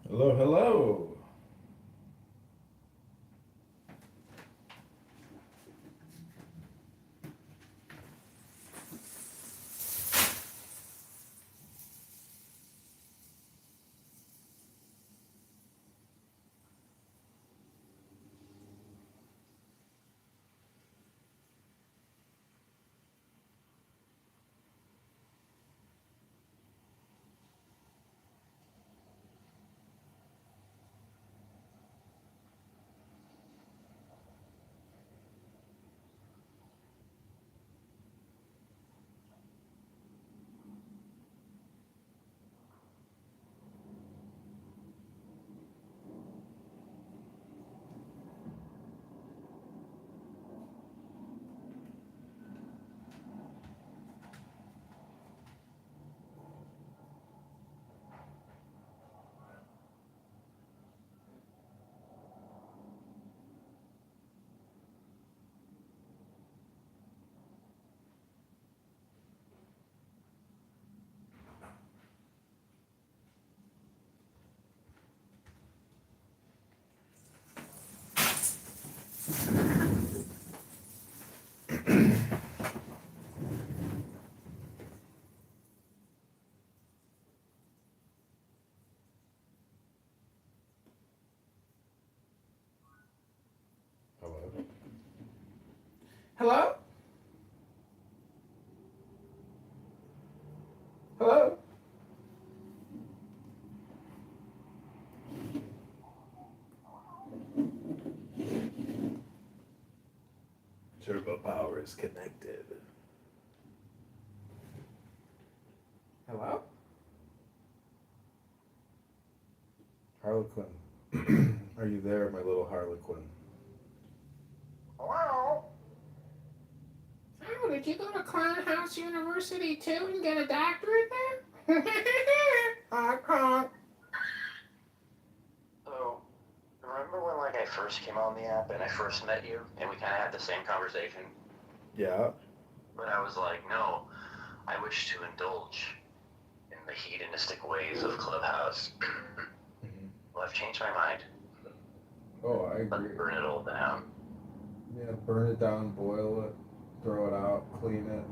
Speaker 1: Hello, hello. Hello? Hello? Hello? Turbo power is connected. Hello? Harlequin. Are you there, my little Harlequin?
Speaker 7: Hello?
Speaker 14: Oh, did you go to Clown House University too and get a doctorate there? Honk honk.
Speaker 15: So, remember when like I first came on the app and I first met you and we kind of had the same conversation?
Speaker 1: Yeah.
Speaker 15: But I was like, no, I wish to indulge in the hedonistic ways of Clubhouse. Well, I've changed my mind.
Speaker 1: Oh, I agree.
Speaker 15: Let's burn it all down.
Speaker 1: Yeah, burn it down, boil it, throw it out, clean it,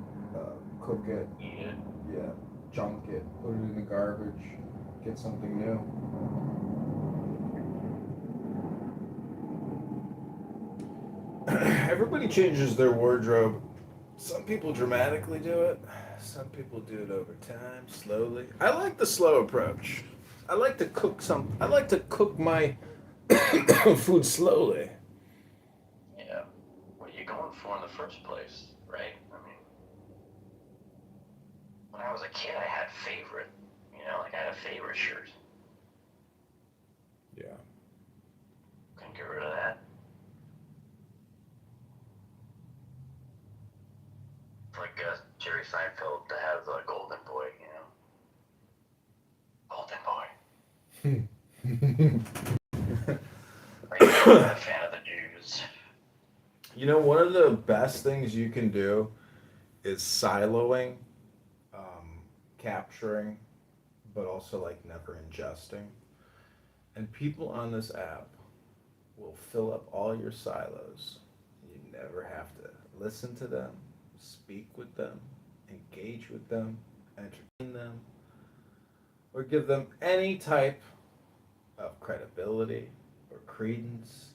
Speaker 1: cook it.
Speaker 15: Eat it.
Speaker 1: Yeah, junk it, put it in the garbage, get something new. Everybody changes their wardrobe. Some people dramatically do it. Some people do it over time, slowly. I like the slow approach. I like to cook my food slowly.
Speaker 15: Yeah. What are you going for in the first place, right? I mean, when I was a kid, I had favorite. You know, like I had a favorite shirt.
Speaker 1: Yeah.
Speaker 15: Couldn't get rid of that. It's like Jerry Seinfeld to have the golden boy, you know? Golden boy. Are you a fan of the Jews?
Speaker 1: You know, one of the best things you can do is siloing, capturing, but also like never ingesting. And people on this app will fill up all your silos. You never have to listen to them, speak with them, engage with them, entertain them, or give them any type of credibility or credence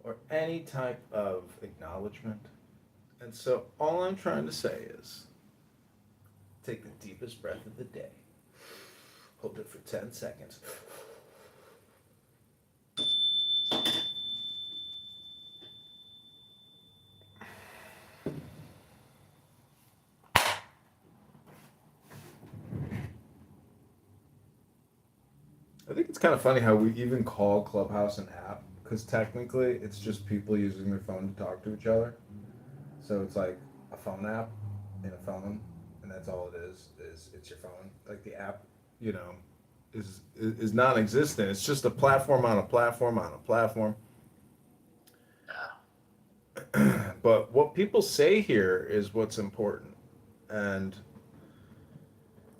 Speaker 1: or any type of acknowledgement. And so all I'm trying to say is take the deepest breath of the day, hold it for 10 seconds. I think it's kind of funny how we even call Clubhouse an app, because technically it's just people using their phone to talk to each other. So it's like a phone app in a phone, and that's all it is it's your phone. Like the app, you know, is non-existent. It's just a platform on a platform on a platform. But what people say here is what's important. And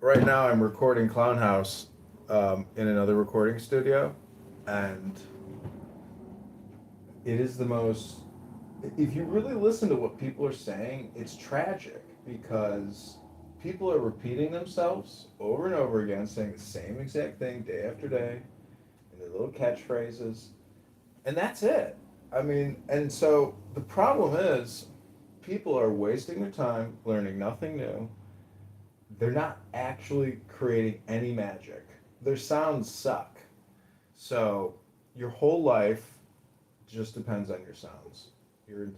Speaker 1: right now I'm recording Clown House in another recording studio, and it is the most, if you really listen to what people are saying, it's tragic, because people are repeating themselves over and over again, saying the same exact thing day after day in their little catchphrases, and that's it. I mean, and so the problem is people are wasting their time learning nothing new. They're not actually creating any magic. Their sounds suck. So your whole life just depends on your sounds.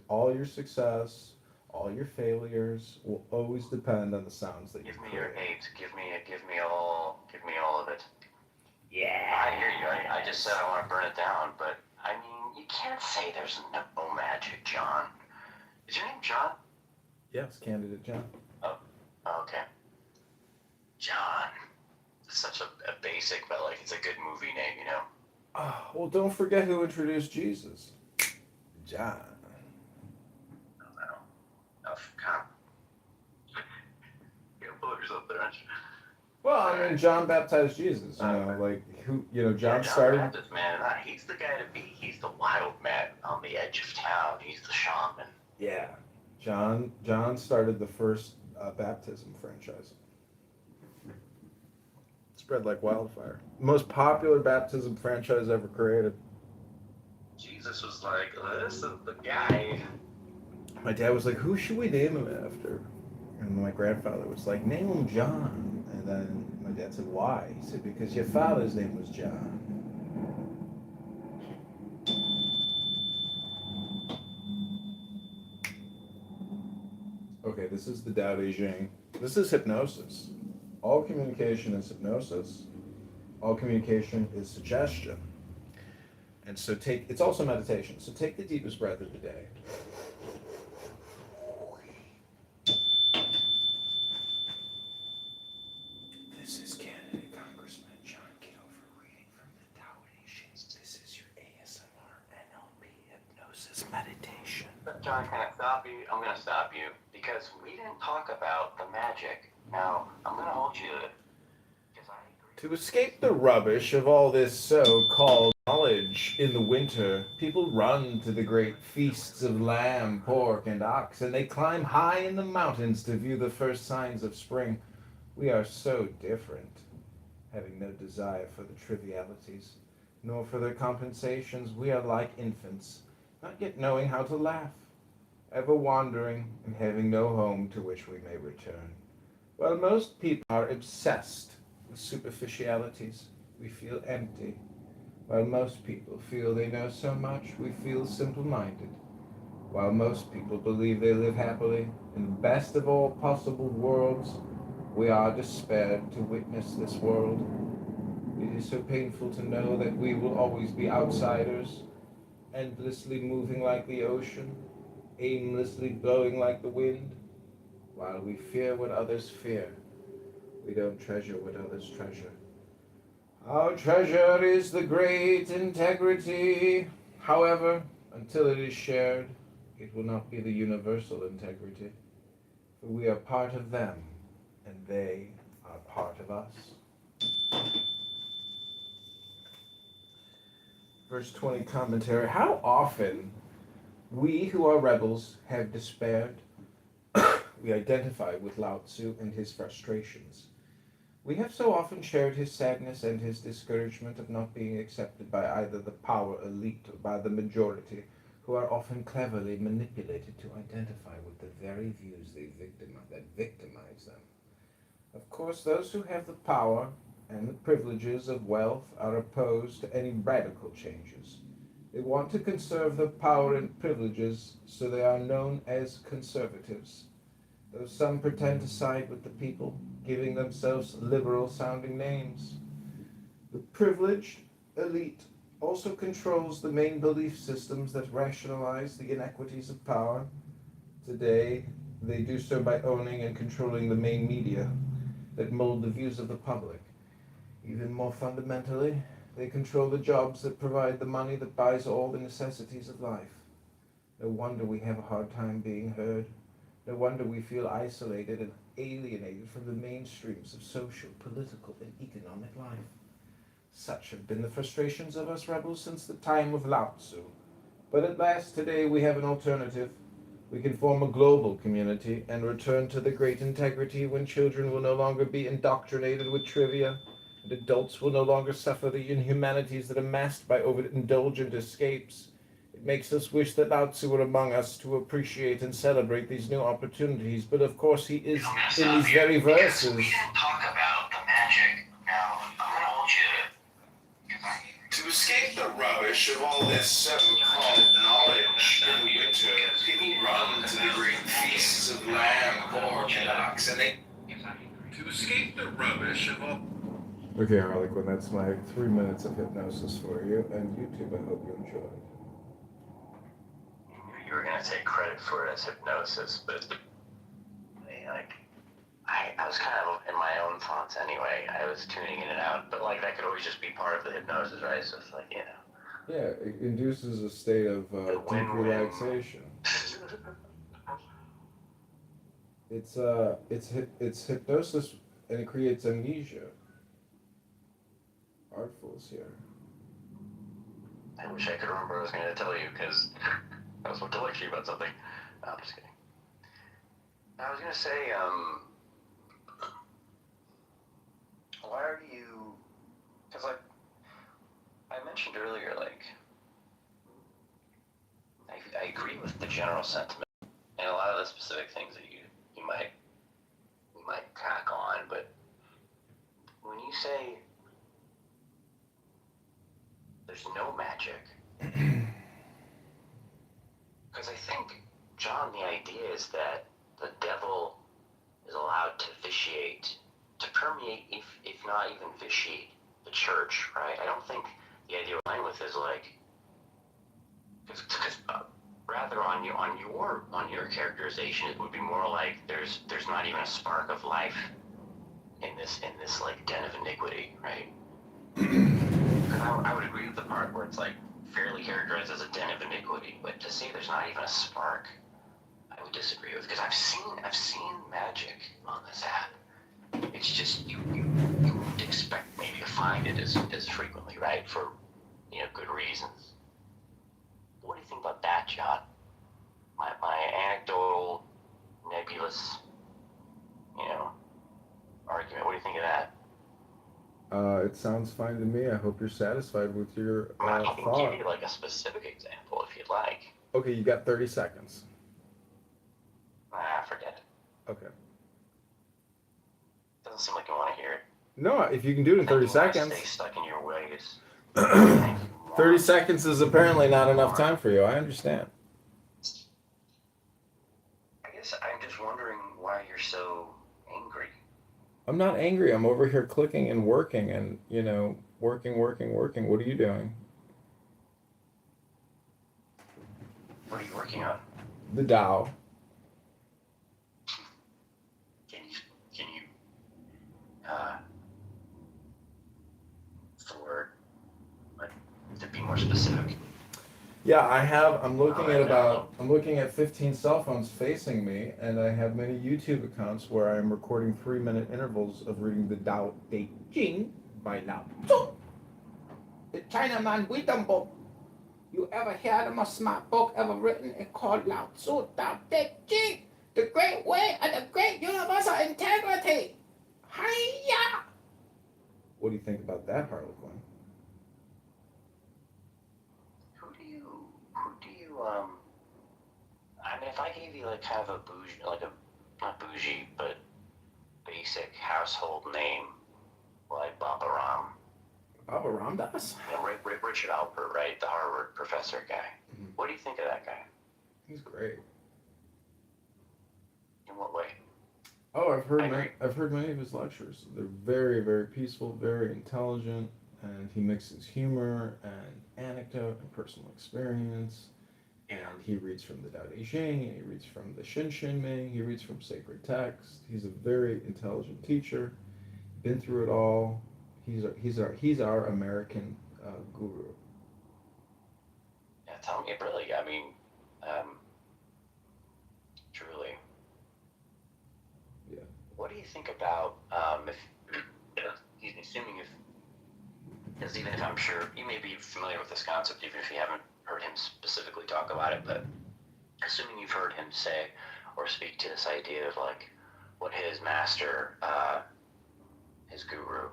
Speaker 1: All your success, all your failures will always depend on the sounds that you
Speaker 15: Give me
Speaker 1: create.
Speaker 15: your hate. Give me all of it.
Speaker 1: Yeah.
Speaker 15: I hear you. I just said I want to burn it down, but I mean, you can't say there's no magic, John. Is your name John?
Speaker 1: Yes, Candidate John.
Speaker 15: Oh, okay. John. It's such a basic, but like it's a good movie name, you know?
Speaker 1: Oh, well, don't forget who introduced Jesus. John.
Speaker 15: Oh, come. You're gonna pull yourself there, aren't you?
Speaker 1: Well, I mean, John baptized Jesus. Like who? John
Speaker 15: John
Speaker 1: started.
Speaker 15: Baptist, man, he's the guy to be. He's the wild man on the edge of town. He's the shaman.
Speaker 1: Yeah, John started the first baptism franchise. Spread like wildfire. Most popular baptism franchise ever created.
Speaker 15: Jesus was like, this is the guy.
Speaker 1: My dad was like, "Who should we name him after?" And my grandfather was like, "Name him John." And then my dad said, "Why?" He said, "Because your father's name was John." Okay, this is the Tao Te Ching. This is hypnosis. All communication is hypnosis. All communication is suggestion. And so it's also meditation. So take the deepest breath of the day. This is candidate Congressman John Kitover reading from the Tao Te Ching. This is your ASMR NLP hypnosis meditation.
Speaker 15: John, can I stop you? I'm going to stop you because we didn't talk about the magic. Now, I'm going to hold you to it.
Speaker 1: To escape the rubbish of all this so-called knowledge in the winter, people run to the great feasts of lamb, pork, and ox, and they climb high in the mountains to view the first signs of spring. We are so different, having no desire for the trivialities, nor for their compensations. We are like infants, not yet knowing how to laugh, ever wandering and having no home to which we may return. While most people are obsessed with superficialities, we feel empty. While most people feel they know so much, we feel simple-minded. While most people believe they live happily in the best of all possible worlds, we are despaired to witness this world. It is so painful to know that we will always be outsiders, endlessly moving like the ocean, aimlessly blowing like the wind. While we fear what others fear, we don't treasure what others treasure. Our treasure is the great integrity. However, until it is shared, it will not be the universal integrity. For we are part of them, and they are part of us. Verse 20 commentary. How often we who are rebels have despaired? We identify with Lao Tzu and his frustrations. We have so often shared his sadness and his discouragement of not being accepted by either the power elite or by the majority, who are often cleverly manipulated to identify with the very views that victimize them. Of course, those who have the power and the privileges of wealth are opposed to any radical changes. They want to conserve their power and privileges, so they are known as conservatives. Though some pretend to side with the people, giving themselves liberal-sounding names. The privileged elite also controls the main belief systems that rationalize the inequities of power. Today, they do so by owning and controlling the main media that mold the views of the public. Even more fundamentally, they control the jobs that provide the money that buys all the necessities of life. No wonder we have a hard time being heard. No wonder we feel isolated and alienated from the mainstreams of social, political, and economic life. Such have been the frustrations of us rebels since the time of Lao Tzu. But at last today we have an alternative. We can form a global community and return to the great integrity when children will no longer be indoctrinated with trivia, and adults will no longer suffer the inhumanities that are masked by overindulgent escapes. It makes us wish that Lao Tzu were among us to appreciate and celebrate these new opportunities, but of course he is in these very verses.
Speaker 15: We didn't talk about the magic. Now, I'm going to hold you
Speaker 13: To escape the rubbish of all this so-called knowledge in the winter, people run to the great feasts of lamb, pork, and ox, and they... To escape the rubbish of all...
Speaker 1: Okay, Harlequin, that's my 3 minutes of hypnosis for you, and YouTube, I hope you enjoyed.
Speaker 15: You were going to take credit for it as hypnosis, but I was kind of in my own thoughts anyway. I was tuning in and out, but that could always just be part of the hypnosis, right? So it's
Speaker 1: Yeah, it induces a state of deep relaxation. It's hypnosis and it creates amnesia. Artfuls here.
Speaker 15: I wish I could remember what I was going to tell you because I was about to lecture you about something. No, I'm just kidding. I was going to say, why are you? Because like I mentioned earlier, like I agree with the general sentiment and a lot of the specific things that you might tack on, but when you say there's no magic, because I think, John, the idea is that the devil is allowed to vitiate, to permeate, if not even vitiate, the church, right? I don't think the idea we're playing with is like, because rather on your characterization, it would be more like there's not even a spark of life in this like den of iniquity, right? Because I would agree with the part where it's like fairly characterized as a den of iniquity, but to say there's not even a spark, I would disagree with, because I've seen magic on this app. It's just you wouldn't expect maybe to find it as frequently, right? For good reasons. What do you think about that, John? My anecdotal, nebulous, argument. What do you think of that?
Speaker 1: It sounds fine to me. I hope you're satisfied with your
Speaker 15: I can
Speaker 1: thought.
Speaker 15: give you like a specific example if you'd like.
Speaker 1: Okay, you got 30 seconds.
Speaker 15: Forget it.
Speaker 1: Okay.
Speaker 15: Doesn't seem like you want to hear it.
Speaker 1: No, if you can do it in 30 seconds.
Speaker 15: Stay stuck in your ways.
Speaker 1: 30 seconds is apparently not enough time for you. I understand.
Speaker 15: I guess I'm just wondering why you're so angry.
Speaker 1: I'm not angry. I'm over here clicking and working and, working. What are you doing?
Speaker 15: What are you working on?
Speaker 1: The Dow.
Speaker 15: Can you what's the word? To be more specific.
Speaker 1: Yeah, I'm looking at 15 cell phones facing me, and I have many YouTube accounts where I am recording 3-minute intervals of reading the Tao Te Ching by Lao Tzu, the Chinaman wisdom book. You ever heard of a smart book ever written? It's called Lao Tzu Tao Te Ching, the great way and the great universal integrity. Hiya! What do you think about that, Harlequin?
Speaker 15: Who do you I mean, if I gave you like kind of a bougie, like a, not bougie, but basic household name, like Baba Ram.
Speaker 1: Baba Ramdas?
Speaker 15: Richard Alpert, right? The Harvard professor guy.
Speaker 1: Mm-hmm.
Speaker 15: What do you think of that guy?
Speaker 1: He's great.
Speaker 15: In what way?
Speaker 1: Oh, I've heard many of his lectures. They're very, very peaceful, very intelligent, and he mixes humor and anecdote and personal experience. And he reads from the Tao Te Ching, and he reads from the Shin Shin Ming, he reads from sacred text. He's a very intelligent teacher, been through it all. He's our American guru.
Speaker 15: Yeah, tell me, really. I mean, truly.
Speaker 1: Yeah.
Speaker 15: What do you think about assuming because even if I'm sure you may be familiar with this concept, even if you haven't heard him specifically talk about it, but assuming you've heard him say or speak to this idea of like what his master, his guru,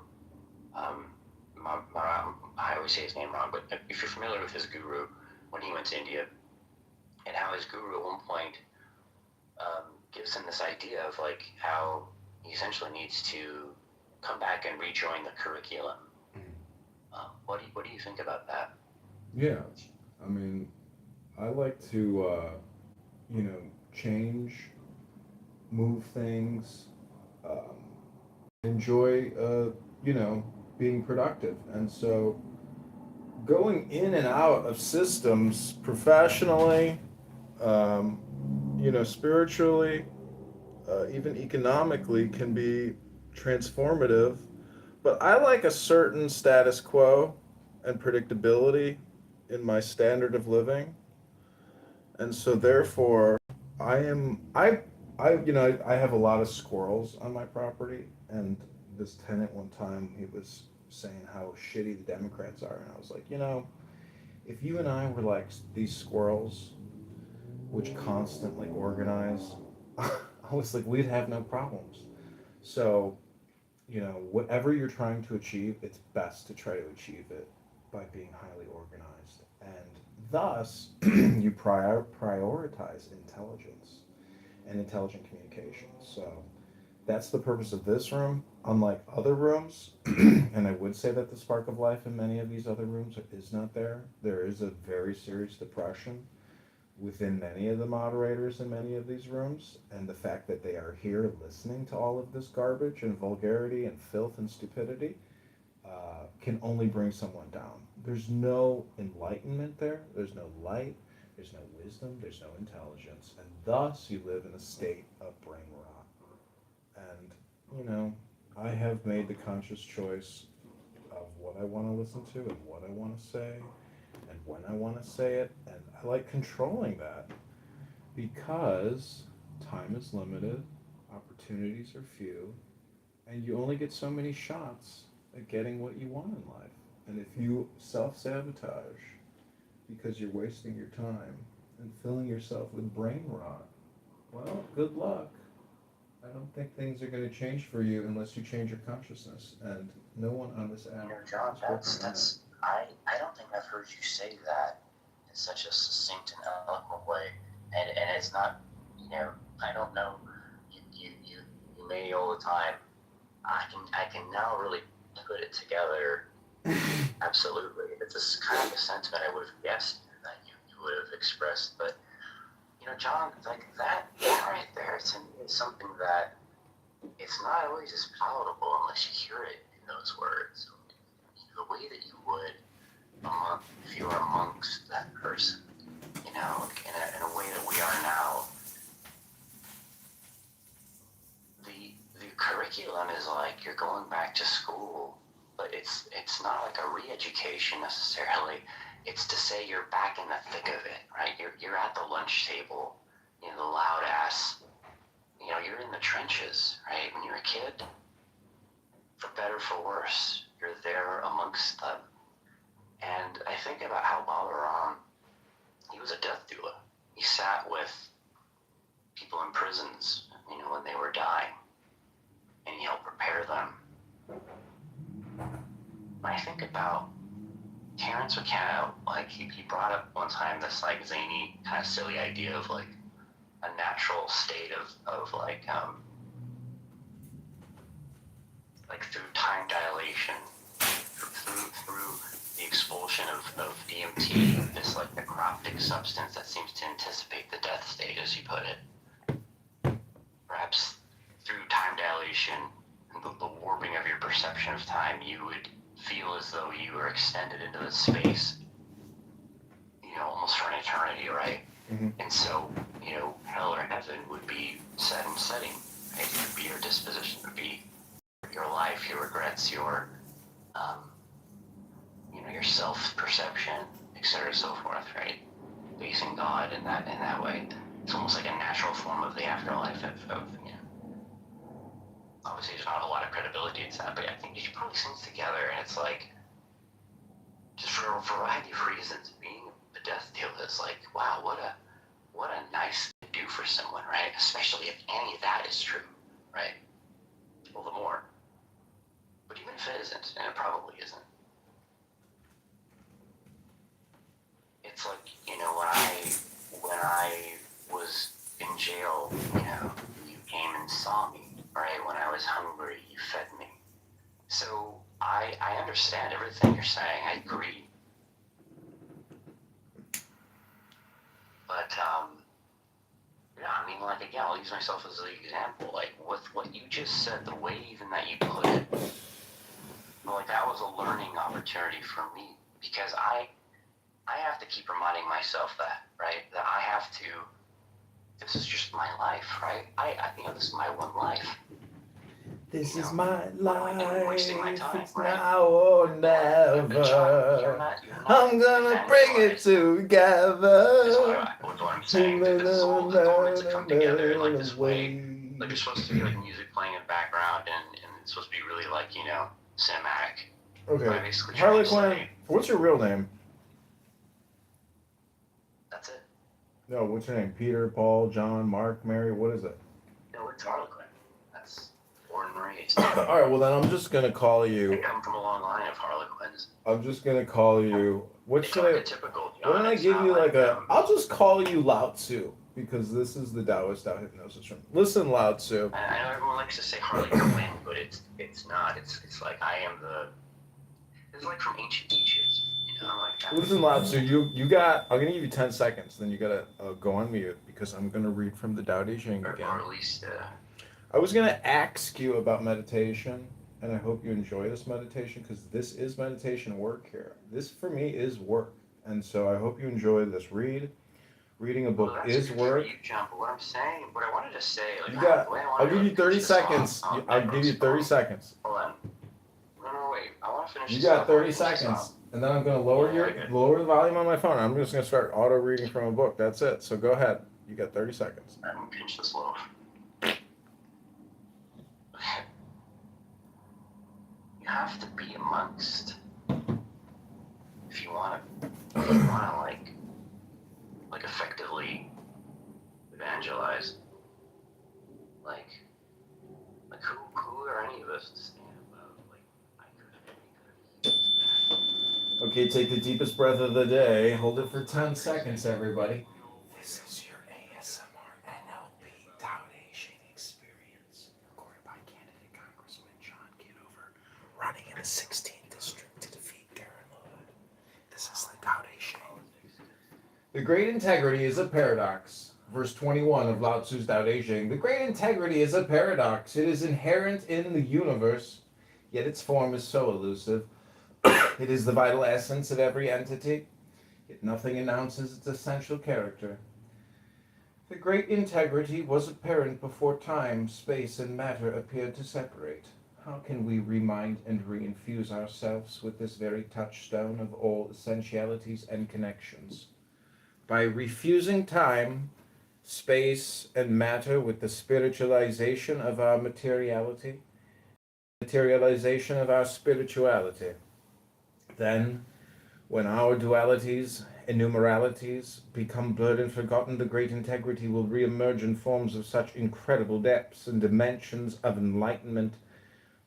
Speaker 15: I always say his name wrong, but if you're familiar with his guru when he went to India, and how his guru at one point gives him this idea of like how he essentially needs to come back and rejoin the curriculum. What do you think about that?
Speaker 1: Yeah, I mean, I like to, change, move things, enjoy, being productive. And so going in and out of systems professionally, spiritually, even economically can be transformative. But I like a certain status quo and predictability in my standard of living. And so therefore I I have a lot of squirrels on my property, and this tenant one time he was saying how shitty the Democrats are, and I was like, if you and I were like these squirrels, which constantly organize, I was like, we'd have no problems. So, whatever you're trying to achieve, it's best to try to achieve it by being highly organized, and thus you prioritize intelligence and intelligent communication. So that's the purpose of this room. Unlike other rooms, and I would say that the spark of life in many of these other rooms is not there. There is a very serious depression within many of the moderators in many of these rooms, and the fact that they are here listening to all of this garbage and vulgarity and filth and stupidity can only bring someone down. There's no enlightenment there, there's no light, there's no wisdom, there's no intelligence, and thus you live in a state of brain rot. And, I have made the conscious choice of what I want to listen to and what I want to say and when I want to say it, and I like controlling that because time is limited, opportunities are few, and you only get so many shots at getting what you want in life. And if you self-sabotage because you're wasting your time and filling yourself with brain rot, well, good luck. I don't think things are going to change for you unless you change your consciousness, and no one on this app
Speaker 15: John,
Speaker 1: is working on it.
Speaker 15: I don't think I've heard you say that in such a succinct and eloquent way, and it's not, I don't know, you may all the time. I can now really put it together. Absolutely, it's this kind of a sentiment I would have guessed that you would have expressed, but John, like that right there to me is something that it's not always as palatable unless you hear it in those words. The way that you would if you were amongst that person, in a way that we are now. The curriculum is like you're going back to school, but it's not like a re-education necessarily. It's to say you're back in the thick of it, right? You're at the lunch table, the loud ass, you're in the trenches, right? When you're a kid, for better, for worse, you're there amongst them. And I think about how Balaram, he was a death doula. He sat with people in prisons, when they were dying, and he helped prepare them. When I think about Terrence McKenna, like he brought up one time this like zany kind of silly idea of like a natural state of like through time dilation, through the expulsion of DMT, this like necroptic substance that seems to anticipate the death state, as you put it. Perhaps through time dilation and the warping of your perception of time, you would feel as though you were extended into the space, almost for an eternity, right?
Speaker 1: Mm-hmm.
Speaker 15: And so, hell or heaven would be set and setting, right? It would be your disposition, it would be your life, your regrets, your self-perception, etc., so forth, right? Facing God in that way. It's almost like a natural form of the afterlife of obviously there's not a lot of credibility to that, but I think you should put these things together, and it's like, just for a variety of reasons, being a death deal is like, wow, what a nice thing to do for someone, right? Especially if any of that is true, right? Well, the more. But even if it isn't, and it probably isn't, it's like, when I was in jail, you came and saw me, right? When I was hungry, you fed me. So I understand everything you're saying. I agree. But, like, again, I'll use myself as an example. Like, with what you just said, the way even that you put it, like, that was a learning opportunity for me. Because I have to keep reminding myself that, right? That I have to, this is just my life, right? This is my one life.
Speaker 1: This is my life,
Speaker 15: wasting my time,
Speaker 1: it's
Speaker 15: right?
Speaker 1: now or never.
Speaker 15: But John, you're not
Speaker 1: I'm gonna bring it
Speaker 15: evangelizing. That's
Speaker 1: together.
Speaker 15: what with what I'm saying. This whole, it's all meant to come together in like this way. Like there's supposed to be like music playing in the background, and it's supposed to be really like, you know, cinematic.
Speaker 1: Okay. Harlequin, what's your real name?
Speaker 15: That's it.
Speaker 1: No, what's your name? Peter, Paul, John, Mark, Mary, what is it?
Speaker 15: No, it's Harlequin. That's born and raised.
Speaker 1: Alright, well then I'm just gonna call you.
Speaker 15: I come from a long line of Harlequins.
Speaker 1: I'm just gonna call you. What should I?
Speaker 15: Typical,
Speaker 1: Why don't I give you like a? I'll just call you Lao Tzu because this is the Taoist Tao hypnosis room. Listen, Lao Tzu.
Speaker 15: I know everyone likes to say Harley Quinn, but it's not. It's like I am the. It's like from ancient Egypt, you know, like that.
Speaker 1: Listen, Lao Tzu. You got. I'm gonna give you 10 seconds. Then you gotta go on mute because I'm gonna read from the Tao Te Ching again.
Speaker 15: Or at least.
Speaker 1: I was gonna ask you about meditation. And I hope you enjoy this meditation because this is meditation work here. This for me is work. And so I hope you enjoy this read. Reading a book is work.
Speaker 15: You, John, but what I'm saying, what I wanted to say, like,
Speaker 1: you got, I'll give you 30 seconds. I'll give you 30 seconds.
Speaker 15: Hold on. No, wait. I want to finish
Speaker 1: You got 30 seconds. And then I'm going to lower the volume on my phone. I'm just going to start auto reading from a book. That's it. So go ahead. You got 30 seconds.
Speaker 15: I'm going to pinch this loaf. You have to be amongst if you want to like effectively evangelize. Like who are any of us to stand above? Like I could.
Speaker 1: Okay, take the deepest breath of the day. Hold it for 10 seconds, everybody. This is your ASMR NLP Tao Te Ching experience, recorded by candidate Congressman John Kitover, running in the 16th district to defeat Karen Lord. This is the Tao Te Ching. The great integrity is a paradox. Verse 21 of Lao Tzu's Tao Te Ching. The great integrity is a paradox. It is inherent in the universe, yet its form is so elusive. It is the vital essence of every entity, yet nothing announces its essential character. The great integrity was apparent before time, space, and matter appeared to separate. How can we remind and reinfuse ourselves with this very touchstone of all essentialities and connections? By refusing time, space, and matter with the spiritualization of our materiality, materialization of our spirituality. Then, when our dualities and numeralities become blurred and forgotten, the great integrity will reemerge in forms of such incredible depths and dimensions of enlightenment,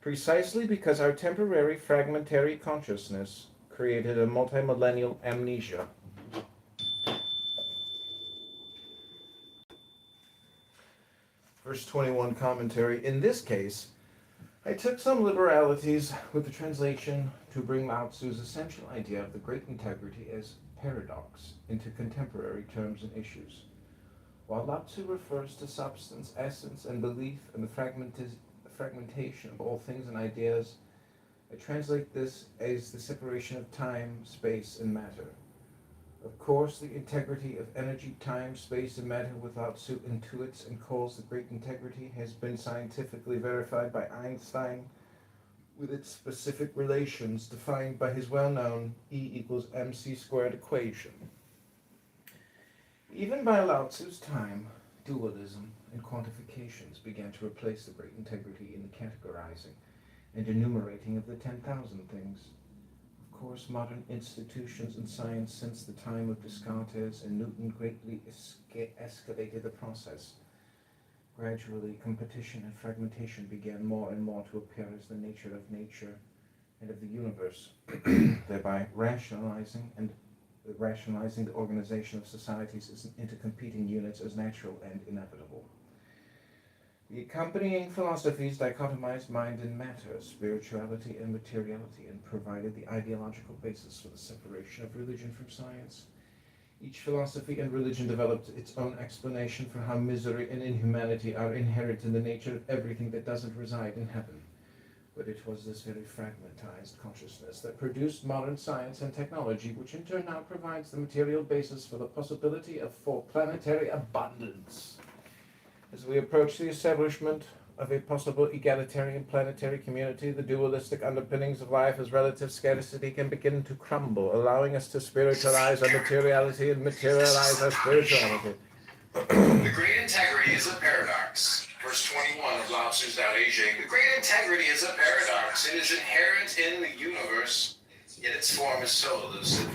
Speaker 1: precisely because our temporary fragmentary consciousness created a multimillennial amnesia. Verse 21 commentary. In this case, I took some liberalities with the translation to bring Lao Tzu's essential idea of the great integrity as paradox into contemporary terms and issues. While Lao Tzu refers to substance, essence, and belief and the fragmentation of all things and ideas, I translate this as the separation of time, space, and matter. Of course, the integrity of energy, time, space, and matter with Lao Tzu intuits and calls the great integrity has been scientifically verified by Einstein with its specific relations defined by his well-known E=mc² equation. Even by Lao Tzu's time, dualism and quantifications began to replace the great integrity in the categorizing and enumerating of the 10,000 things. Of course, modern institutions and science since the time of Descartes and Newton greatly escalated the process. Gradually, competition and fragmentation began more and more to appear as the nature of nature and of the universe, thereby rationalizing the organization of societies into competing units as natural and inevitable. The accompanying philosophies dichotomized mind and matter, spirituality and materiality, and provided the ideological basis for the separation of religion from science. Each philosophy and religion developed its own explanation for how misery and inhumanity are inherent in the nature of everything that doesn't reside in heaven. But it was this very fragmentized consciousness that produced modern science and technology, which in turn now provides the material basis for the possibility of planetary abundance. As we approach the establishment
Speaker 14: of a possible egalitarian planetary community, the dualistic underpinnings of life as relative scarcity can begin to crumble, allowing us to spiritualize our materiality and materialize our spirituality.
Speaker 13: The great integrity is a paradox. Verse 21 of Lao Tzu's Tao Te Ching. The great integrity is a paradox. It is inherent in the universe, yet its form is so elusive.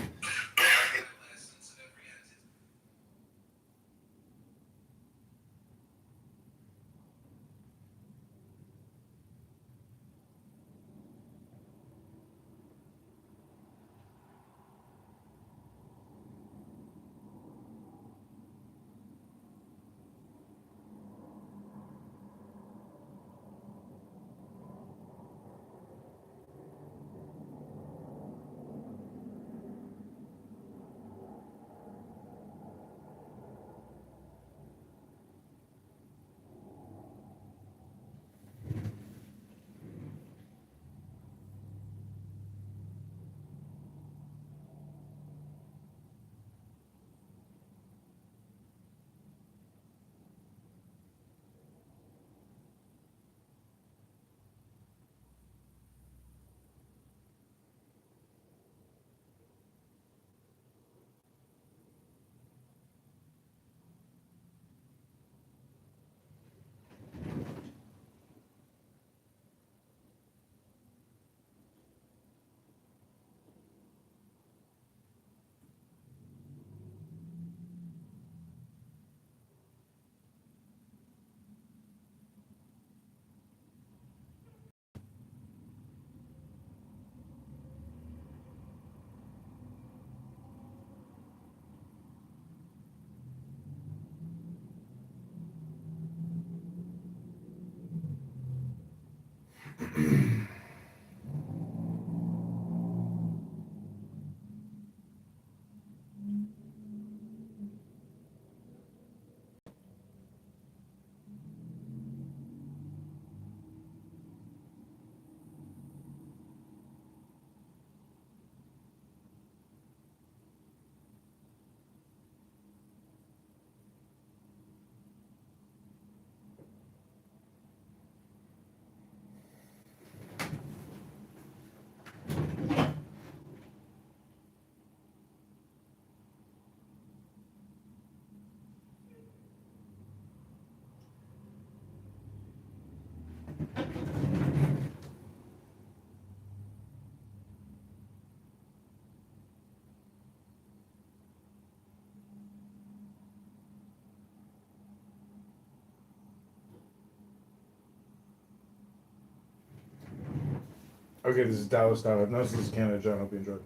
Speaker 14: Okay, this is Dallas Dow. Hypnosis. This is Canada John. Hope you enjoyed.